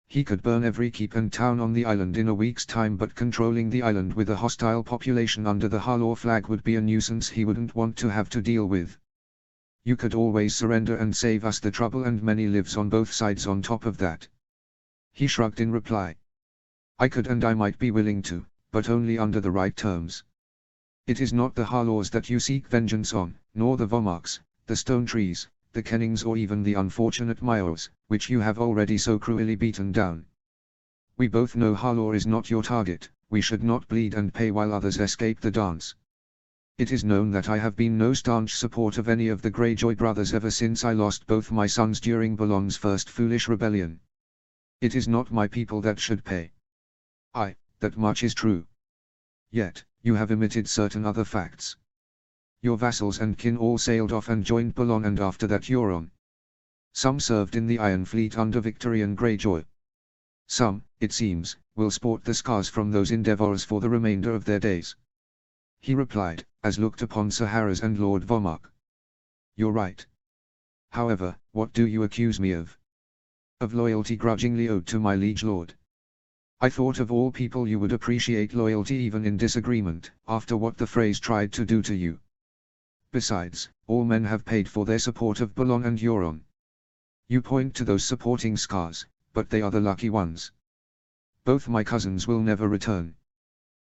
He could burn every keep and town on the island in a week's time, but controlling the island with a hostile population under the Harlaw flag would be a nuisance he wouldn't want to have to deal with. "You could always surrender and save us the trouble and many lives on both sides on top of that." He shrugged in reply. "I could, and I might be willing to, but only under the right terms. It is not the Harlaws that you seek vengeance on, nor the Vomarks, the Stone Trees, the Kennings, or even the unfortunate Myos, which you have already so cruelly beaten down. We both know Harlaw is not your target. We should not bleed and pay while others escape the dance. It is known that I have been no staunch support of any of the Greyjoy brothers ever since I lost both my sons during Balon's first foolish rebellion. It is not my people that should pay. That much is true. Yet, you have omitted certain other facts. Your vassals and kin all sailed off and joined Balon, and after that Euron. Some served in the Iron Fleet under Victorian Greyjoy. Some, it seems, will sport the scars from those endeavours for the remainder of their days." He replied, as looked upon Sir Harris and Lord Vomark. "You're right. However, what do you accuse me of?" "Of loyalty grudgingly owed to my liege lord. I thought of all people you would appreciate loyalty even in disagreement, after what the phrase tried to do to you. Besides, all men have paid for their support of Balon and Euron. You point to those supporting scars, but they are the lucky ones. Both my cousins will never return.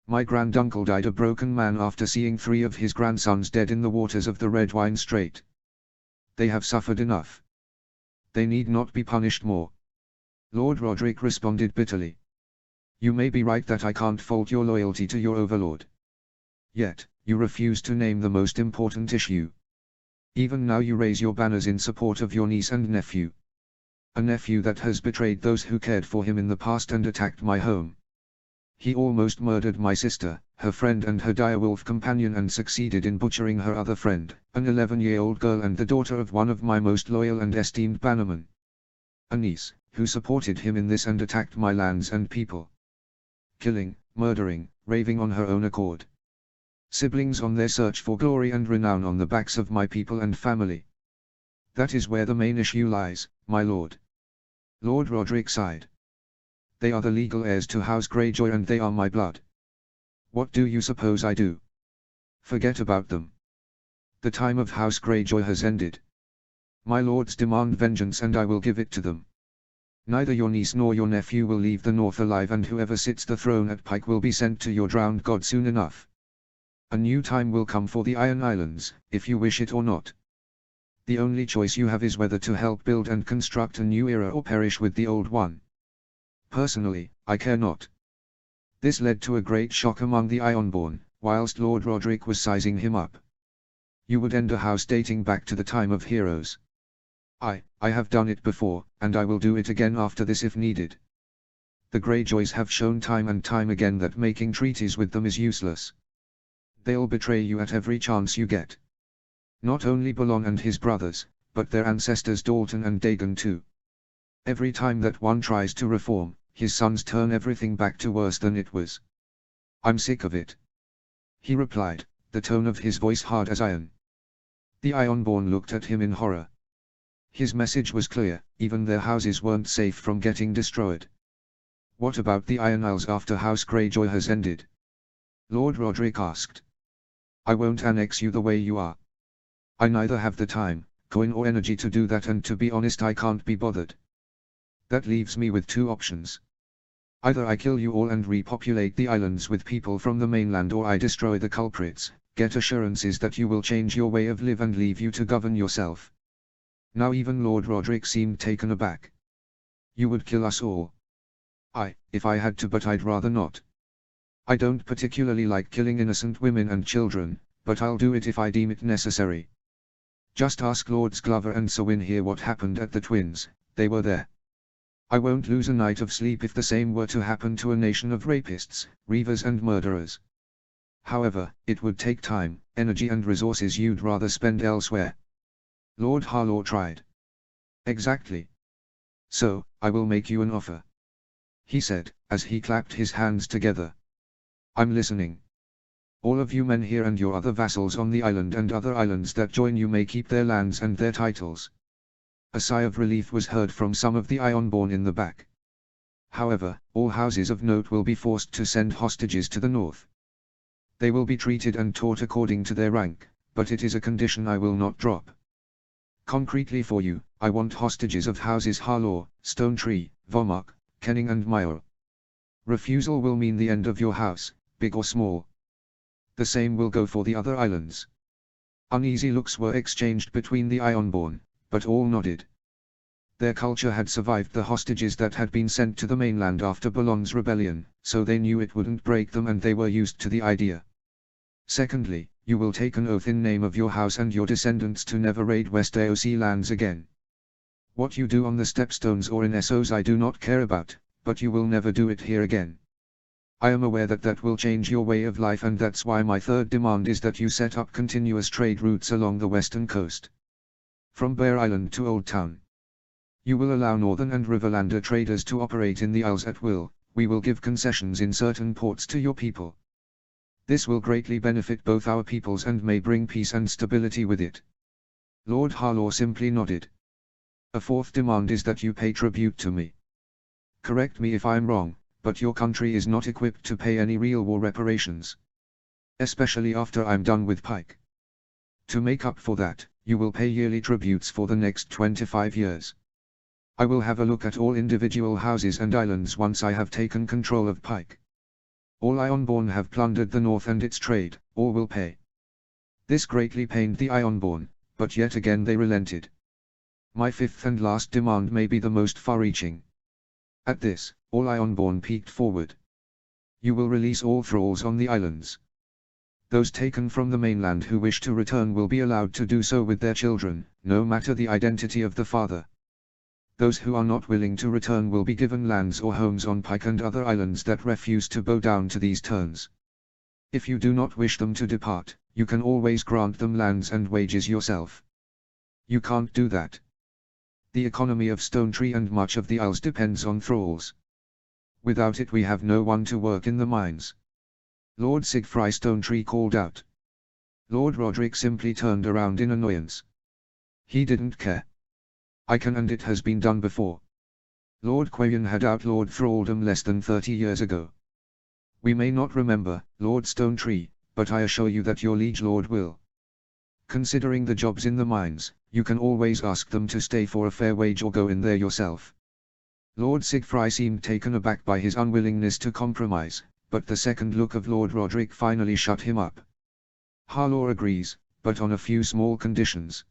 My granduncle died a broken man after seeing 3 of his grandsons dead in the waters of the Red Wine Strait. They have suffered enough. They need not be punished more." Lord Roderick responded bitterly. "You may be right that I can't fault your loyalty to your overlord. Yet, you refuse to name the most important issue. Even now you raise your banners in support of your niece and nephew. A nephew that has betrayed those who cared for him in the past and attacked my home. He almost murdered my sister, her friend and her direwolf companion, and succeeded in butchering her other friend, an 11-year-old girl and the daughter of one of my most loyal and esteemed bannermen. A niece, who supported him in this and attacked my lands and people. Killing, murdering, raving on her own accord. Siblings on their search for glory and renown on the backs of my people and family. That is where the main issue lies, my lord." Lord Roderick sighed. "They are the legal heirs to House Greyjoy and they are my blood. What do you suppose I do? Forget about them. The time of House Greyjoy has ended. My lords demand vengeance and I will give it to them. Neither your niece nor your nephew will leave the north alive, and whoever sits the throne at Pike will be sent to your drowned god soon enough. A new time will come for the Iron Islands, if you wish it or not. The only choice you have is whether to help build and construct a new era or perish with the old one. Personally, I care not." This led to a great shock among the Ironborn, whilst Lord Roderick was sizing him up. "You would end a house dating back to the time of heroes. I have done it before, and I will do it again after this if needed. The Greyjoys have shown time and time again that making treaties with them is useless. They'll betray you at every chance you get. Not only Balon and his brothers, but their ancestors Dalton and Dagon too. Every time that one tries to reform, his sons turn everything back to worse than it was. I'm sick of it, he replied, the tone of his voice hard as iron. The Ironborn looked at him in horror. His message was clear, even their houses weren't safe from getting destroyed. What about the Iron Isles after House Greyjoy has ended? Lord Roderick asked. I won't annex you the way you are. I neither have the time, coin or energy to do that, and to be honest I can't be bothered. That leaves me with two options. Either I kill you all and repopulate the islands with people from the mainland, or I destroy the culprits, get assurances that you will change your way of life and leave you to govern yourself. Now even Lord Roderick seemed taken aback. You would kill us all? If I had to, but I'd rather not. I don't particularly like killing innocent women and children, but I'll do it if I deem it necessary. Just ask Lords Glover and Sewin here what happened at the Twins, they were there. I won't lose a night of sleep if the same were to happen to a nation of rapists, reavers and murderers. However, it would take time, energy and resources you'd rather spend elsewhere. Lord Harlaw tried. Exactly. So, I will make you an offer, he said, as he clapped his hands together. I'm listening. All of you men here and your other vassals on the island and other islands that join you may keep their lands and their titles. A sigh of relief was heard from some of the Ironborn in the back. However, all houses of note will be forced to send hostages to the north. They will be treated and taught according to their rank, but it is a condition I will not drop. Concretely for you, I want hostages of houses Harlaw, Stone Tree, Vomark, Kenning and Myle. Refusal will mean the end of your house, big or small. The same will go for the other islands. Uneasy looks were exchanged between the Ironborn, but all nodded. Their culture had survived the hostages that had been sent to the mainland after Balon's rebellion, so they knew it wouldn't break them and they were used to the idea. Secondly, you will take an oath in name of your house and your descendants to never raid West AOC lands again. What you do on the Stepstones or in Essos I do not care about, but you will never do it here again. I am aware that that will change your way of life, and that's why my third demand is that you set up continuous trade routes along the western coast. From Bear Island to Old Town. You will allow Northern and Riverlander traders to operate in the Isles at will, we will give concessions in certain ports to your people. This will greatly benefit both our peoples and may bring peace and stability with it. Lord Harlaw simply nodded. A fourth demand is that you pay tribute to me. Correct me if I'm wrong, but your country is not equipped to pay any real war reparations. Especially after I'm done with Pike. To make up for that, you will pay yearly tributes for the next 25 years. I will have a look at all individual houses and islands once I have taken control of Pike. All Ironborn have plundered the north and its trade, all will pay. This greatly pained the Ironborn, but yet again they relented. My fifth and last demand may be the most far-reaching. At this, all Ironborn peeked forward. You will release all thralls on the islands. Those taken from the mainland who wish to return will be allowed to do so with their children, no matter the identity of the father. Those who are not willing to return will be given lands or homes on Pike and other islands that refuse to bow down to these terms. If you do not wish them to depart, you can always grant them lands and wages yourself. You can't do that. The economy of Stone Tree and much of the Isles depends on thralls. Without it we have no one to work in the mines. Lord Sigfry Stone Tree called out. Lord Roderick simply turned around in annoyance. He didn't care. I can, and it has been done before. Lord Quayan had outlawed thraldom less than 30 years ago. We may not remember, Lord Stone Tree, but I assure you that your liege lord will. Considering the jobs in the mines, you can always ask them to stay for a fair wage or go in there yourself. Lord Sigfry seemed taken aback by his unwillingness to compromise, but the second look of Lord Roderick finally shut him up. Harlaw agrees, but on a few small conditions.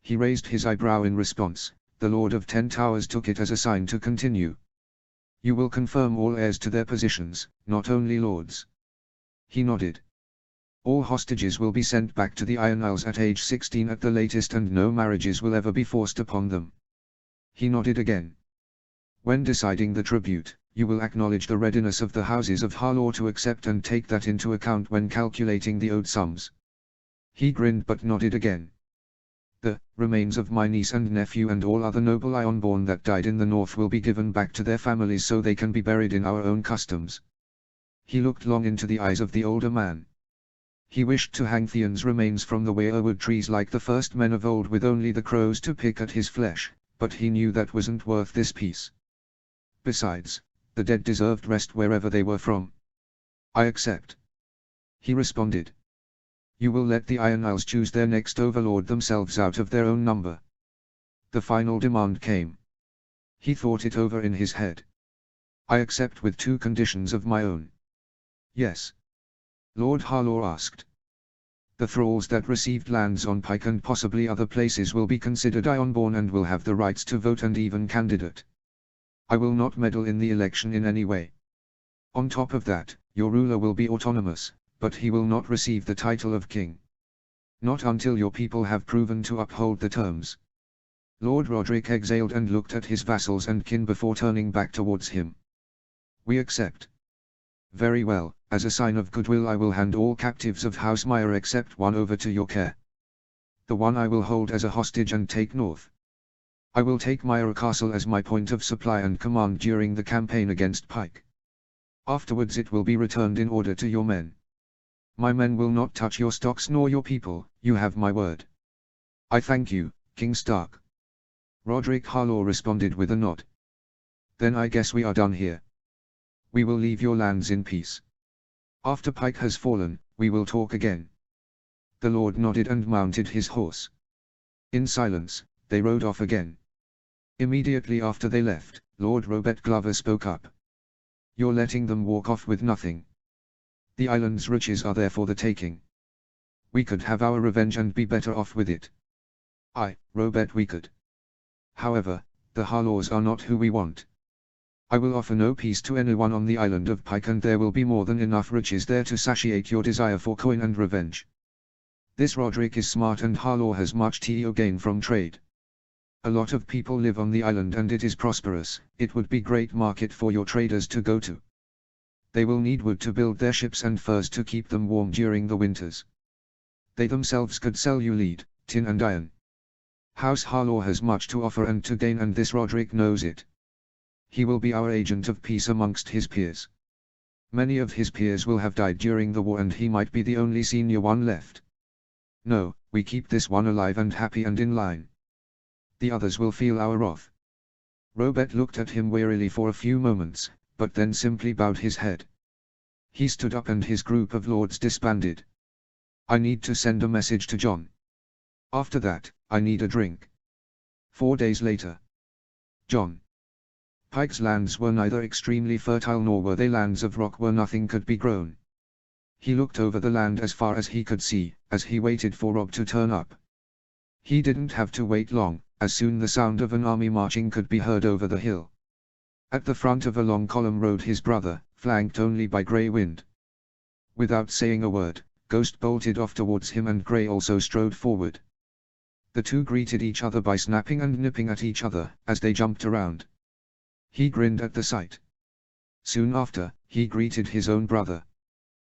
He raised his eyebrow in response. The Lord of 10 Towers took it as a sign to continue. You will confirm all heirs to their positions, not only lords. He nodded. All hostages will be sent back to the Iron Isles at age 16 at the latest, and no marriages will ever be forced upon them. He nodded again. When deciding the tribute, you will acknowledge the readiness of the houses of Harlaw to accept and take that into account when calculating the owed sums. He grinned but nodded again. The remains of my niece and nephew and all other noble Ironborn that died in the north will be given back to their families so they can be buried in our own customs. He looked long into the eyes of the older man. He wished to hang Theon's remains from the weirwood trees like the first men of old with only the crows to pick at his flesh, but he knew that wasn't worth this peace. Besides, the dead deserved rest wherever they were from. I accept. He responded. You will let the Iron Isles choose their next overlord themselves out of their own number. The final demand came. He thought it over in his head. I accept with 2 conditions of my own. Yes. Lord Harlaw asked. The thralls that received lands on Pike and possibly other places will be considered Ironborn and will have the rights to vote and even candidate. I will not meddle in the election in any way. On top of that, your ruler will be autonomous, but he will not receive the title of king. Not until your people have proven to uphold the terms. Lord Roderick exhaled and looked at his vassals and kin before turning back towards him. We accept. Very well, as a sign of goodwill I will hand all captives of House Meyer except one over to your care. The one I will hold as a hostage and take north. I will take Meyer Castle as my point of supply and command during the campaign against Pike. Afterwards it will be returned in order to your men. My men will not touch your stocks nor your people, you have my word. I thank you, King Stark. Roderick Harlaw responded with a nod. Then I guess we are done here. We will leave your lands in peace. After Pike has fallen, we will talk again. The Lord nodded and mounted his horse. In silence, they rode off again. Immediately after they left, Lord Robert Glover spoke up. You're letting them walk off with nothing. The island's riches are there for the taking. We could have our revenge and be better off with it. Aye, Robert, we could. However, the Harlaws are not who we want. I will offer no peace to anyone on the island of Pike, and there will be more than enough riches there to satiate your desire for coin and revenge. This Roderick is smart and Harlaw has much to gain from trade. A lot of people live on the island and it is prosperous. It would be great market for your traders to go to. They will need wood to build their ships and furs to keep them warm during the winters. They themselves could sell you lead, tin and iron. House Harlaw has much to offer and to gain, and this Roderick knows it. He will be our agent of peace amongst his peers. Many of his peers will have died during the war and he might be the only senior one left. No, we keep this one alive and happy and in line. The others will feel our wrath. Robert looked at him wearily for a few moments, but then simply bowed his head. He stood up and his group of lords disbanded. I need to send a message to John. After that, I need a drink. 4 days later. John. Pike's lands were neither extremely fertile nor were they lands of rock where nothing could be grown. He looked over the land as far as he could see, as he waited for Rob to turn up. He didn't have to wait long, as soon the sound of an army marching could be heard over the hill. At the front of a long column rode his brother, flanked only by Grey Wind. Without saying a word, Ghost bolted off towards him and Grey also strode forward. The two greeted each other by snapping and nipping at each other, as they jumped around. He grinned at the sight. Soon after, he greeted his own brother.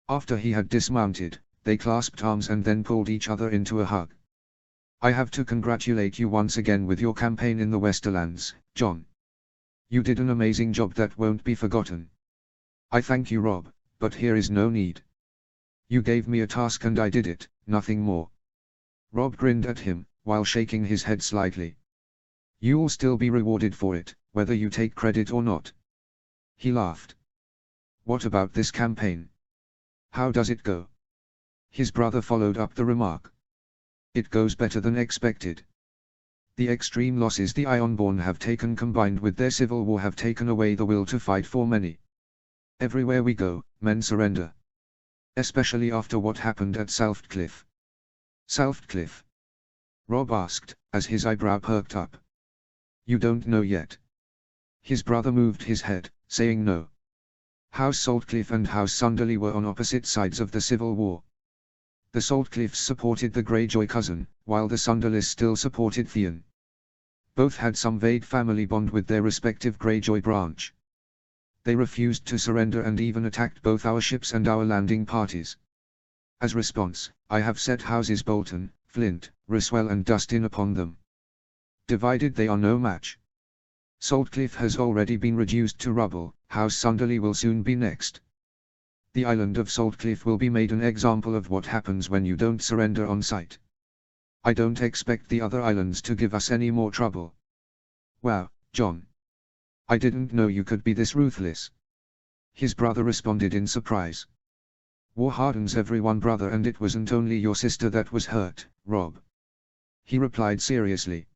After he had dismounted, they clasped arms and then pulled each other into a hug. I have to congratulate you once again with your campaign in the Westerlands, John. You did an amazing job that won't be forgotten. I thank you, Rob, but here is no need. You gave me a task and I did it, nothing more. Rob grinned at him, while shaking his head slightly. You'll still be rewarded for it, whether you take credit or not. He laughed. What about this campaign? How does it go? His brother followed up the remark. It goes better than expected. The extreme losses the Ironborn have taken combined with their civil war have taken away the will to fight for many. Everywhere we go, men surrender. Especially after what happened at Southcliff. Southcliff? Rob asked, as his eyebrow perked up. You don't know yet. His brother moved his head, saying no. House Saltcliffe and House Sunderly were on opposite sides of the Civil War. The Saltcliffs supported the Greyjoy cousin, while the Sunderlists still supported Theon. Both had some vague family bond with their respective Greyjoy branch. They refused to surrender and even attacked both our ships and our landing parties. As response, I have set houses Bolton, Flint, Roswell and Dustin upon them. Divided they are no match. Saltcliffe has already been reduced to rubble, House Sunderly will soon be next. The island of Saltcliffe will be made an example of what happens when you don't surrender on sight. I don't expect the other islands to give us any more trouble. Wow, John. I didn't know you could be this ruthless. His brother responded in surprise. War hardens everyone, brother, and it wasn't only your sister that was hurt, Rob. He replied seriously.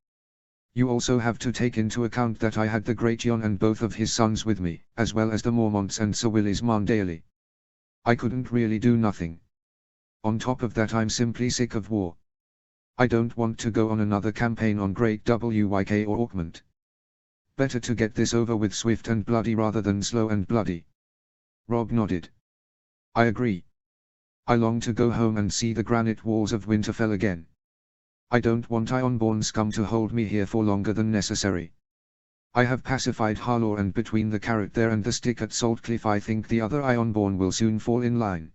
You also have to take into account that I had the Great Jon and both of his sons with me, as well as the Mormonts and Sir Willis Marndale. I couldn't really do nothing. On top of that, I'm simply sick of war. I don't want to go on another campaign on Great Wyk or Orkmont. Better to get this over with swift and bloody rather than slow and bloody. Rob nodded. I agree. I long to go home and see the granite walls of Winterfell again. I don't want Ironborn scum to hold me here for longer than necessary. I have pacified Harlaw, and between the carrot there and the stick at Saltcliffe I think the other Ironborn will soon fall in line.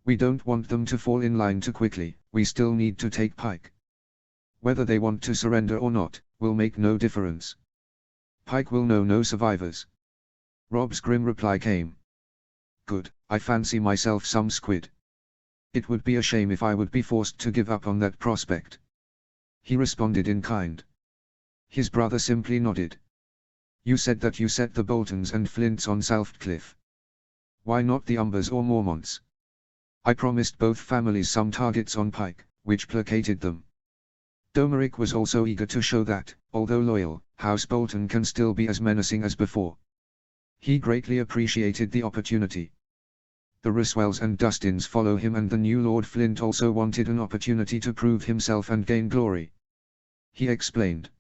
We don't want them to fall in line too quickly, we still need to take Pike. Whether they want to surrender or not, will make no difference. Pike will know no survivors. Rob's grim reply came. Good, I fancy myself some squid. It would be a shame if I would be forced to give up on that prospect. He responded in kind. His brother simply nodded. You said that you set the Boltons and Flints on Saltcliffe. Why not the Umbers or Mormonts? I promised both families some targets on Pike, which placated them. Domeric was also eager to show that, although loyal, House Bolton can still be as menacing as before. He greatly appreciated the opportunity. The Roswells and Dustins follow him, and the new Lord Flint also wanted an opportunity to prove himself and gain glory. He explained.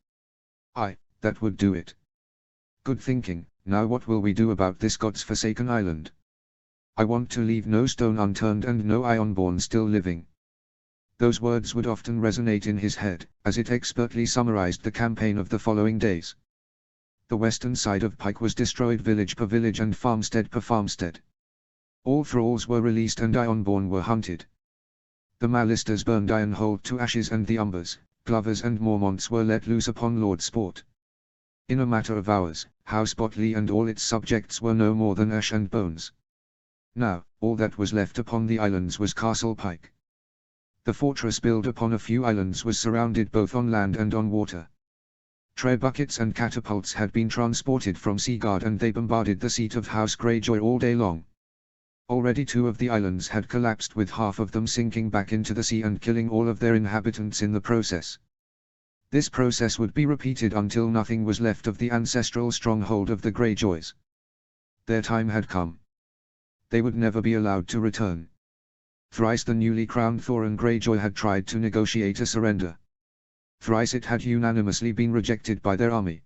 That would do it. Good thinking. Now what will we do about this God's-forsaken island? I want to leave no stone unturned and no Ironborn still living. Those words would often resonate in his head, as it expertly summarized the campaign of the following days. The western side of Pike was destroyed village per village and farmstead per farmstead. All thralls were released and Ironborn were hunted. The Mallisters burned Ironhold to ashes, and the Umbers, Glovers and Mormonts were let loose upon Lord Sport. In a matter of hours, House Botley and all its subjects were no more than ash and bones. Now, all that was left upon the islands was Castle Pike. The fortress built upon a few islands was surrounded both on land and on water. Trebuchets and catapults had been transported from Seaguard, and they bombarded the seat of House Greyjoy all day long. Already 2 of the islands had collapsed, with half of them sinking back into the sea and killing all of their inhabitants in the process. This process would be repeated until nothing was left of the ancestral stronghold of the Greyjoys. Their time had come. They would never be allowed to return. Thrice the newly crowned Thorin Greyjoy had tried to negotiate a surrender. Thrice it had unanimously been rejected by their army.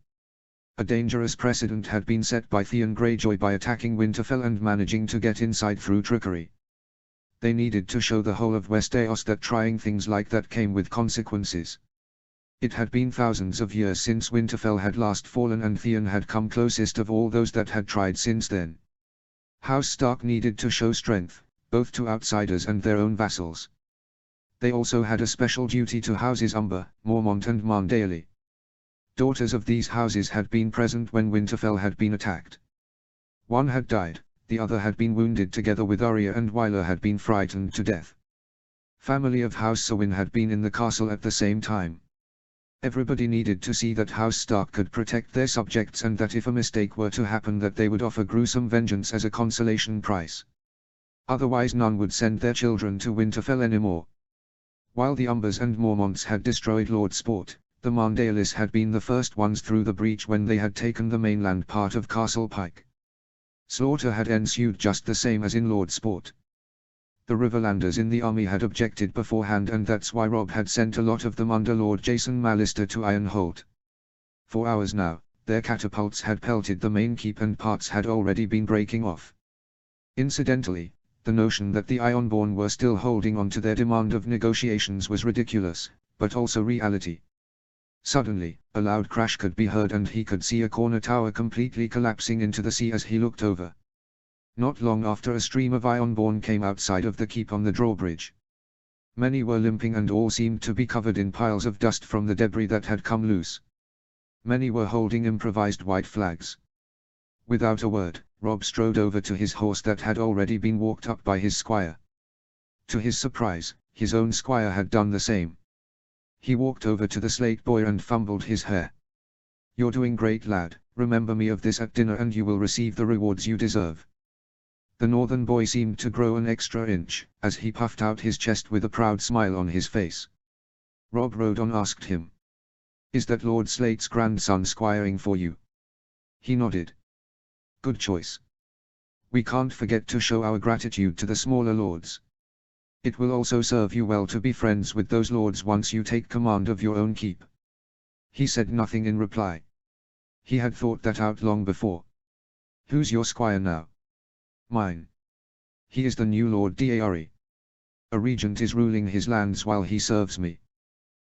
A dangerous precedent had been set by Theon Greyjoy by attacking Winterfell and managing to get inside through trickery. They needed to show the whole of Westeros that trying things like that came with consequences. It had been thousands of years since Winterfell had last fallen, and Theon had come closest of all those that had tried since then. House Stark needed to show strength, both to outsiders and their own vassals. They also had a special duty to houses Umber, Mormont and Marndale. Daughters of these houses had been present when Winterfell had been attacked. One had died, the other had been wounded, together with Arya and Wyler had been frightened to death. Family of House Sewin had been in the castle at the same time. Everybody needed to see that House Stark could protect their subjects, and that if a mistake were to happen that they would offer gruesome vengeance as a consolation prize. Otherwise none would send their children to Winterfell anymore. While the Umbers and Mormonts had destroyed Lord Sport, the Marndales had been the first ones through the breach when they had taken the mainland part of Castle Pike. Slaughter had ensued just the same as in Lord Sport. The Riverlanders in the army had objected beforehand, and that's why Robb had sent a lot of them under Lord Jason Mallister to Ironhold. For hours now, their catapults had pelted the main keep and parts had already been breaking off. Incidentally, The notion that the Ironborn were still holding on to their demand of negotiations was ridiculous, but also reality. Suddenly, a loud crash could be heard and he could see a corner tower completely collapsing into the sea as he looked over. Not long after, a stream of Ironborn came outside of the keep on the drawbridge. Many were limping and all seemed to be covered in piles of dust from the debris that had come loose. Many were holding improvised white flags. Without a word, Rob strode over to his horse that had already been walked up by his squire. To his surprise, his own squire had done the same. He walked over to the slate boy and fumbled his hair. "You're doing great, lad, remember me of this at dinner and you will receive the rewards you deserve." The northern boy seemed to grow an extra inch, as he puffed out his chest with a proud smile on his face. Rob rode on asked him, "Is that Lord Slate's grandson squiring for you?" He nodded. "Good choice. We can't forget to show our gratitude to the smaller lords. It will also serve you well to be friends with those lords once you take command of your own keep." He said nothing in reply. He had thought that out long before. "Who's your squire now?" "Mine. He is the new Lord Dari. A regent is ruling his lands while he serves me.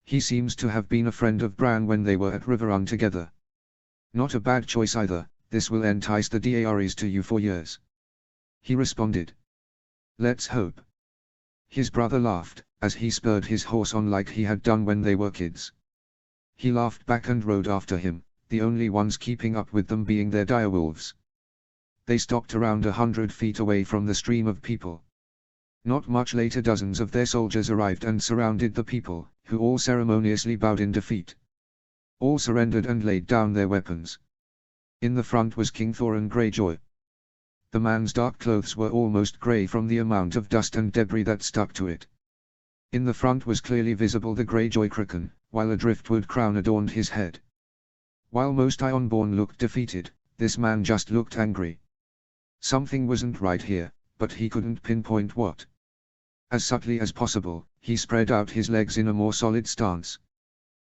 He seems to have been a friend of Bran when they were at Riverrun together. Not a bad choice either, this will entice the Daris to you for years." He responded. "Let's hope." His brother laughed, as he spurred his horse on like he had done when they were kids. He laughed back and rode after him, the only ones keeping up with them being their direwolves. They stopped around 100 feet away from the stream of people. Not much later, dozens of their soldiers arrived and surrounded the people, who all ceremoniously bowed in defeat. All surrendered and laid down their weapons. In the front was King Thorin Greyjoy. The man's dark clothes were almost grey from the amount of dust and debris that stuck to it. In the front was clearly visible the Greyjoy Kraken, while a driftwood crown adorned his head. While most Ironborn looked defeated, this man just looked angry. Something wasn't right here, but he couldn't pinpoint what. As subtly as possible, he spread out his legs in a more solid stance.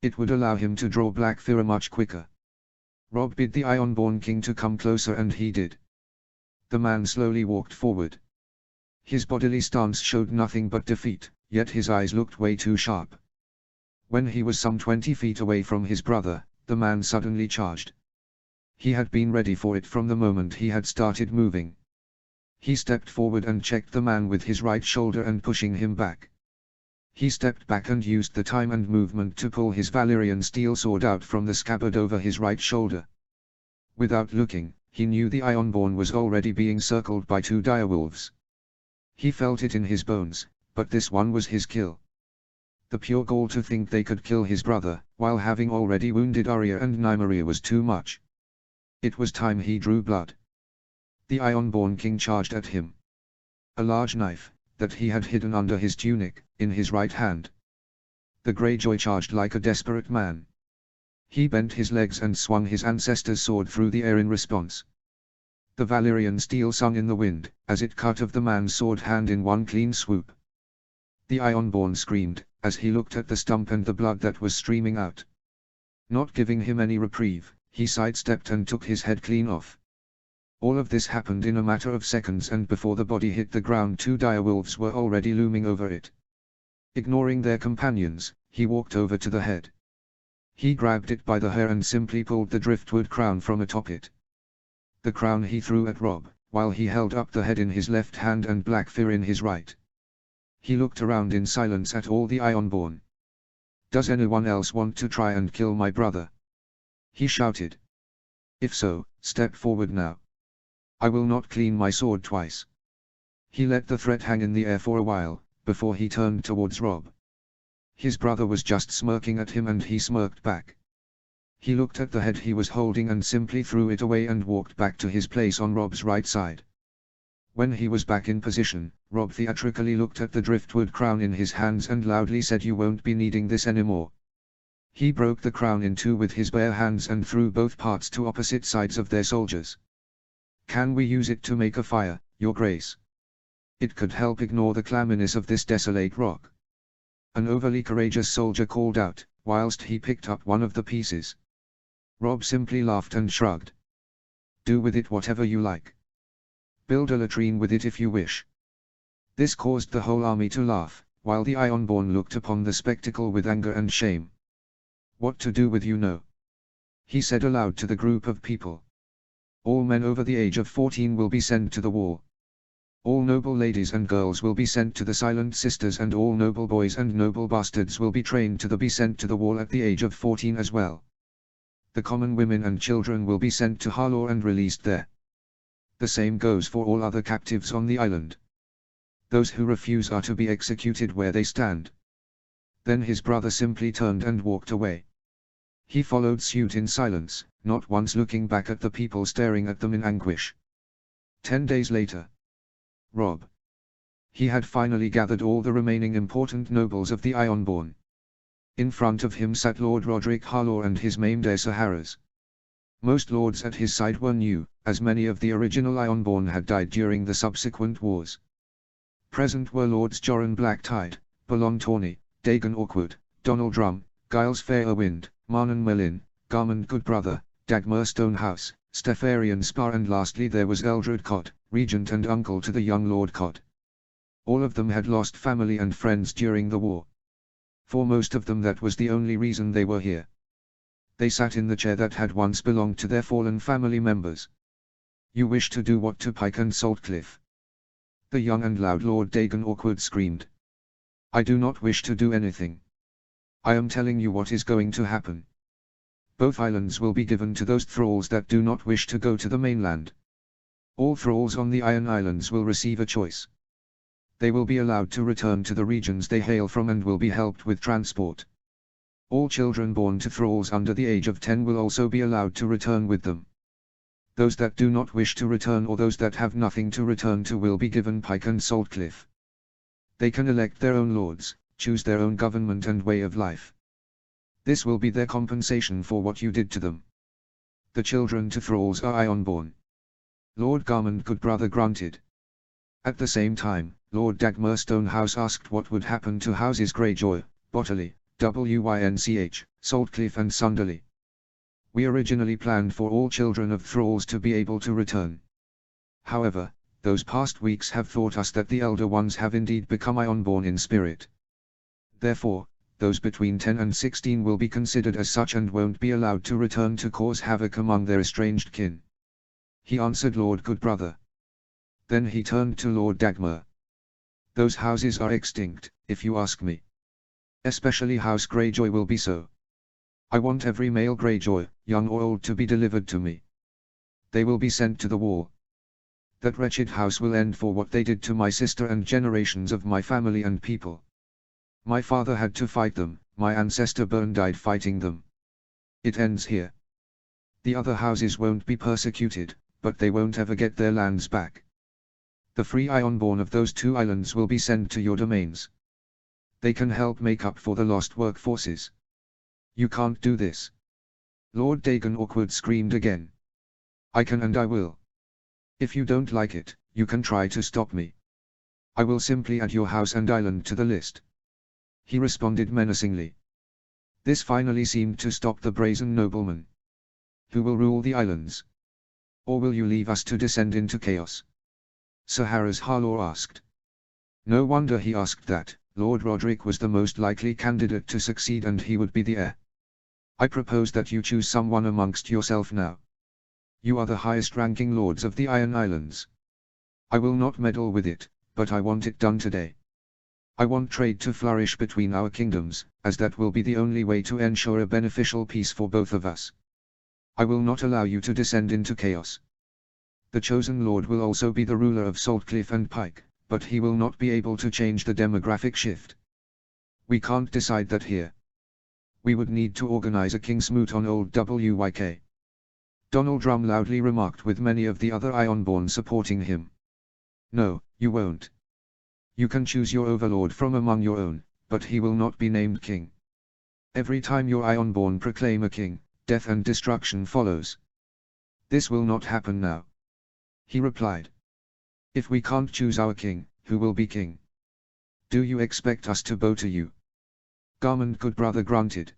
It would allow him to draw Black Fira much quicker. Rob bid the Ironborn king to come closer and he did. The man slowly walked forward. His bodily stance showed nothing but defeat, yet his eyes looked way too sharp. When he was some 20 feet away from his brother, the man suddenly charged. He had been ready for it from the moment he had started moving. He stepped forward and checked the man with his right shoulder and pushing him back. He stepped back and used the time and movement to pull his Valyrian steel sword out from the scabbard over his right shoulder. Without looking, he knew the Ironborn was already being circled by 2 direwolves. He felt it in his bones, but this one was his kill. The pure gall to think they could kill his brother, while having already wounded Arya and Nymeria, was too much. It was time he drew blood. The Ironborn king charged at him. A large knife, that he had hidden under his tunic, in his right hand. The Greyjoy charged like a desperate man. He bent his legs and swung his ancestor's sword through the air in response. The Valyrian steel sung in the wind, as it cut of the man's sword hand in one clean swoop. The Ironborn screamed, as he looked at the stump and the blood that was streaming out. Not giving him any reprieve, he sidestepped and took his head clean off. All of this happened in a matter of seconds, and before the body hit the ground 2 direwolves were already looming over it. Ignoring their companions, he walked over to the head. He grabbed it by the hair and simply pulled the driftwood crown from atop it. The crown he threw at Rob, while he held up the head in his left hand and Black Fira in his right. He looked around in silence at all the Ironborn. "Does anyone else want to try and kill my brother?" he shouted. "If so, step forward now. I will not clean my sword twice." He let the threat hang in the air for a while, before he turned towards Rob. His brother was just smirking at him and he smirked back. He looked at the head he was holding and simply threw it away and walked back to his place on Rob's right side. When he was back in position, Rob theatrically looked at the driftwood crown in his hands and loudly said, "You won't be needing this anymore." He broke the crown in 2 with his bare hands and threw both parts to opposite sides of their soldiers. "Can we use it to make a fire, Your Grace? It could help ignore the clamminess of this desolate rock." An overly courageous soldier called out, whilst he picked up one of the pieces. Rob simply laughed and shrugged. "Do with it whatever you like. Build a latrine with it if you wish. This caused the whole army to laugh, while the Ironborn looked upon the spectacle with anger and shame. "What to do with you know?" he said aloud to the group of people. "All men over the age of 14 will be sent to the war. All noble ladies and girls will be sent to the Silent Sisters, and all noble boys and noble bastards will be trained to be sent to the wall at the age of 14 as well. The common women and children will be sent to Harlaw and released there. The same goes for all other captives on the island. Those who refuse are to be executed where they stand." Then his brother simply turned and walked away. He followed suit in silence, not once looking back at the people staring at them in anguish. 10 days later. Rob. He had finally gathered all the remaining important nobles of the Ironborn. In front of him sat Lord Roderick Harlaw and his maimed heir Sir Harris. Most lords at his side were new, as many of the original Ironborn had died during the subsequent wars. Present were Lords Joran Blacktide, Balon Tawny, Dagon Awkward, Donald Drum, Giles Fairwind, Marnan Melin, Garmund Goodbrother, Dagmar Stonehouse, Stefarian Spar, and lastly there was Eldred Cott, regent and uncle to the young Lord Cott. All of them had lost family and friends during the war. For most of them that was the only reason they were here. They sat in the chair that had once belonged to their fallen family members. "You wish to do what to Pike and Saltcliffe?" the young and loud Lord Dagon Awkward screamed. "I do not wish to do anything. I am telling you what is going to happen. Both islands will be given to those thralls that do not wish to go to the mainland. All thralls on the Iron Islands will receive a choice. They will be allowed to return to the regions they hail from and will be helped with transport. All children born to thralls under the age of 10 will also be allowed to return with them. Those that do not wish to return or those that have nothing to return to will be given Pike and Saltcliffe. They can elect their own lords, choose their own government and way of life. This will be their compensation for what you did to them. The children to thralls are Ironborn." Lord Garmund Goodbrother grunted. At the same time, Lord Dagmar Stonehouse asked what would happen to Houses Greyjoy, Botterley, Wynch, Saltcliffe and Sunderley. "We originally planned for all children of thralls to be able to return. However, those past weeks have taught us that the elder ones have indeed become Ironborn in spirit. Therefore, those between 10 and 16 will be considered as such and won't be allowed to return to cause havoc among their estranged kin," he answered Lord Goodbrother. Then he turned to Lord Dagmar. "Those houses are extinct, if you ask me. Especially House Greyjoy will be so. I want every male Greyjoy, young or old, to be delivered to me. They will be sent to the wall. That wretched house will end for what they did to my sister and generations of my family and people. My father had to fight them, my ancestor Bern died fighting them. It ends here. The other houses won't be persecuted, but they won't ever get their lands back. The free Ironborn of those two islands will be sent to your domains. They can help make up for the lost workforces. You can't do this." Lord Dagon Awkward screamed again. "I can and I will. If you don't like it, you can try to stop me. I will simply add your house and island to the list," he responded menacingly. This finally seemed to stop the brazen nobleman. "Who will rule the islands? Or will you leave us to descend into chaos?" Sir Harris Harlaw asked. No wonder he asked that. Lord Roderick was the most likely candidate to succeed and he would be the heir. "I propose that you choose someone amongst yourself now. You are the highest-ranking lords of the Iron Islands. I will not meddle with it, but I want it done today. I want trade to flourish between our kingdoms, as that will be the only way to ensure a beneficial peace for both of us. I will not allow you to descend into chaos. The chosen lord will also be the ruler of Saltcliffe and Pike, but he will not be able to change the demographic shift. We can't decide that here. We would need to organize a king's moot on old Wyk. Donald Drum loudly remarked, with many of the other Ironborn supporting him. "No, you won't. You can choose your overlord from among your own, but he will not be named king. Every time your Ironborn proclaim a king, death and destruction follows. This will not happen now," he replied. "If we can't choose our king, who will be king? Do you expect us to bow to you?" Garmund Goodbrother grunted.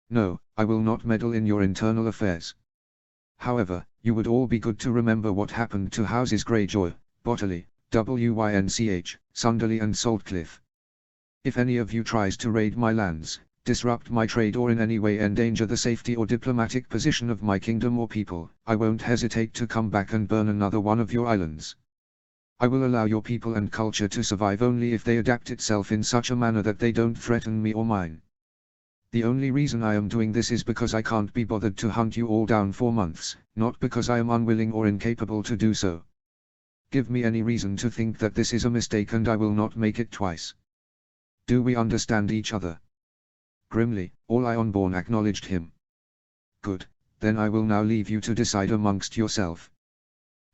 "No, I will not meddle in your internal affairs. However, you would all be good to remember what happened to Houses Greyjoy, Botterley, Wynch, Sunderly and Saltcliffe. If any of you tries to raid my lands, disrupt my trade or in any way endanger the safety or diplomatic position of my kingdom or people, I won't hesitate to come back and burn another one of your islands. I will allow your people and culture to survive only if they adapt itself in such a manner that they don't threaten me or mine. The only reason I am doing this is because I can't be bothered to hunt you all down for months, not because I am unwilling or incapable to do so. Give me any reason to think that this is a mistake and I will not make it twice. Do we understand each other? Grimly, all Ironborn acknowledged him. Good, then I will now leave you to decide amongst yourself,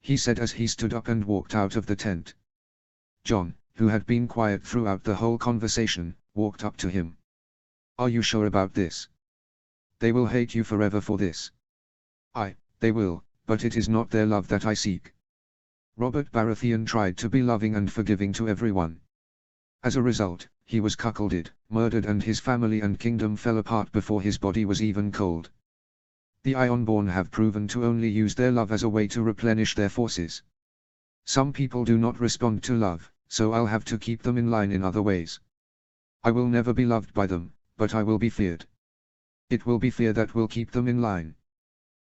he said as he stood up and walked out of the tent. John, who had been quiet throughout the whole conversation, walked up to him. Are you sure about this? They will hate you forever for this. They will, but it is not their love that I seek. Robert Baratheon tried to be loving and forgiving to everyone. As a result, he was cuckolded, murdered and his family and kingdom fell apart before his body was even cold. The Ironborn have proven to only use their love as a way to replenish their forces. Some people do not respond to love, so I'll have to keep them in line in other ways. I will never be loved by them, but I will be feared. It will be fear that will keep them in line.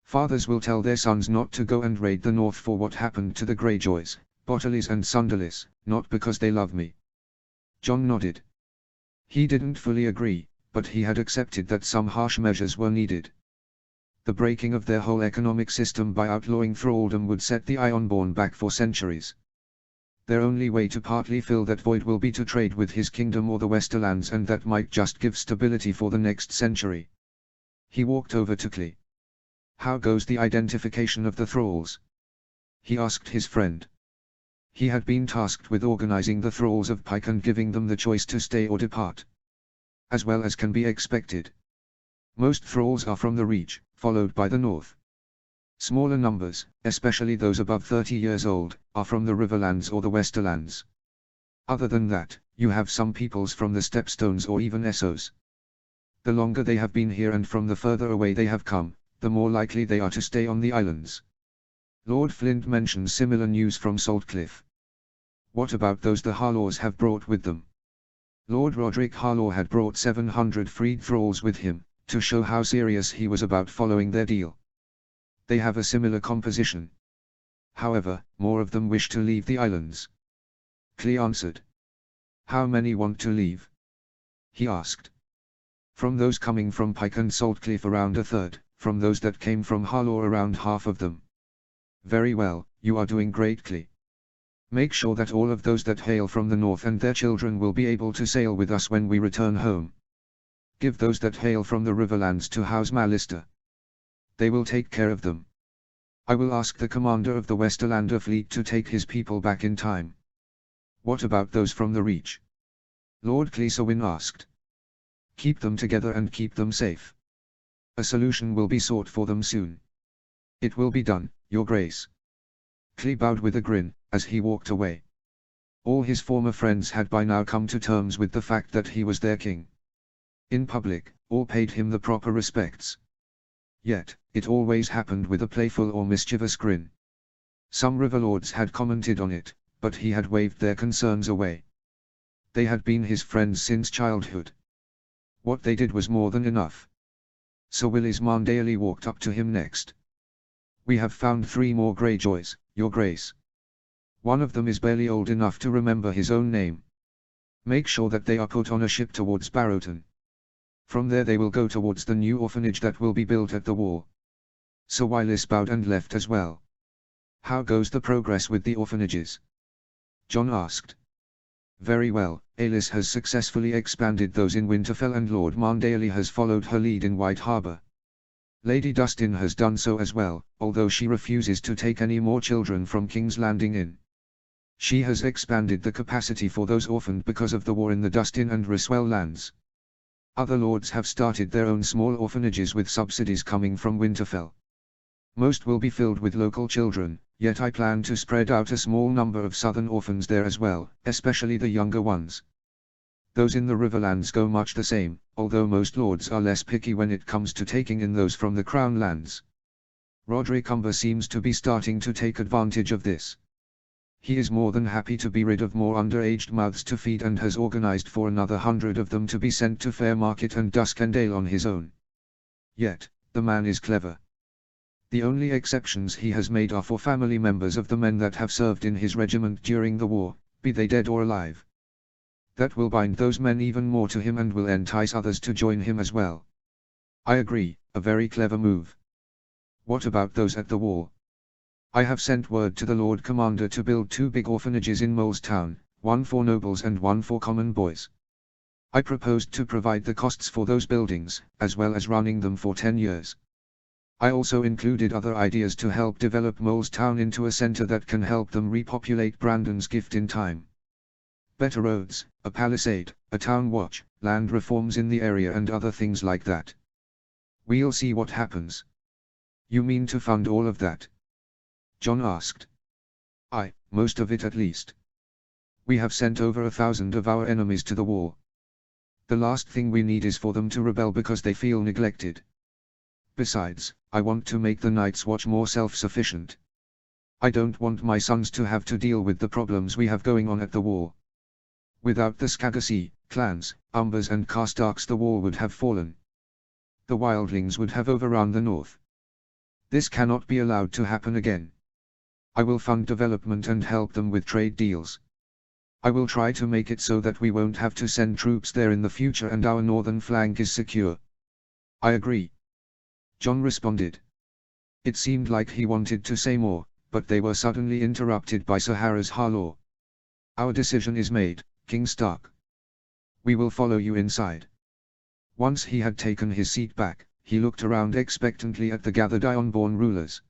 Fathers will tell their sons not to go and raid the north for what happened to the Greyjoys, Botterleys and Sunderleys, not because they love me. John nodded. He didn't fully agree, but he had accepted that some harsh measures were needed. The breaking of their whole economic system by outlawing thraldom would set the Ironborn back for centuries. Their only way to partly fill that void will be to trade with his kingdom or the Westerlands, and that might just give stability for the next century. He walked over to Clee. How goes the identification of the thralls? He asked his friend. He had been tasked with organizing the thralls of Pike and giving them the choice to stay or depart. As well as can be expected. Most thralls are from the Reach, followed by the North. Smaller numbers, especially those above 30 years old, are from the Riverlands or the Westerlands. Other than that, you have some peoples from the Stepstones or even Essos. The longer they have been here and from the further away they have come, the more likely they are to stay on the islands. Lord Flint mentions similar news from Saltcliffe. What about those the Harlaws have brought with them? Lord Roderick Harlaw had brought 700 freed thralls with him, to show how serious he was about following their deal. They have a similar composition. However, more of them wish to leave the islands. Clee answered. How many want to leave? He asked. From those coming from Pike and Saltcliffe around a third, from those that came from Harlaw around half of them. Very well, you are doing great, Clee. Make sure that all of those that hail from the north and their children will be able to sail with us when we return home. Give those that hail from the Riverlands to House Mallister. They will take care of them. I will ask the commander of the Westerlander fleet to take his people back in time. What about those from the Reach? Lord Cleesewin asked. Keep them together and keep them safe. A solution will be sought for them soon. It will be done, Your Grace. Clee bowed with a grin, as he walked away. All his former friends had by now come to terms with the fact that he was their king. In public, all paid him the proper respects. Yet, it always happened with a playful or mischievous grin. Some riverlords had commented on it, but he had waved their concerns away. They had been his friends since childhood. What they did was more than enough. Sir Willis Marndaly walked up to him next. We have found 3 more Greyjoys, Your Grace. One of them is barely old enough to remember his own name. Make sure that they are put on a ship towards Barrowton. From there they will go towards the new orphanage that will be built at the wall. Sir Willis bowed and left as well. How goes the progress with the orphanages? John asked. Very well, Alis has successfully expanded those in Winterfell and Lord Marndaly has followed her lead in White Harbour. Lady Dustin has done so as well, although she refuses to take any more children from King's Landing Inn. She has expanded the capacity for those orphaned because of the war in the Dustin and Ryswell lands. Other lords have started their own small orphanages with subsidies coming from Winterfell. Most will be filled with local children, yet I plan to spread out a small number of southern orphans there as well, especially the younger ones. Those in the Riverlands go much the same, although most lords are less picky when it comes to taking in those from the Crown lands. Roderick Umber seems to be starting to take advantage of this. He is more than happy to be rid of more underaged mouths to feed and has organized for another 100 of them to be sent to Fairmarket and Duskendale on his own. Yet, the man is clever. The only exceptions he has made are for family members of the men that have served in his regiment during the war, be they dead or alive. That will bind those men even more to him and will entice others to join him as well. I agree, a very clever move. What about those at the wall? I have sent word to the Lord Commander to build 2 big orphanages in Molestown, one for nobles and one for common boys. I proposed to provide the costs for those buildings, as well as running them for 10 years. I also included other ideas to help develop Molestown into a center that can help them repopulate Brandon's Gift in time. Better roads, a palisade, a town watch, land reforms in the area and other things like that. We'll see what happens. You mean to fund all of that? John asked. Most of it at least. We have sent over 1,000 of our enemies to the wall. The last thing we need is for them to rebel because they feel neglected. Besides, I want to make the Night's Watch more self-sufficient. I don't want my sons to have to deal with the problems we have going on at the wall. Without the Skagasi, clans, Umbers and Karstarks the wall would have fallen. The wildlings would have overrun the north. This cannot be allowed to happen again. I will fund development and help them with trade deals. I will try to make it so that we won't have to send troops there in the future and our northern flank is secure. I agree. John responded. It seemed like he wanted to say more, but they were suddenly interrupted by Sir Harris Harlaw. Our decision is made, King Stark. We will follow you inside. Once he had taken his seat back, he looked around expectantly at the gathered Ironborn rulers.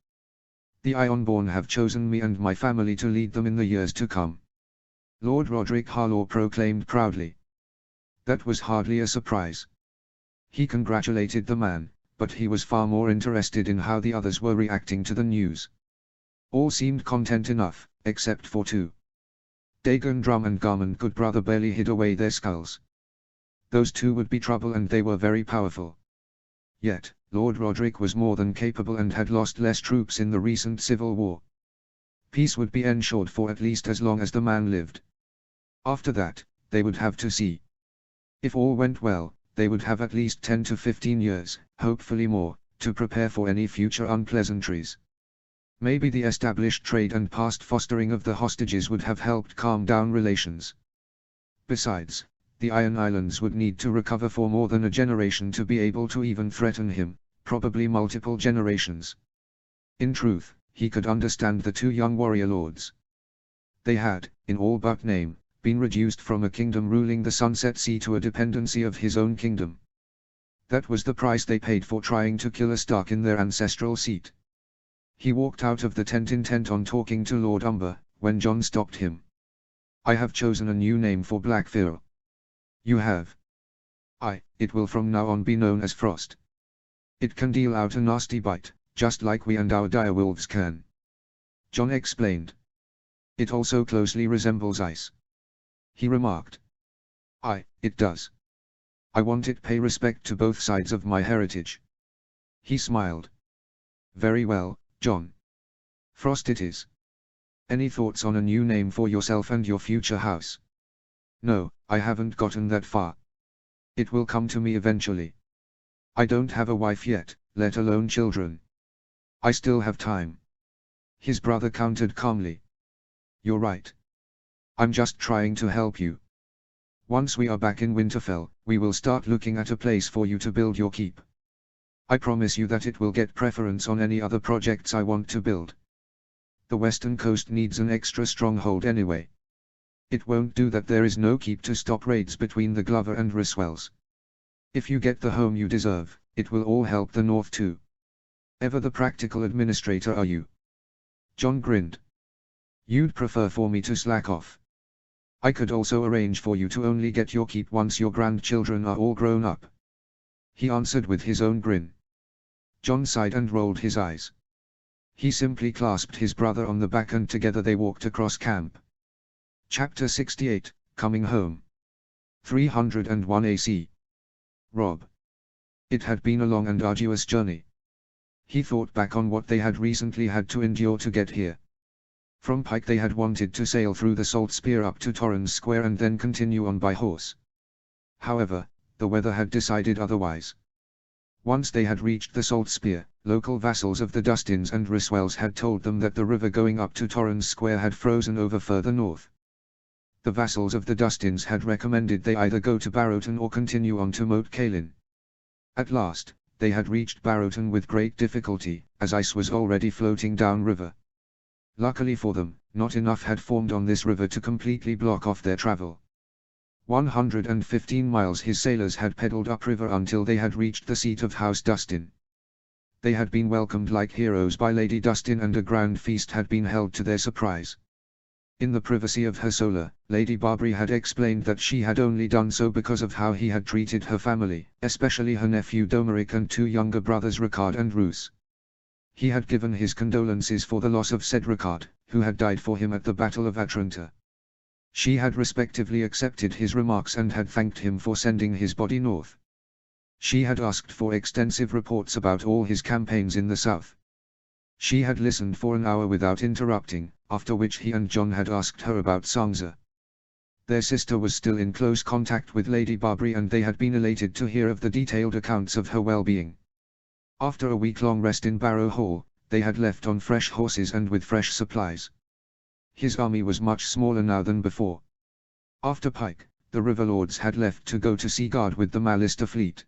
The Ironborn have chosen me and my family to lead them in the years to come. Lord Roderick Harlaw proclaimed proudly. That was hardly a surprise. He congratulated the man, but he was far more interested in how the others were reacting to the news. All seemed content enough, except for 2. Dagon Drum and Garmund Goodbrother barely hid away their skulls. Those 2 would be trouble and they were very powerful. Yet, Lord Roderick was more than capable and had lost less troops in the recent civil war. Peace would be ensured for at least as long as the man lived. After that, they would have to see. If all went well, they would have at least 10 to 15 years, hopefully more, to prepare for any future unpleasantries. Maybe the established trade and past fostering of the hostages would have helped calm down relations. Besides, the Iron Islands would need to recover for more than a generation to be able to even threaten him, probably multiple generations. In truth, he could understand the 2 young warrior lords. They had, in all but name, been reduced from a kingdom ruling the Sunset Sea to a dependency of his own kingdom. That was the price they paid for trying to kill a Stark in their ancestral seat. He walked out of the tent intent on talking to Lord Umber, when John stopped him. I have chosen a new name for Blackfear. You have? It will from now on be known as Frost. It can deal out a nasty bite, just like we and our direwolves can. John explained. It also closely resembles ice. He remarked. It does. I want it pay respect to both sides of my heritage. He smiled. Very well, John. Frost it is. Any thoughts on a new name for yourself and your future house? No, I haven't gotten that far. It will come to me eventually. I don't have a wife yet, let alone children. I still have time. His brother countered calmly. You're right. I'm just trying to help you. Once we are back in Winterfell, we will start looking at a place for you to build your keep. I promise you that it will get preference on any other projects I want to build. The western coast needs an extra stronghold anyway. It won't do that there is no keep to stop raids between the Glover and Ryswells. If you get the home you deserve, it will all help the north too. Ever the practical administrator are you? John grinned. You'd prefer for me to slack off. I could also arrange for you to only get your keep once your grandchildren are all grown up. He answered with his own grin. John sighed and rolled his eyes. He simply clasped his brother on the back and together they walked across camp. Chapter 68, Coming Home. 301 AC. Rob. It had been a long and arduous journey. He thought back on what they had recently had to endure to get here. From Pike they had wanted to sail through the Salt Spear up to Torrens Square and then continue on by horse. However, the weather had decided otherwise. Once they had reached the Salt Spear, local vassals of the Dustins and Riswells had told them that the river going up to Torrens Square had frozen over further north. The vassals of the Dustins had recommended they either go to Barrowton or continue on to Moat Cailin. At last, they had reached Barrowton with great difficulty, as ice was already floating down river. Luckily for them, not enough had formed on this river to completely block off their travel. 115 miles his sailors had pedalled upriver until they had reached the seat of House Dustin. They had been welcomed like heroes by Lady Dustin and a grand feast had been held to their surprise. In the privacy of her solar, Lady Barbary had explained that she had only done so because of how he had treated her family, especially her nephew Domeric and two younger brothers Ricard and Roos. He had given his condolences for the loss of said Ricard, who had died for him at the Battle of Atranta. She had respectively accepted his remarks and had thanked him for sending his body north. She had asked for extensive reports about all his campaigns in the south. She had listened for an hour without interrupting, after which he and John had asked her about Sansa. Their sister was still in close contact with Lady Barbary and they had been elated to hear of the detailed accounts of her well-being. After a week-long rest in Barrow Hall, they had left on fresh horses and with fresh supplies. His army was much smaller now than before. After Pike, the Riverlords had left to go to Seaguard with the Mallister fleet.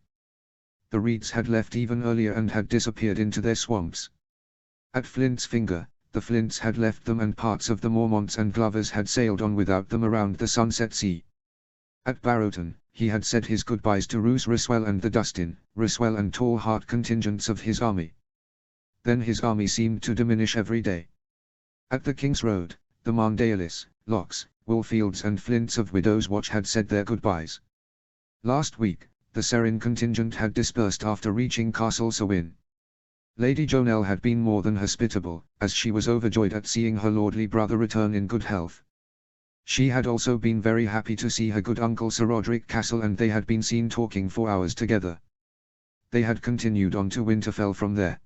The Reeds had left even earlier and had disappeared into their swamps. At Flint's Finger, the Flints had left them and parts of the Mormonts and Glovers had sailed on without them around the Sunset Sea. At Barrowton, he had said his goodbyes to Roose Riswell and the Dustin, Riswell and Tall Heart contingents of his army. Then his army seemed to diminish every day. At the King's Road, the Marndalis, Locks, Woolfields and Flints of Widow's Watch had said their goodbyes. Last week, the Serrin contingent had dispersed after reaching Castle Sewin. Lady Jonelle had been more than hospitable, as she was overjoyed at seeing her lordly brother return in good health. She had also been very happy to see her good uncle Sir Roderick Castle and they had been seen talking for hours together. They had continued on to Winterfell from there.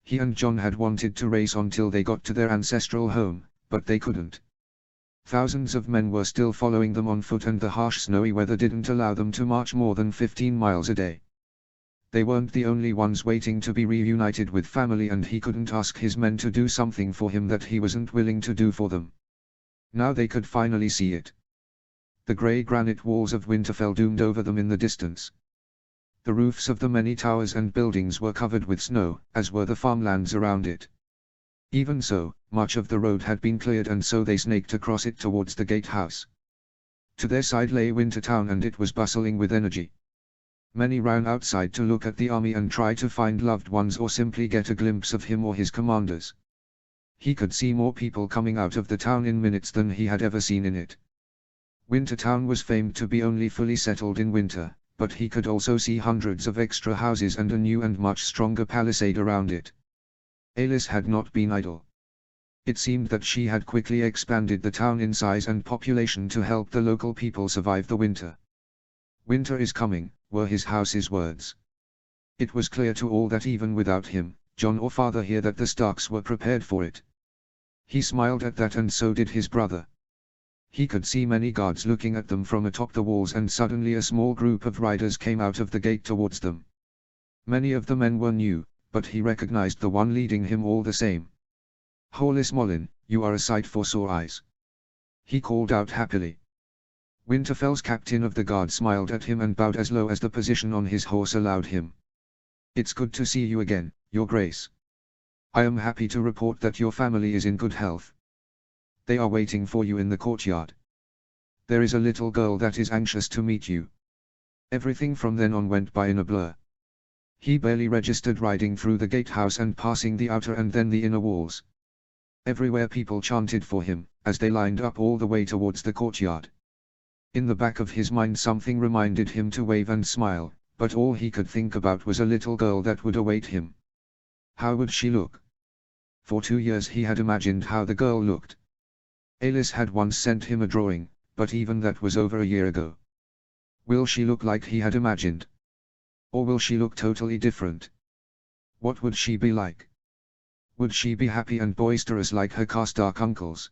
He and John had wanted to race on till they got to their ancestral home, but they couldn't. Thousands of men were still following them on foot and the harsh snowy weather didn't allow them to march more than 15 miles a day. They weren't the only ones waiting to be reunited with family and he couldn't ask his men to do something for him that he wasn't willing to do for them. Now they could finally see it. The grey granite walls of Winterfell loomed over them in the distance. The roofs of the many towers and buildings were covered with snow, as were the farmlands around it. Even so, much of the road had been cleared and so they snaked across it towards the gatehouse. To their side lay Wintertown and it was bustling with energy. Many ran outside to look at the army and try to find loved ones or simply get a glimpse of him or his commanders. He could see more people coming out of the town in minutes than he had ever seen in it. Wintertown was famed to be only fully settled in winter, but he could also see hundreds of extra houses and a new and much stronger palisade around it. Alis had not been idle. It seemed that she had quickly expanded the town in size and population to help the local people survive the winter. "Winter is coming," were his house's words. It was clear to all that even without him, John or father here that the Starks were prepared for it. He smiled at that and so did his brother. He could see many guards looking at them from atop the walls and suddenly a small group of riders came out of the gate towards them. Many of the men were new, but he recognized the one leading him all the same. "Hollis Mollin, you are a sight for sore eyes," he called out happily. Winterfell's captain of the guard smiled at him and bowed as low as the position on his horse allowed him. "It's good to see you again, Your Grace. I am happy to report that your family is in good health. They are waiting for you in the courtyard. There is a little girl that is anxious to meet you." Everything from then on went by in a blur. He barely registered riding through the gatehouse and passing the outer and then the inner walls. Everywhere people chanted for him, as they lined up all the way towards the courtyard. In the back of his mind something reminded him to wave and smile, but all he could think about was a little girl that would await him. How would she look? For 2 years he had imagined how the girl looked. Alis had once sent him a drawing, but even that was over a year ago. Will she look like he had imagined? Or will she look totally different? What would she be like? Would she be happy and boisterous like her cast-dark uncles?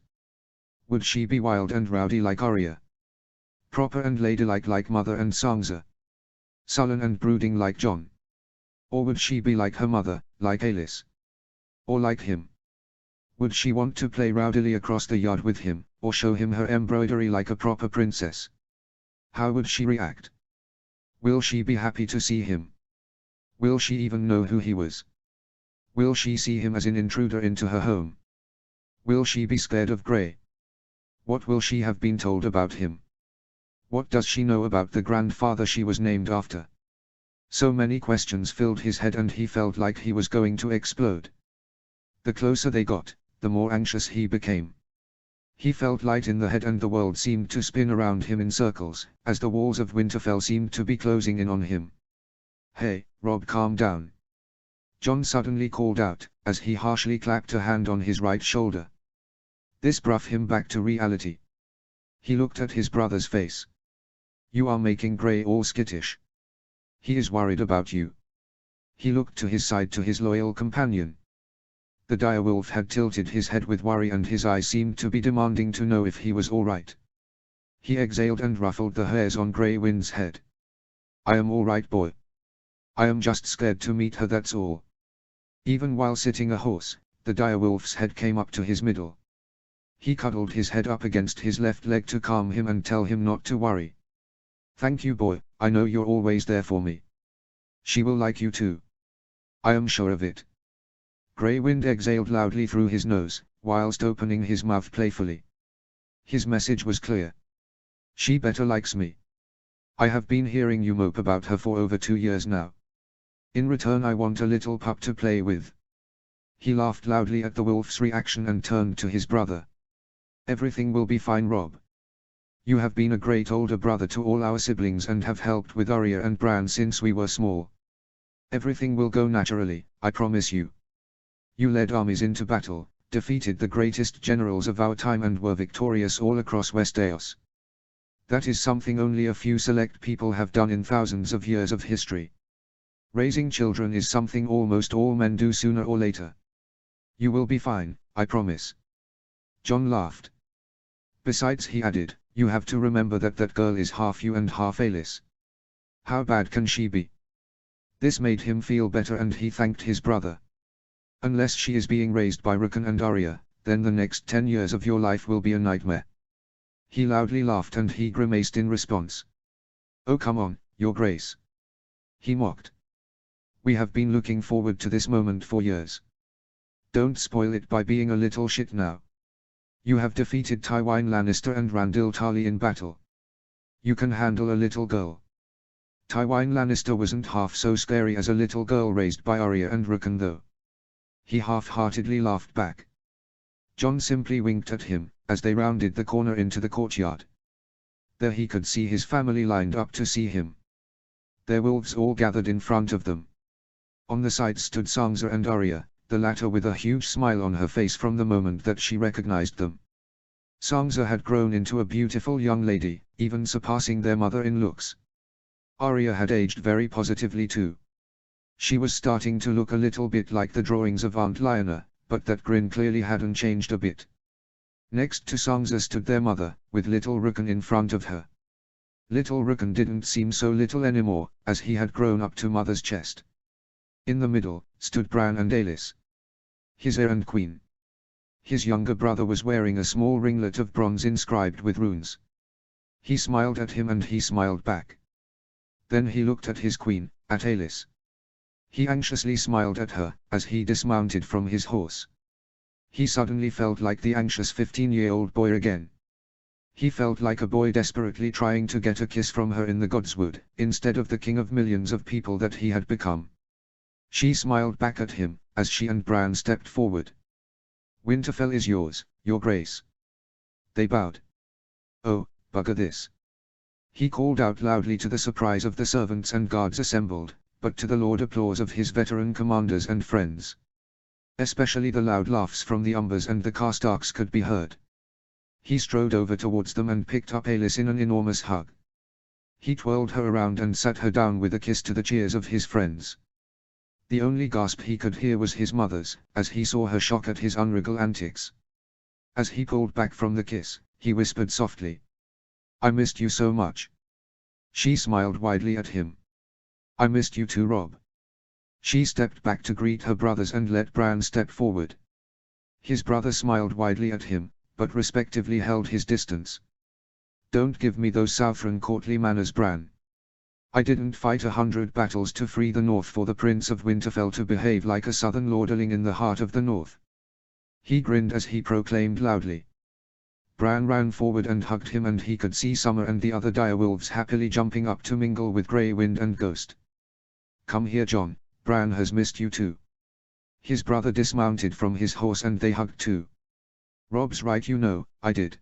Would she be wild and rowdy like Arya? Proper and ladylike like Mother and Sansa? Sullen and brooding like Jon? Or would she be like her mother, like Alis? Or like him? Would she want to play rowdily across the yard with him, or show him her embroidery like a proper princess? How would she react? Will she be happy to see him? Will she even know who he was? Will she see him as an intruder into her home? Will she be scared of Grey? What will she have been told about him? What does she know about the grandfather she was named after? So many questions filled his head and he felt like he was going to explode. The closer they got, the more anxious he became. He felt light in the head and the world seemed to spin around him in circles, as the walls of Winterfell seemed to be closing in on him. "Hey, Rob, calm down," Jon suddenly called out, as he harshly clapped a hand on his right shoulder. This brought him back to reality. He looked at his brother's face. "You are making Grey all skittish. He is worried about you." He looked to his side to his loyal companion. The direwolf had tilted his head with worry and his eyes seemed to be demanding to know if he was all right. He exhaled and ruffled the hairs on Grey Wind's head. "I am all right, boy. I am just scared to meet her, that's all." Even while sitting a horse, the direwolf's head came up to his middle. He cuddled his head up against his left leg to calm him and tell him not to worry. "Thank you, boy, I know you're always there for me. She will like you too. I am sure of it." Grey Wind exhaled loudly through his nose, whilst opening his mouth playfully. His message was clear. "She better likes me. I have been hearing you mope about her for over 2 years now. In return I want a little pup to play with." He laughed loudly at the wolf's reaction and turned to his brother. "Everything will be fine, Rob. You have been a great older brother to all our siblings and have helped with Arya and Bran since we were small. Everything will go naturally, I promise you. You led armies into battle, defeated the greatest generals of our time and were victorious all across Westeros. That is something only a few select people have done in thousands of years of history. Raising children is something almost all men do sooner or later. You will be fine, I promise." Jon laughed. "Besides," he added, "you have to remember that that girl is half you and half Alis. How bad can she be?" This made him feel better and he thanked his brother. "Unless she is being raised by Rickon and Arya, then the next 10 years of your life will be a nightmare." He loudly laughed and he grimaced in response. "Oh come on, Your Grace," he mocked. "We have been looking forward to this moment for years. Don't spoil it by being a little shit now. You have defeated Tywin Lannister and Randyll Tarly in battle. You can handle a little girl. Tywin Lannister wasn't half so scary as a little girl raised by Arya and Rickon though." He half-heartedly laughed back. Jon simply winked at him, as they rounded the corner into the courtyard. There he could see his family lined up to see him. Their wolves all gathered in front of them. On the side stood Sansa and Arya, the latter with a huge smile on her face from the moment that she recognized them. Sansa had grown into a beautiful young lady, even surpassing their mother in looks. Arya had aged very positively too. She was starting to look a little bit like the drawings of Aunt Lyanna, but that grin clearly hadn't changed a bit. Next to Sansa stood their mother, with little Rickon in front of her. Little Rickon didn't seem so little anymore, as he had grown up to mother's chest. In the middle, stood Bran and Alis, his heir and queen. His younger brother was wearing a small ringlet of bronze inscribed with runes. He smiled at him and he smiled back. Then he looked at his queen, at Alis. He anxiously smiled at her, as he dismounted from his horse. He suddenly felt like the anxious 15-year-old boy again. He felt like a boy desperately trying to get a kiss from her in the Godswood, instead of the king of millions of people that he had become. She smiled back at him, as she and Bran stepped forward. "Winterfell is yours, Your Grace." They bowed. "Oh, bugger this," he called out loudly to the surprise of the servants and guards assembled, but to the loud applause of his veteran commanders and friends. Especially the loud laughs from the Umbers and the Karstarks could be heard. He strode over towards them and picked up Alis in an enormous hug. He twirled her around and sat her down with a kiss to the cheers of his friends. The only gasp he could hear was his mother's, as he saw her shock at his unregal antics. As he pulled back from the kiss, he whispered softly, "I missed you so much." She smiled widely at him. "I missed you too, Rob." She stepped back to greet her brothers and let Bran step forward. His brother smiled widely at him, but respectively held his distance. "Don't give me those Southron courtly manners, Bran. I didn't fight 100 battles to free the North for the Prince of Winterfell to behave like a southern lordling in the heart of the North." He grinned as he proclaimed loudly. Bran ran forward and hugged him, and he could see Summer and the other direwolves happily jumping up to mingle with Grey Wind and Ghost. "Come here, Jon, Bran has missed you too." His brother dismounted from his horse and they hugged too. "Rob's right, you know, I did.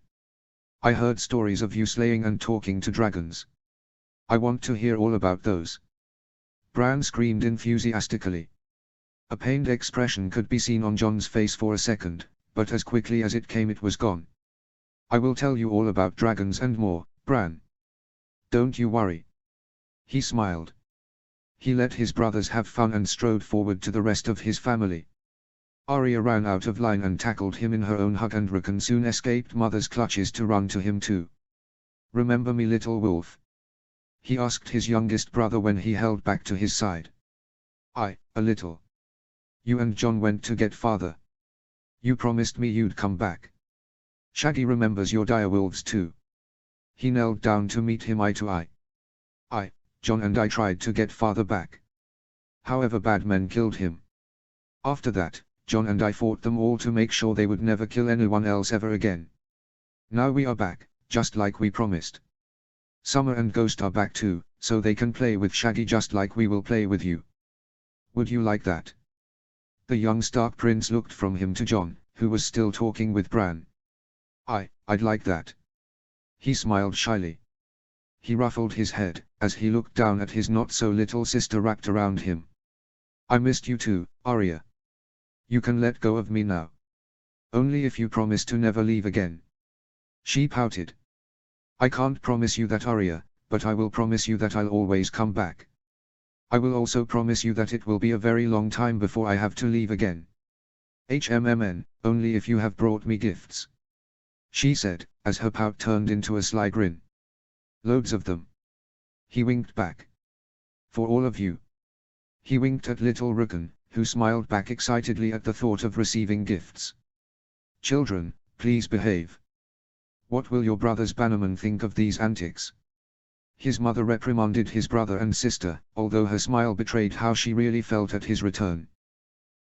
I heard stories of you slaying and talking to dragons. I want to hear all about those." Bran screamed enthusiastically. A pained expression could be seen on Jon's face for a second, but as quickly as it came it was gone. "I will tell you all about dragons and more, Bran. Don't you worry." He smiled. He let his brothers have fun and strode forward to the rest of his family. Arya ran out of line and tackled him in her own hug, and Rickon soon escaped Mother's clutches to run to him too. "Remember me, little wolf?" he asked his youngest brother when he held back to his side. "A little. You and Jon went to get father. You promised me you'd come back." "Shaggy remembers your direwolves too. He knelt down to meet him eye to eye. Jon and I tried to get father back. However, bad men killed him. After that, Jon and I fought them all to make sure they would never kill anyone else ever again. Now we are back, just like we promised. Summer and Ghost are back too, so they can play with Shaggy just like we will play with you. Would you like that?" The young Stark prince looked from him to Jon, who was still talking with Bran. I'd like that." He smiled shyly. He ruffled his head, as he looked down at his not-so-little sister wrapped around him. "I missed you too, Arya. You can let go of me now. Only if you promise to never leave again." She pouted. "I can't promise you that, Arya, but I will promise you that I'll always come back. I will also promise you that it will be a very long time before I have to leave again. Only if you have brought me gifts," she said, as her pout turned into a sly grin. "Loads of them." He winked back. "For all of you." He winked at little Rickon, who smiled back excitedly at the thought of receiving gifts. "Children, please behave. What will your brother's bannerman think of these antics?" His mother reprimanded his brother and sister, although her smile betrayed how she really felt at his return.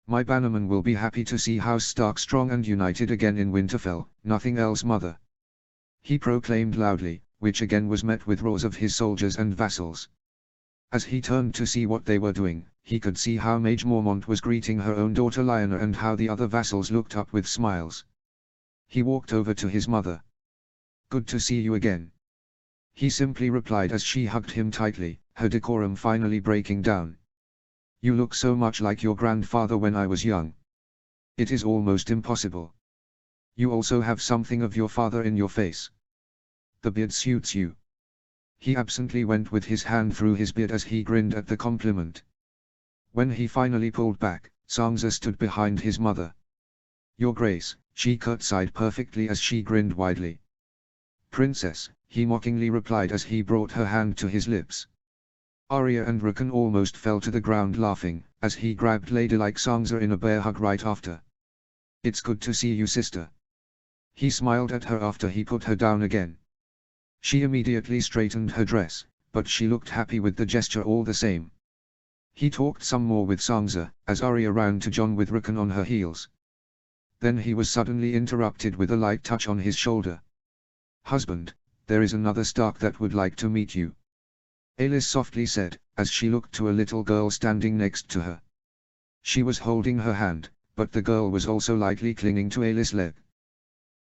"My bannerman will be happy to see House Stark strong and united again in Winterfell, nothing else, mother," he proclaimed loudly, which again was met with roars of his soldiers and vassals. As he turned to see what they were doing, he could see how Mage Mormont was greeting her own daughter Lyanna and how the other vassals looked up with smiles. He walked over to his mother. "Good to see you again," he simply replied as she hugged him tightly, her decorum finally breaking down. "You look so much like your grandfather when I was young. It is almost impossible. You also have something of your father in your face. The beard suits you." He absently went with his hand through his beard as he grinned at the compliment. When he finally pulled back, Sansa stood behind his mother. "Your Grace," she curtsied perfectly as she grinned widely. "Princess," he mockingly replied as he brought her hand to his lips. Arya and Rickon almost fell to the ground laughing, as he grabbed ladylike Sansa in a bear hug right after. "It's good to see you, sister." He smiled at her after he put her down again. She immediately straightened her dress, but she looked happy with the gesture all the same. He talked some more with Sansa, as Arya ran to Jon with Rickon on her heels. Then he was suddenly interrupted with a light touch on his shoulder. "Husband, there is another Stark that would like to meet you," Aelys softly said, as she looked to a little girl standing next to her. She was holding her hand, but the girl was also lightly clinging to Aelys' leg.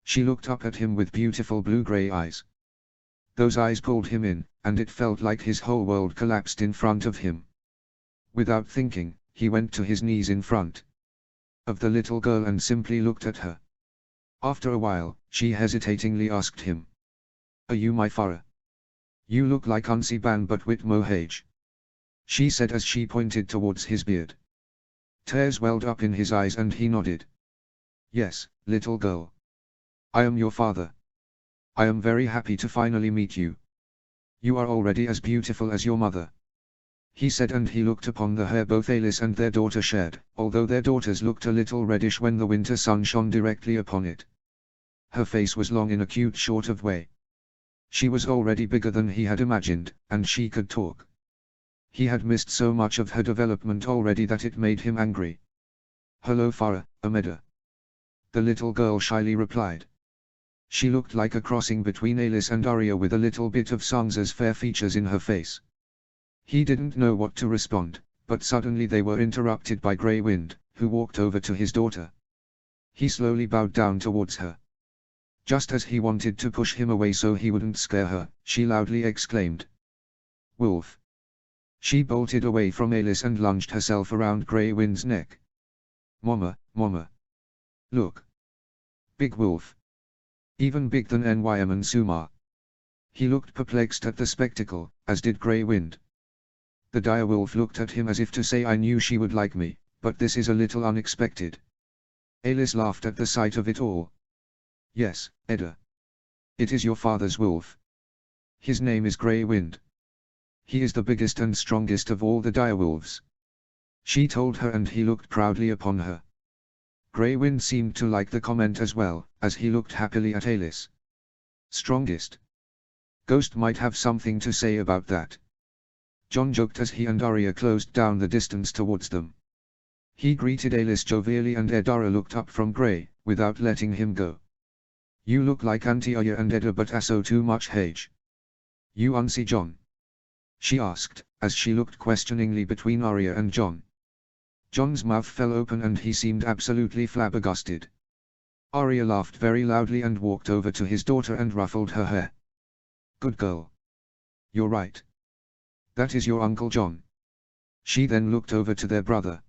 She looked up at him with beautiful blue-grey eyes. Those eyes pulled him in, and it felt like his whole world collapsed in front of him. Without thinking, he went to his knees in front of the little girl and simply looked at her. After a while, she hesitatingly asked him, "Are you my father? You look like Unsi Ban but wit Mohage," she said as she pointed towards his beard. Tears welled up in his eyes and he nodded. Yes, little girl. I am your father. I am very happy to finally meet you. You are already as beautiful as your mother. He said, and he looked upon the hair both Alice and their daughter shared, although their daughters looked a little reddish when the winter sun shone directly upon it. Her face was long in a cute sort of way. She was already bigger than he had imagined, and she could talk. He had missed so much of her development already that it made him angry. Hello Farah, Ameda. The little girl shyly replied. She looked like a crossing between Alice and Arya with a little bit of Sansa's fair features in her face. He didn't know what to respond, but suddenly they were interrupted by Grey Wind, who walked over to his daughter. He slowly bowed down towards her. Just as he wanted to push him away so he wouldn't scare her, she loudly exclaimed. Wolf. She bolted away from Alice and lunged herself around Grey Wind's neck. Mama, Mama. Look. Big wolf. Even big thanNym and Sumar. He looked perplexed at the spectacle, as did Grey Wind. The direwolf looked at him as if to say, I knew she would like me, but this is a little unexpected. Alice laughed at the sight of it all. Yes, Edda. It is your father's wolf. His name is Grey Wind. He is the biggest and strongest of all the direwolves. She told her, and he looked proudly upon her. Grey Wind seemed to like the comment as well, as he looked happily at Alice. Strongest. Ghost might have something to say about that. Jon joked as he and Arya closed down the distance towards them. He greeted Alice jovially and Edara looked up from Grey, without letting him go. You look like Auntie Arya and Edda but also too much Hage. You unsee Jon? She asked, as she looked questioningly between Arya and Jon. Jon's mouth fell open and he seemed absolutely flabbergasted. Arya laughed very loudly and walked over to his daughter and ruffled her hair. Good girl. You're right. That is your Uncle Jon. She then looked over to their brother.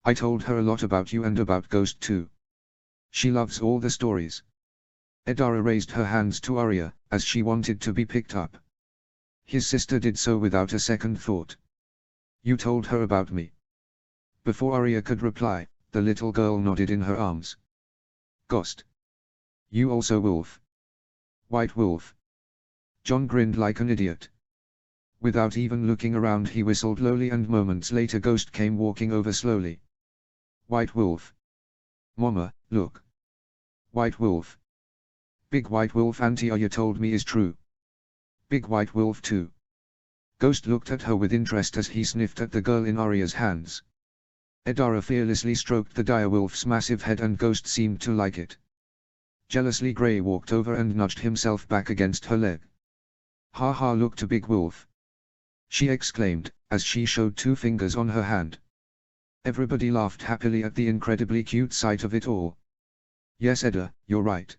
I told her a lot about you and about Ghost too. She loves all the stories. Edara raised her hands to Arya, as she wanted to be picked up. His sister did so without a second thought. You told her about me. Before Arya could reply, the little girl nodded in her arms. Ghost. You also wolf. White wolf. Jon grinned like an idiot. Without even looking around he whistled lowly and moments later Ghost came walking over slowly. White wolf. Mama, look. White wolf. Big white wolf Auntie Arya told me is true. Big white wolf too. Ghost looked at her with interest as he sniffed at the girl in Arya's hands. Edara fearlessly stroked the direwolf's massive head and Ghost seemed to like it. Jealously Grey walked over and nudged himself back against her leg. Ha ha, look to Big Wolf. She exclaimed, as she showed 2 fingers on her hand. Everybody laughed happily at the incredibly cute sight of it all. Yes Edda, you're right.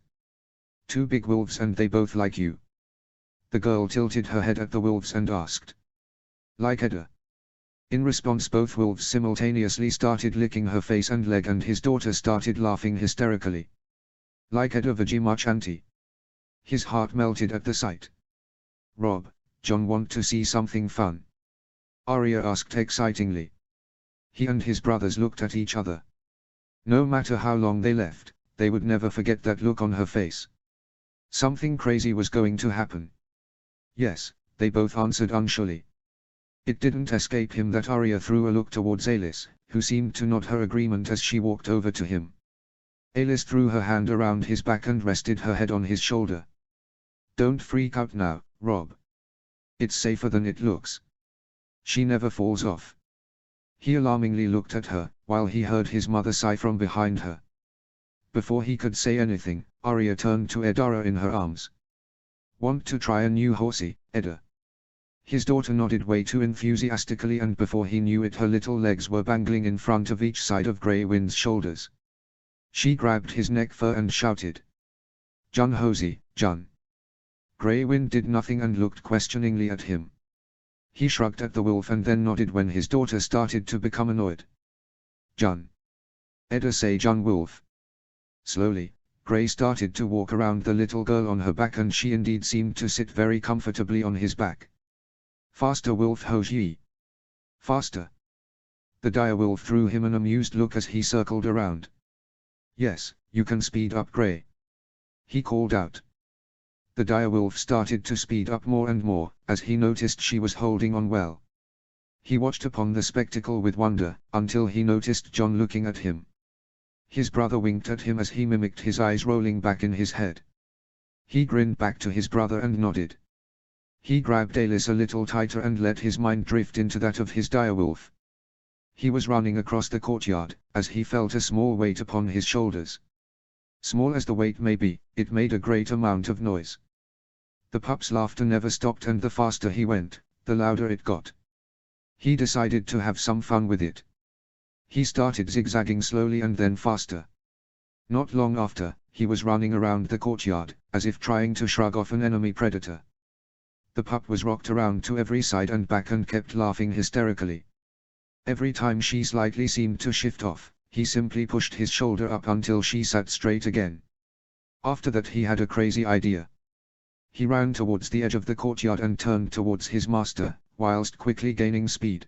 2 big wolves and they both like you. The girl tilted her head at the wolves and asked. Like Edda? In response both wolves simultaneously started licking her face and leg and his daughter started laughing hysterically. Like Edda very much Auntie. His heart melted at the sight. Rob, Jon want to see something fun? Arya asked excitingly. He and his brothers looked at each other. No matter how long they left, they would never forget that look on her face. Something crazy was going to happen. Yes, they both answered unsurely. It didn't escape him that Arya threw a look towards Alice, who seemed to nod her agreement as she walked over to him. Alice threw her hand around his back and rested her head on his shoulder. Don't freak out now, Rob. It's safer than it looks. She never falls off. He alarmingly looked at her, while he heard his mother sigh from behind her. Before he could say anything, Arya turned to Edara in her arms. Want to try a new horsey, Edda? His daughter nodded way too enthusiastically and before he knew it her little legs were bangling in front of each side of Grey Wind's shoulders. She grabbed his neck fur and shouted. Jon Hosey, Jon. Grey Wind did nothing and looked questioningly at him. He shrugged at the wolf and then nodded when his daughter started to become annoyed. Jon. Edda say Jon wolf. Slowly, Grey started to walk around the little girl on her back and she indeed seemed to sit very comfortably on his back. Faster wolf Hosey. Faster. The direwolf threw him an amused look as he circled around. "Yes, you can speed up, Grey," he called out. The direwolf started to speed up more and more, as he noticed she was holding on well. He watched upon the spectacle with wonder, until he noticed John looking at him. His brother winked at him as he mimicked his eyes rolling back in his head. He grinned back to his brother and nodded. He grabbed Alice a little tighter and let his mind drift into that of his direwolf. He was running across the courtyard, as he felt a small weight upon his shoulders. Small as the weight may be, it made a great amount of noise. The pup's laughter never stopped, and the faster he went, the louder it got. He decided to have some fun with it. He started zigzagging slowly and then faster. Not long after, he was running around the courtyard, as if trying to shrug off an enemy predator. The pup was rocked around to every side and back and kept laughing hysterically. Every time she slightly seemed to shift off, he simply pushed his shoulder up until she sat straight again. After that he had a crazy idea. He ran towards the edge of the courtyard and turned towards his master, whilst quickly gaining speed.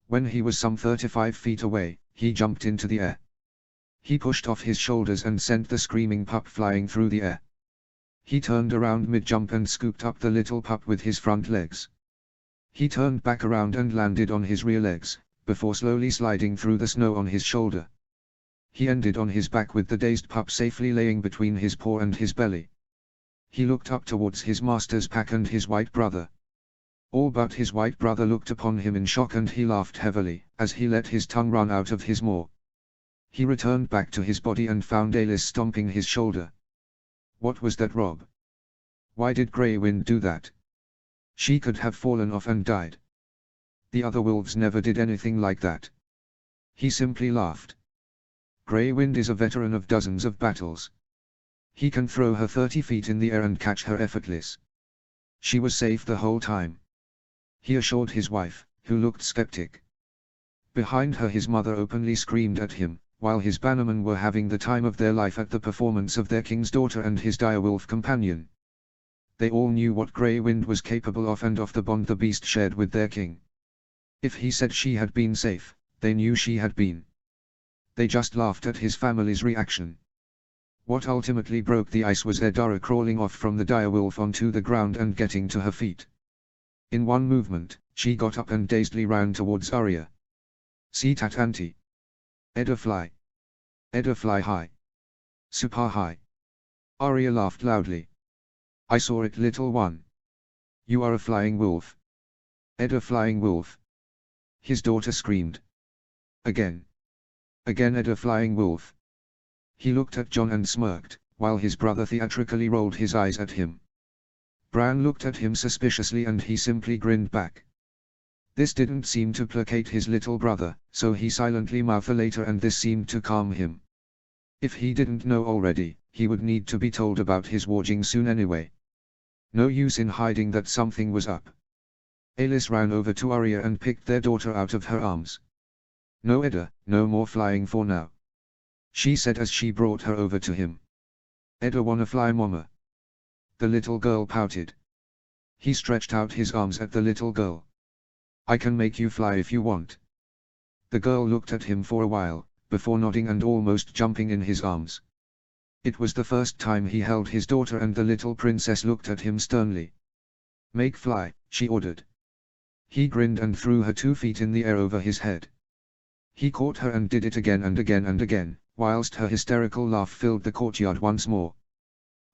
When he was some 35 feet away, he jumped into the air. He pushed off his shoulders and sent the screaming pup flying through the air. He turned around mid-jump and scooped up the little pup with his front legs. He turned back around and landed on his rear legs, before slowly sliding through the snow on his shoulder. He ended on his back with the dazed pup safely laying between his paw and his belly. He looked up towards his master's pack and his white brother. All but his white brother looked upon him in shock, and he laughed heavily, as he let his tongue run out of his maw. He returned back to his body and found Alice stomping his shoulder. "What was that, Rob? Why did Grey Wind do that? She could have fallen off and died. The other wolves never did anything like that." He simply laughed. "Grey Wind is a veteran of dozens of battles. He can throw her 30 feet in the air and catch her effortless. She was safe the whole time," he assured his wife, who looked skeptic. Behind her his mother openly screamed at him, while his bannermen were having the time of their life at the performance of their king's daughter and his direwolf companion. They all knew what Grey Wind was capable of and of the bond the beast shared with their king. If he said she had been safe, they knew she had been. They just laughed at his family's reaction. What ultimately broke the ice was Edara crawling off from the direwolf onto the ground and getting to her feet. In one movement, she got up and dazedly ran towards Arya. "See that, auntie? Edda fly. Edda fly high. Super high." Arya laughed loudly. "I saw it, little one. You are a flying wolf. Edda flying wolf." His daughter screamed. Again. Again Edda flying wolf. He looked at John and smirked, while his brother theatrically rolled his eyes at him. Bran looked at him suspiciously and he simply grinned back. This didn't seem to placate his little brother, so he silently mouthed a later, and this seemed to calm him. If he didn't know already, he would need to be told about his warging soon anyway. No use in hiding that something was up. Alice ran over to Arya and picked their daughter out of her arms. "No, Edda, no more flying for now," she said as she brought her over to him. "Edda wanna fly, mama." The little girl pouted. He stretched out his arms at the little girl. "I can make you fly if you want." The girl looked at him for a while, before nodding and almost jumping in his arms. It was the first time he held his daughter, and the little princess looked at him sternly. "Make fly," she ordered. He grinned and threw her 2 feet in the air over his head. He caught her and did it again and again and again, whilst her hysterical laugh filled the courtyard once more.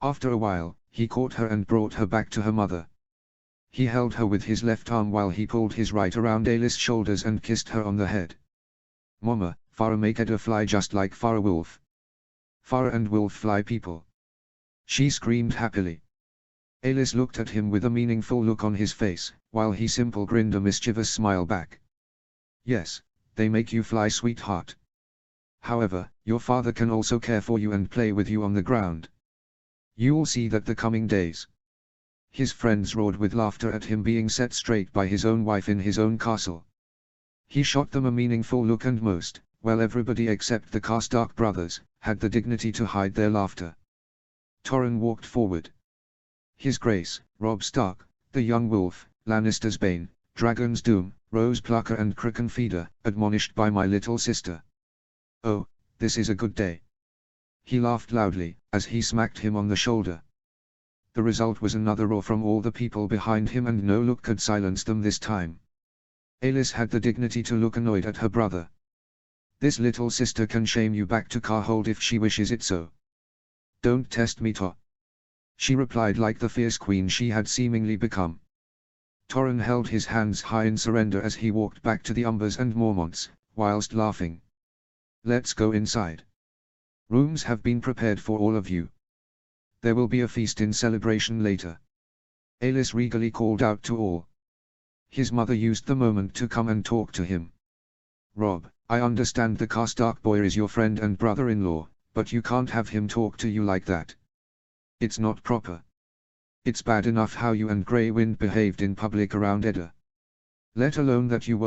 After a while, he caught her and brought her back to her mother. He held her with his left arm while he pulled his right around Alice's shoulders and kissed her on the head. "Mama, Farah make Edda fly just like Farah wolf. Farah and wolf fly people," she screamed happily. Alice looked at him with a meaningful look on his face, while he simple grinned a mischievous smile back. "Yes, they make you fly, sweetheart. However, your father can also care for you and play with you on the ground. You'll see that the coming days." His friends roared with laughter at him being set straight by his own wife in his own castle. He shot them a meaningful look, and most, well, everybody except the Karstark brothers, had the dignity to hide their laughter. Torrhen walked forward. His Grace, Robb Stark, the young wolf, Lannister's bane, Dragon's Doom, Rose Plucker and Kraken Feeder, admonished by my little sister. Oh, this is a good day. He laughed loudly, as he smacked him on the shoulder. The result was another roar from all the people behind him, and no look could silence them this time. Alice had the dignity to look annoyed at her brother. This little sister can shame you back to Carhold if she wishes it so. Don't test me, To. She replied like the fierce queen she had seemingly become. Torrin held his hands high in surrender as he walked back to the Umbers and Mormonts, whilst laughing. Let's go inside. Rooms have been prepared for all of you. There will be a feast in celebration later. Alice regally called out to all. His mother used the moment to come and talk to him. Rob, I understand the Karstark boy is your friend and brother-in-law, but you can't have him talk to you like that. It's not proper. It's bad enough how you and Grey Wind behaved in public around Edda. Let alone that you were